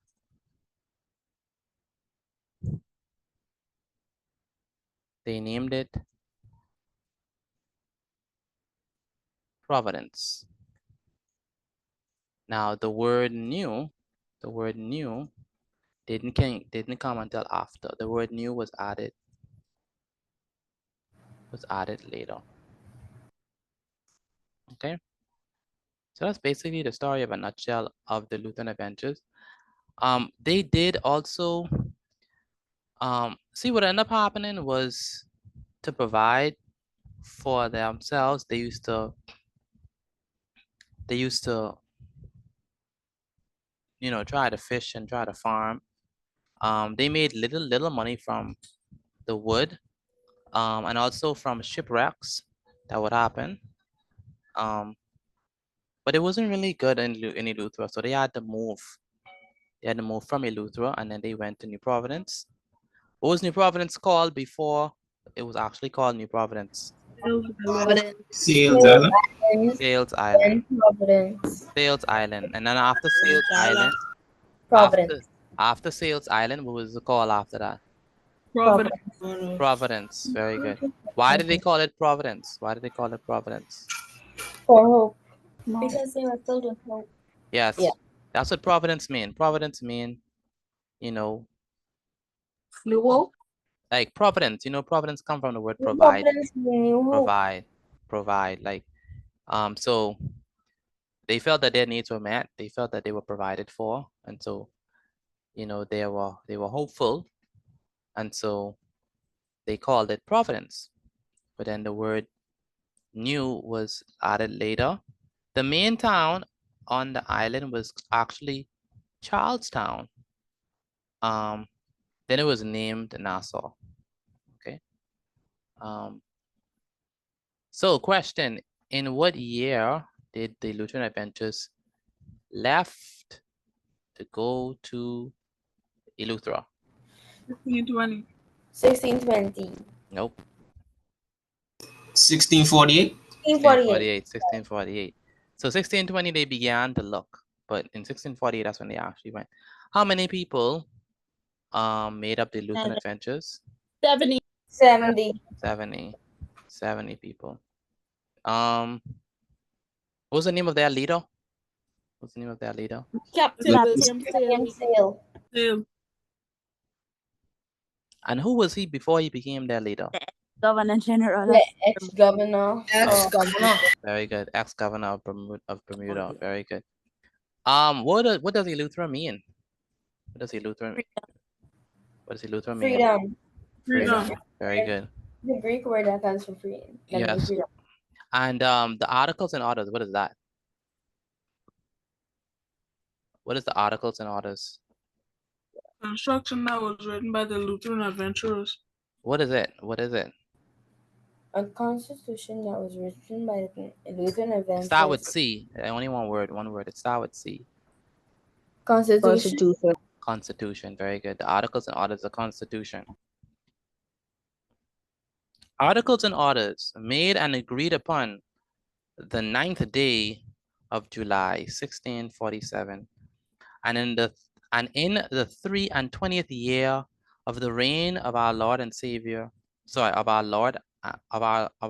they named it Providence. Now, the word new didn't come until after. The word new was added later. Okay. So that's basically the story of a nutshell of the Lutheran Adventures. They did also See, what ended up happening was to provide for themselves. They used to, you know, try to fish and try to farm. They made little money from the wood, and also from shipwrecks that would happen. But it wasn't really good in Eleuthera, so they had to move. They had to move from Eleuthera, and then they went to New Providence. What was New Providence called before it was actually called New Providence? Providence. Sales Island. Sales Island. Providence. Sales Island. And then after Sales Island, Providence. after Sales Island, what was it called after that? Providence. Providence. Very good. Why did they call it Providence? Why did they call it Providence? For hope. Because they were filled with hope. Yes. Yeah. That's what Providence mean. Providence mean, you know, New hope. like Providence. You know, Providence come from the word New provide. Providence, new hope. Provide. Like, so they felt that their needs were met. They felt that they were provided for, and so, you know, they were hopeful, and so they called it Providence. But then the word new was added later. The main town on the island was actually Charlestown. Then it was named Nassau. Okay. So question, in what year did the Lutheran Adventures left to go to Eleuthera? 1620. 1620. Nope. 1648. 1648. So 1620 they began to look, but in 1648 that's when they actually went. How many people made up the Lutheran Adventures? 70. 70 people. What was the name of their leader? What's the name of their leader? Captain William Sale. And who was he before he became their leader? Governor General. The ex-governor. Ex-governor. Very good. Ex-governor of Bermuda. Very good. What does Eleuthera mean? What does Eleuthera mean? What does Eleuthera mean? Freedom. Very good. The Greek word that comes from freedom. Yes. Freedom. And the Articles and Orders, what is that? What is the Articles and Orders? Construction that was written by the Lutheran adventurers. What is it? What is it? A constitution that was written by the Lutheran adventurers. Start with C. Only one word. It start with C. Constitution. Constitution. Very good. The Articles and Orders of the Constitution. Articles and Orders made and agreed upon the 9th day of July, 1647, and in the 23rd year of the reign of our Lord and Savior, of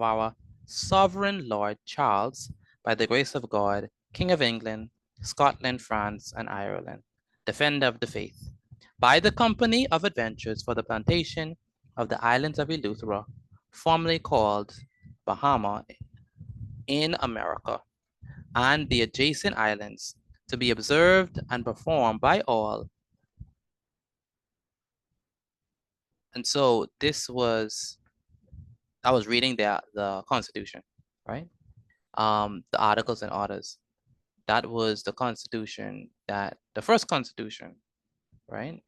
our sovereign Lord Charles, by the grace of God, King of England, Scotland, France, and Ireland, defender of the faith, by the company of adventurers for the plantation of the islands of Eleuthera, formerly called Bahama, in America, and the adjacent islands, to be observed and performed by all. And so this was, I was reading the Constitution, right? The Articles and Orders. That was the Constitution, the first Constitution, right?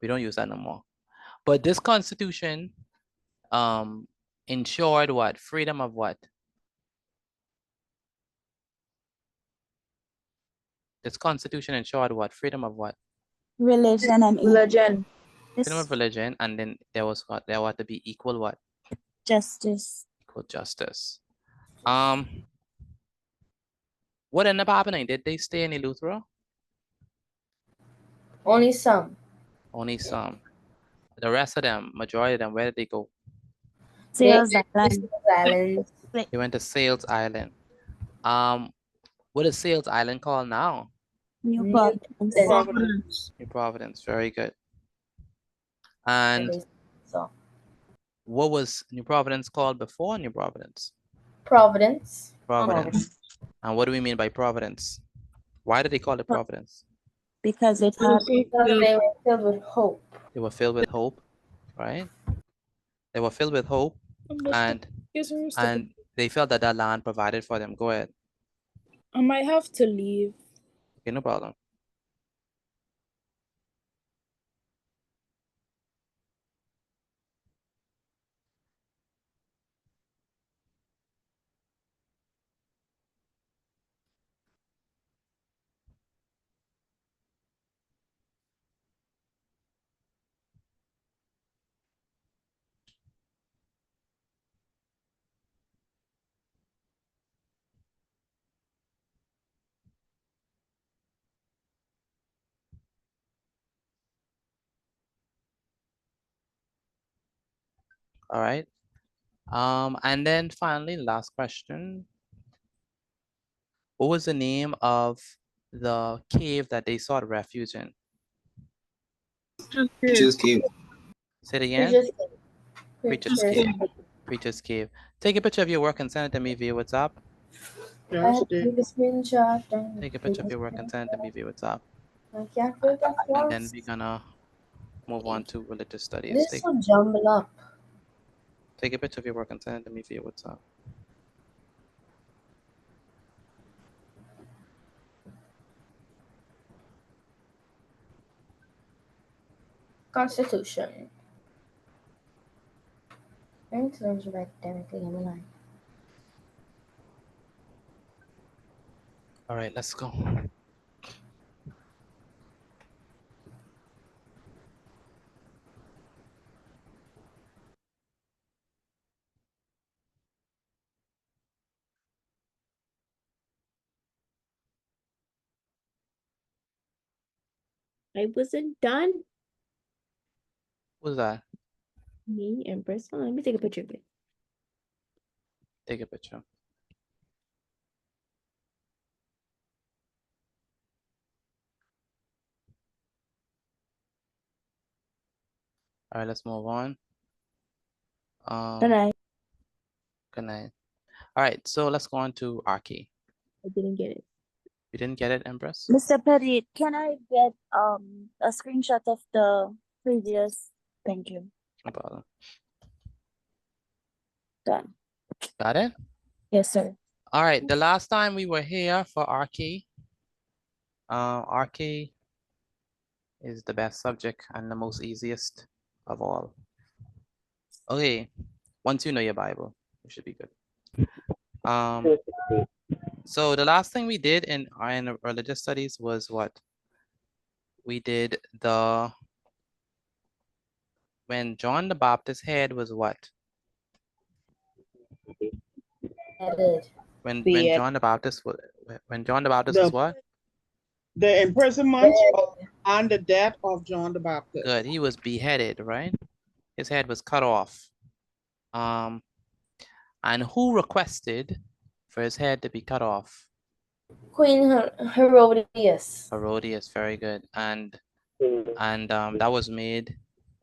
We don't use that no more. But this Constitution ensured what? Freedom of what? This Constitution ensured what? Freedom of what? Religion and religion. Freedom of religion, and then there was what? There had to be equal what? Justice. Equal justice. What ended up happening? Did they stay in Eleuthera? Only some. Only some. The rest of them, majority of them, where did they go? Sales Island. They went to Sales Island. What is Sales Island called now? New Providence. New Providence. Very good. And what was New Providence called before New Providence? Providence. Providence. And what do we mean by Providence? Why did they call it Providence? Because they were filled with hope. They were filled with hope, right? They were filled with hope, and they felt that that land provided for them. Go ahead. I might have to leave. Okay, no problem. All right. And then finally, last question. What was the name of the cave that they sought refuge in? Preacher's Cave. Say it again. Preacher's Cave. Preacher's Cave. Take a picture of your work and send it to me via WhatsApp. I have to take a screenshot and Take a picture of your work and send it to me via WhatsApp. I can't read that And then fast. we're gonna move on to religious studies. This is so jumbled up. Take a picture of your work and send it to me via WhatsApp. Constitution. And sounds right directly on the line. All right, let's go. I wasn't done. Who's that? Me, Empress. Hold on, let me take a picture of it. Take a picture. All right, let's move on. Good night. Good night. All right, so let's go on to Archie. I didn't get it. You didn't get it, Empress? Mr. Pettit, can I get a screenshot of the previous? Thank you. No problem. Done. Got it? Yes, sir. All right, the last time we were here for Archie, Archie is the best subject and the most easiest of all. Okay, once you know your Bible, you should be good. So the last thing we did in religious studies was what? We did when John the Baptist's head was what? When John the Baptist was what? The imprisonment and the death of John the Baptist. Good. He was beheaded, right? His head was cut off. And who requested for his head to be cut off? Queen Herodias. Herodias, very good. And that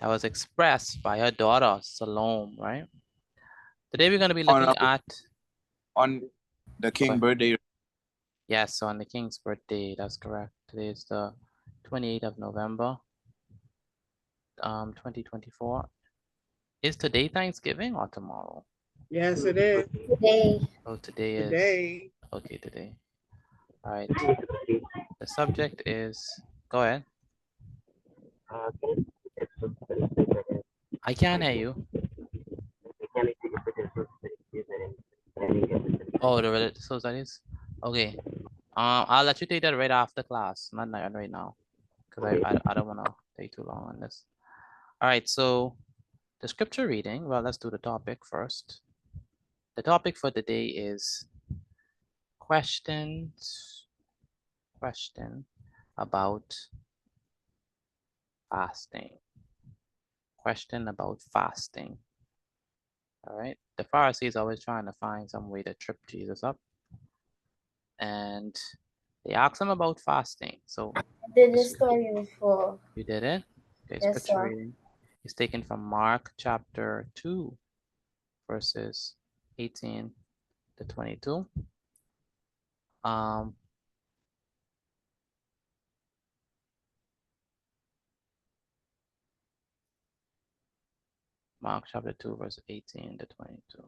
was expressed by her daughter Salome, right? Today we're going to be looking at the king's birthday. Yes, on the king's birthday. That's correct. Today is the 28th of November, 2024. Is today Thanksgiving or tomorrow? Yes, it is. Today. Oh, today is. Today. Okay, today. All right. The subject is. Go ahead. I can't hear you. Oh, the religious studies. Okay. I'll let you take that right after class, not right now, because I don't want to take too long on this. All right. So the scripture reading. Well, let's do the topic first. The topic for the day is question about fasting. Question about fasting. All right. The Pharisees are always trying to find some way to trip Jesus up. And they asked him about fasting. So I did this story before. You did it? Okay, Yes, scripture sir. reading is taken from Mark chapter 2, verses 18 to 22. Mark chapter 2, verse 18 to 22.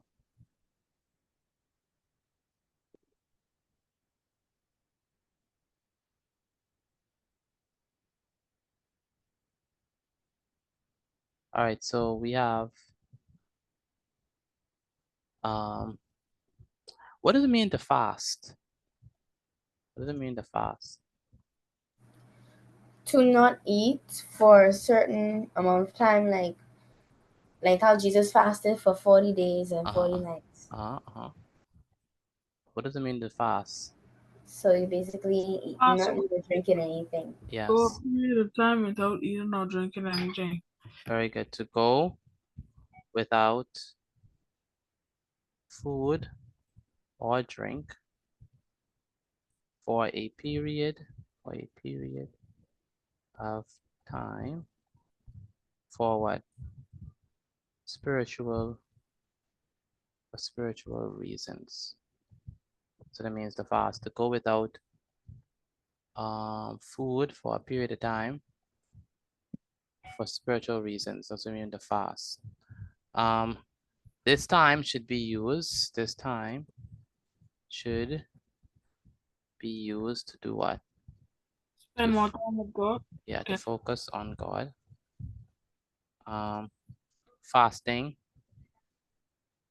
All right, so we have, what does it mean to fast? What does it mean to fast? To not eat for a certain amount of time, like how Jesus fasted for 40 days and 40 nights. What does it mean to fast? So you basically eat nothing or drinking anything. Yes. Go a period of time without eating or drinking anything. Very good. To go without food or drink for a period of time for what? Spiritual reasons. So that means the fast, to go without food for a period of time for spiritual reasons. That's what I mean the fast. This time should be used. This time should be used to do what? Spend more time with God. Yeah, to focus on God. Fasting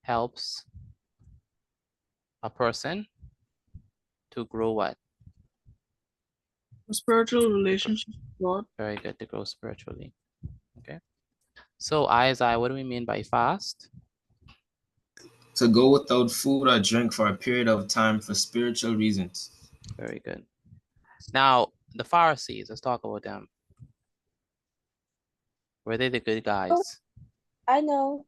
helps a person to grow what? A spiritual relationship with God. Very good, to grow spiritually. Okay. So Isaiah, what do we mean by fast? To go without food or drink for a period of time for spiritual reasons. Very good. Now, the Pharisees, let's talk about them. Were they the good guys? I know.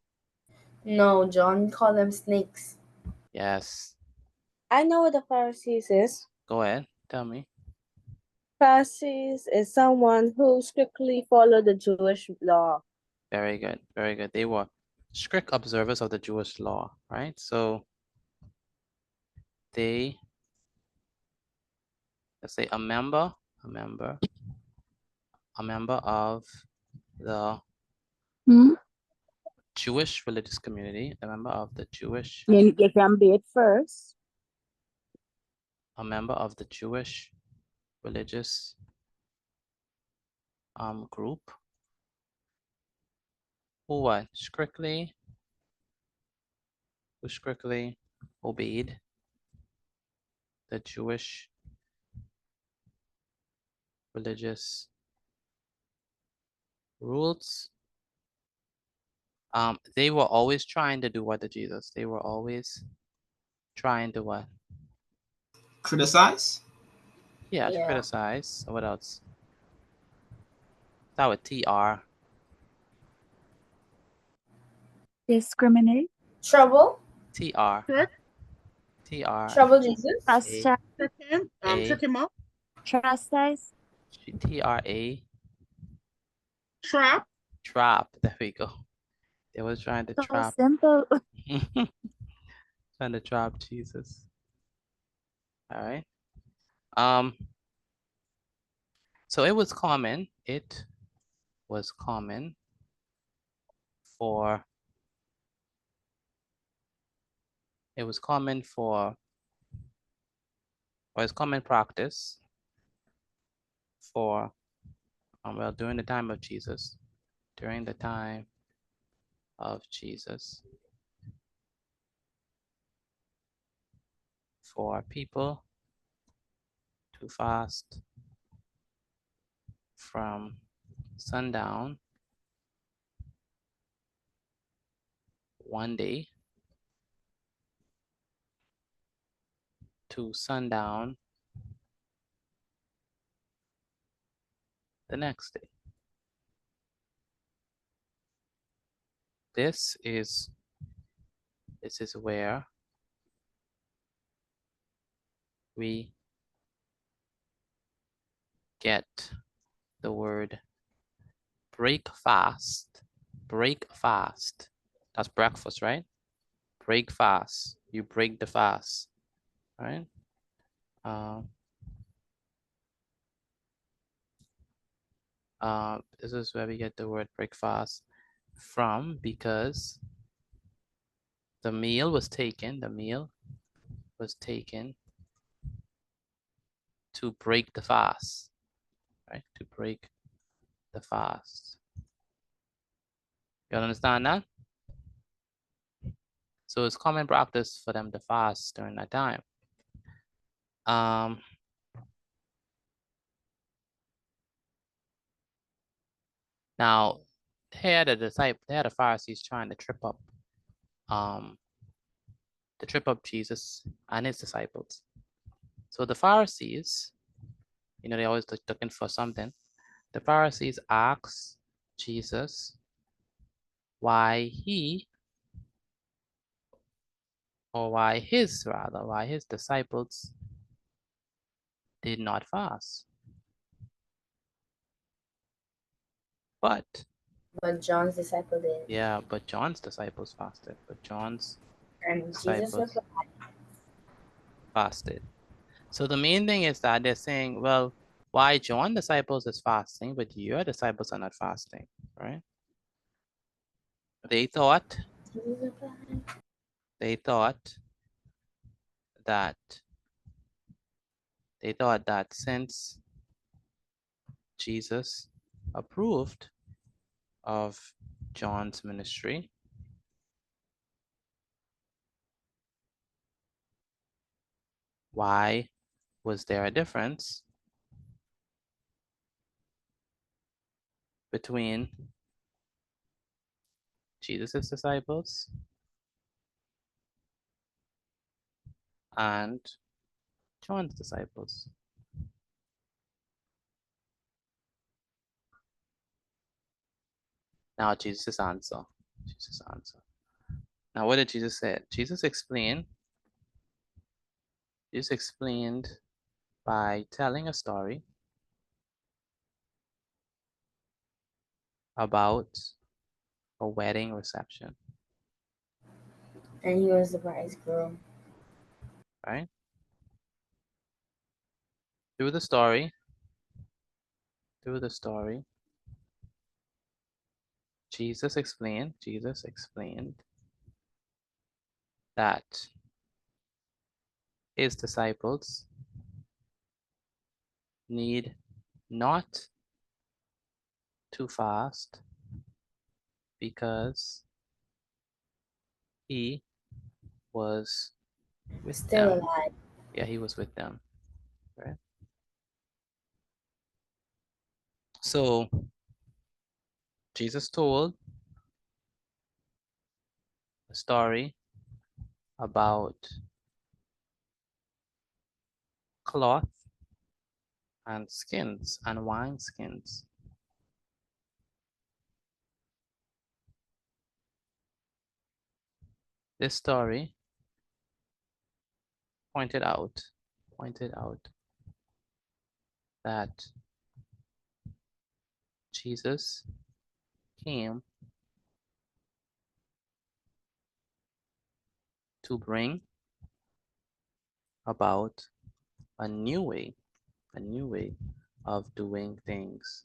No, John called them snakes. Yes. I know what the Pharisees is. Go ahead, tell me. Pharisees is someone who strictly follow the Jewish law. Very good, very good. They were strict observers of the Jewish law, right? So they, let's say a member of the Jewish religious community, a member of the Jewish, You can be it first. a member of the Jewish religious group who what? Strictly obeyed the Jewish religious rules. They were always trying to do what to Jesus? They were always trying to what? Criticize? Yeah, to criticize. What else? Start with TR. Discriminate. Trouble. TR. Trick. TR. Trouble Jesus. Trick him up. Chastise. TRA. Trap. Trap. There we go. They was trying to So trap. simple. Trying to trap Jesus. All right. So it was common. It was common for. It was common for. Or it's common practice for. Well, during the time of Jesus. During the time of Jesus. For people to fast from sundown one day to sundown the next day. This is where we get the word break fast. Break fast. That's breakfast, right? Break fast. You break the fast, right? This is where we get the word break fast. from because the meal was taken to break the fast, right? To break the fast. You understand that? So it's common practice for them to fast during that time. Now, the Pharisees trying to trip up Jesus and his disciples. So the Pharisees, they always looking for something. The Pharisees asked Jesus why his disciples did not fast. But John's disciple did. Yeah, but John's disciples fasted. And Jesus replied, fasted. So the main thing is that they're saying, well, why John's disciples is fasting, but your disciples are not fasting, right? They thought that since Jesus approved of John's ministry, why was there a difference between Jesus' disciples and John's disciples? Now Jesus answer. Now what did Jesus say? Jesus explained by telling a story about a wedding reception. and he was the bridegroom. Right? Through the story, Jesus explained that his disciples need not to fast because he was with Still them. alive. Yeah, he was with them. Right? So Jesus told a story about cloth and skins and wine skins. This story pointed out that Jesus came to bring about a new way of doing things.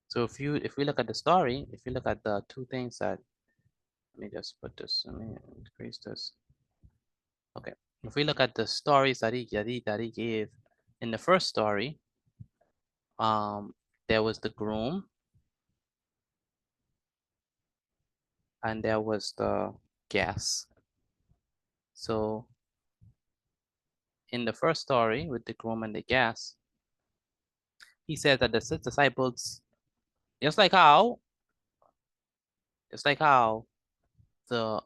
So if we look at the story, if you look at the two things that, let me just put this, let me increase this. Okay, if we look at the stories that he gave in the first story, there was the groom and there was the guest. So in the first story with the groom and the guest, he said that the disciples, just like how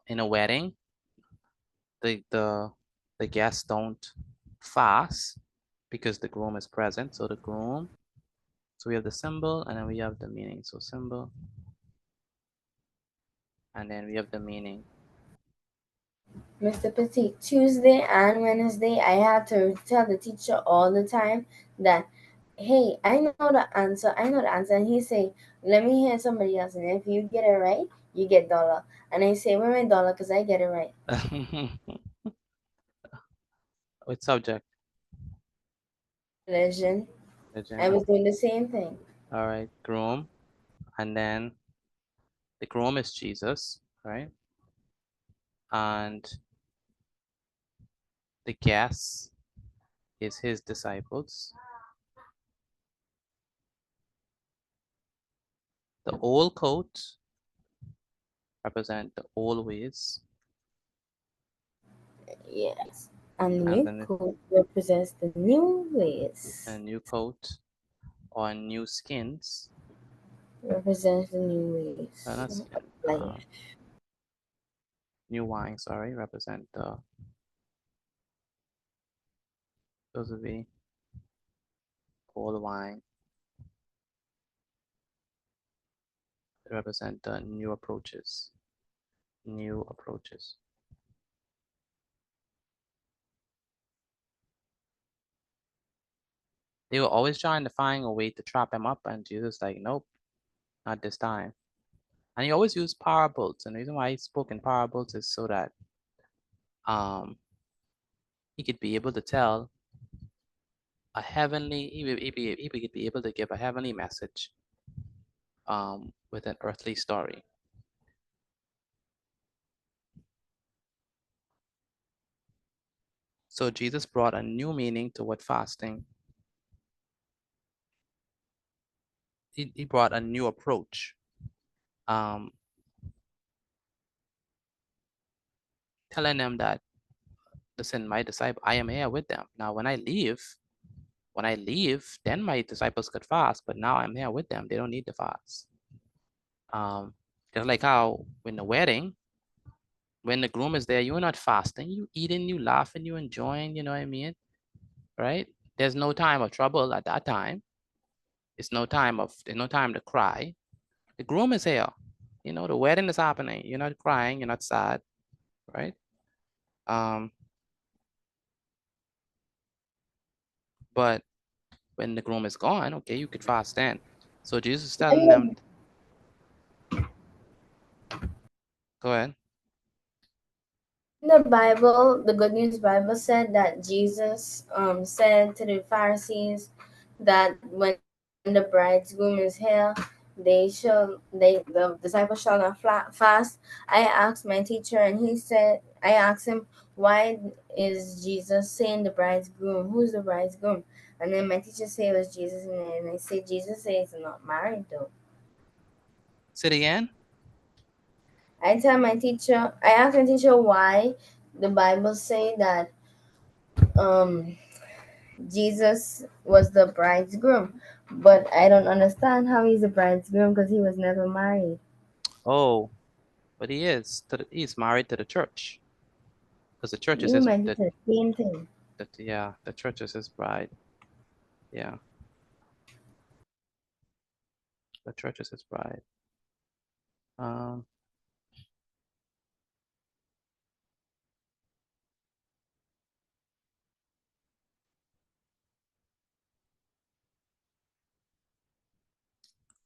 in a wedding, the guests don't fast because the groom is present. So we have the symbol and then we have the meaning. So symbol and then we have the meaning. Mr. Petit, Tuesday and Wednesday, I had to tell the teacher all the time that, hey, I know the answer. And he say, let me hear somebody else. And if you get it right, you get $1. And I say, where my $1? Because I get it right. What subject? Religion. I was doing the same thing. All right, groom. And then the groom is Jesus, right? And the guest is his disciples. The old coat represent the old ways. Yes. And the And new then coat represents the new ways. a new coat or new skins. Represents the new ways Not of skin, life. new wine, sorry, represent the, those would be old wine. They represent the new approaches. New approaches. They were always trying to find a way to trap him up, and Jesus like, nope, not this time. And he always used parables, and the reason why he spoke in parables is so that he could be able to tell a heavenly, he could be able to give a heavenly message with an earthly story. So Jesus brought a new meaning to what fasting. He brought a new approach. Telling them that, listen, my disciple, I am here with them. Now, when I leave, then my disciples could fast, but now I'm here with them. They don't need to fast. Just like how in the wedding, when the groom is there, you're not fasting, you eating, you laughing, you enjoying, you know what I mean? Right? There's no time of trouble at that time. There's no time to cry. The groom is here. You know, the wedding is happening. You're not crying, you're not sad, right? But when the groom is gone, okay, you could fast then. So Jesus is telling them, go ahead. In the Bible, the Good News Bible said that Jesus said to the Pharisees that when the bridegroom is here, the disciples shall not fast. I asked my teacher, and I asked him, why is Jesus saying the bridegroom? Who's the bridegroom? And then my teacher said it was Jesus, and I said Jesus says he's not married though. Say it again. I asked my teacher why the Bible say that Jesus was the bridegroom, but I don't understand how he's a bridegroom because he was never married. Oh, but he is. He's married to the church, because the church is You his. might do the same thing. Yeah, the church is his bride. Yeah, the church is his bride.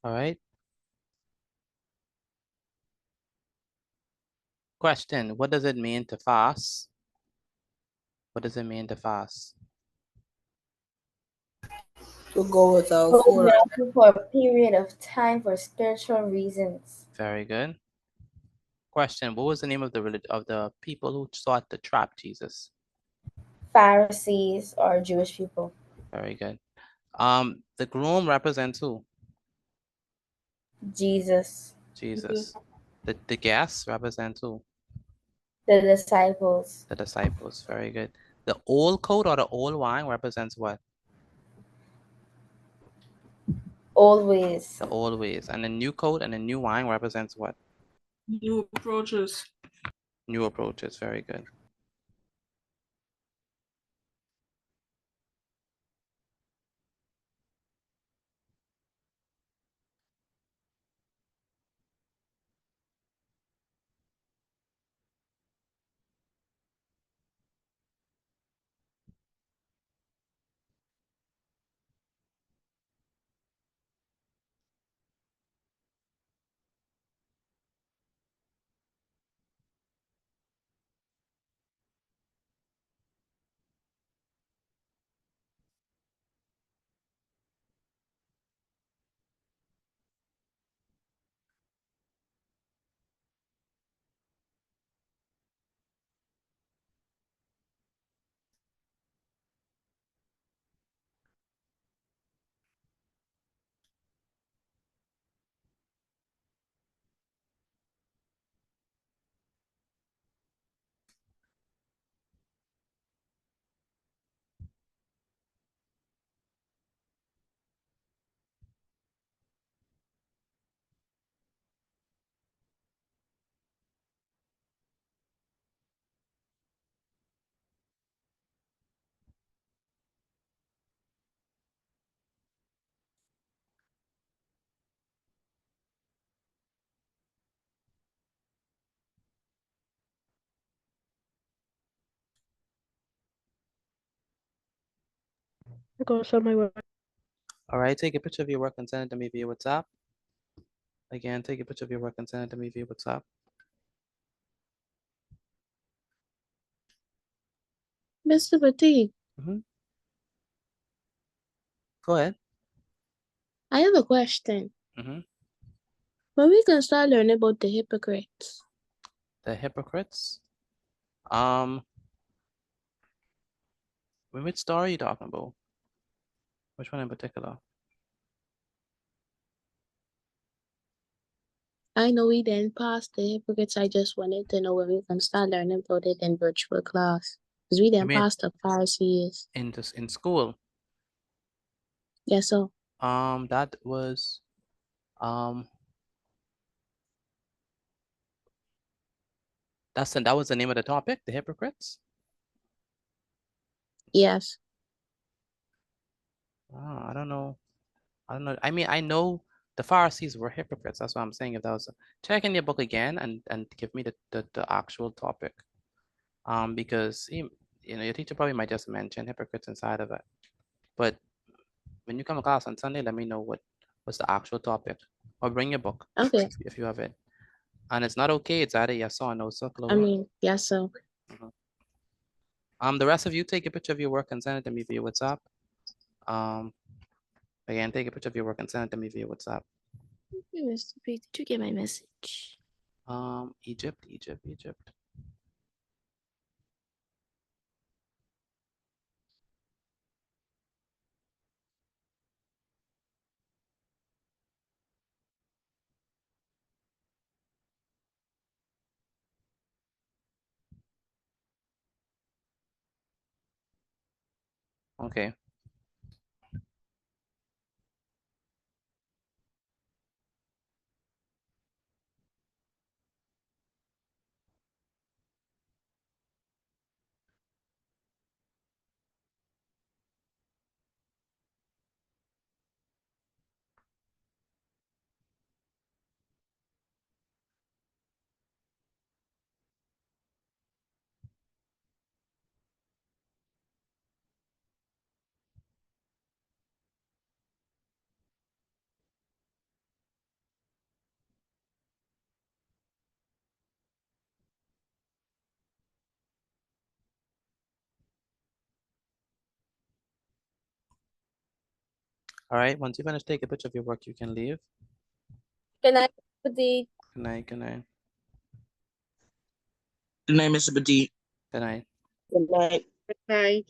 All right. Question: what does it mean to fast? What does it mean to fast? To go without Hold food. on for a period of time for spiritual reasons. Very good. Question: what was the name of the people who sought to trap Jesus? Pharisees or Jewish people. Very good. The groom represents who? Jesus. Jesus. The guests represent who? The disciples. The disciples. Very good. The old coat or the old wine represents what? Always. The old ways. And the new coat and the new wine represents what? New approaches. New approaches. Very good. Go show my work. All right, take a picture of your work and send it to me via WhatsApp. Again, take a picture of your work and send it to me via WhatsApp. Mr. Petit, Go ahead. I have a question. Mm-hmm. When we can start learning about the hypocrites? The hypocrites. Which story are you talking about? Which one in particular? I know we didn't pass the hypocrites. I just wanted to know when we can start learning about it in virtual class. Because we didn't mean pass the Pharisees. in school? Yes, so. That was that was the name of the topic, the hypocrites? Yes. I don't know. I mean, I know the Pharisees were hypocrites. That's what I'm saying. If that was check in your book again and give me the actual topic. Because you know your teacher probably might just mention hypocrites inside of it. But when you come to class on Sunday, let me know what's the actual topic. Or bring your book. Okay. If you have it. And it's not okay, it's either yes or no, so Chloe. I mean, yes, so. The rest of you take a picture of your work and send it to me via WhatsApp. Again, take a picture of your work and send it to me via WhatsApp. Mr. P, did you get my message? Egypt. Okay. All right, once you finish, take a picture of your work, you can leave. Good night, Petit. Good night, good night. Good night, Mr. Petit. Good night. Good night. Good night.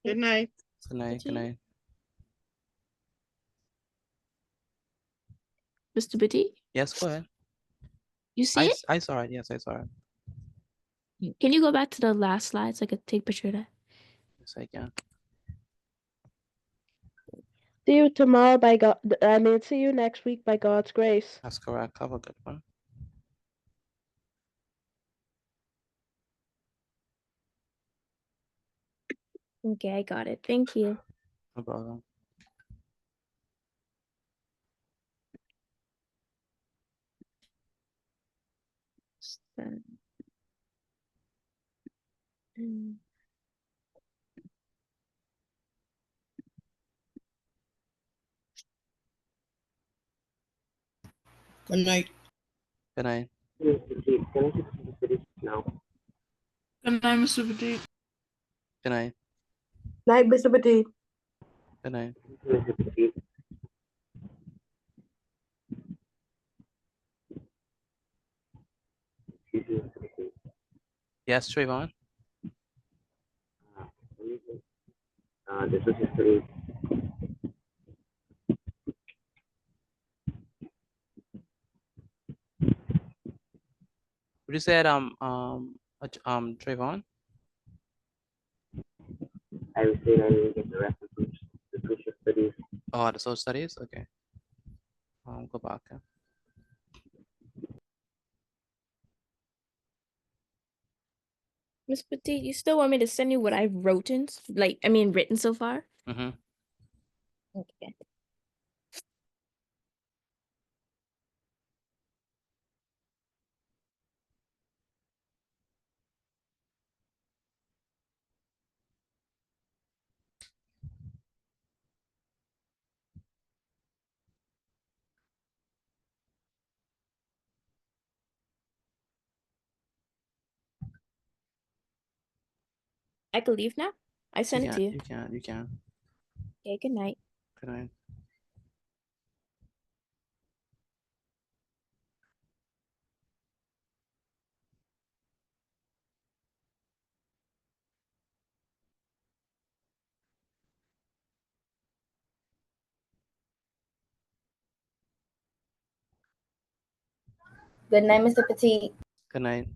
Good night. Good night, good night. Mr. Petit, Yes, go ahead. you see it? I saw it, yes, I saw it. Can you go back to the last slide so I could take a picture of that? Yes, I can. See you tomorrow by God. I mean, see you next week by God's grace. That's correct. Have a good one. Okay, I got it. Thank you. No problem. Good night. Good night. now. Good night, Mr. Petit. Good night. Night, Mr. Petit. Good night. Yes, Trayvon. This is history. What you said, Trayvon? I was saying I didn't get the rest of the social studies. Oh, the social studies? Okay. Go back. Yeah. Miss Petit, you still want me to send you what I've written? Like, I mean, written so far? Mm-hmm. Okay. I could leave now? I sent it to you. You can. Okay, good night. Good night. Good night, Mr. Petit. Good night.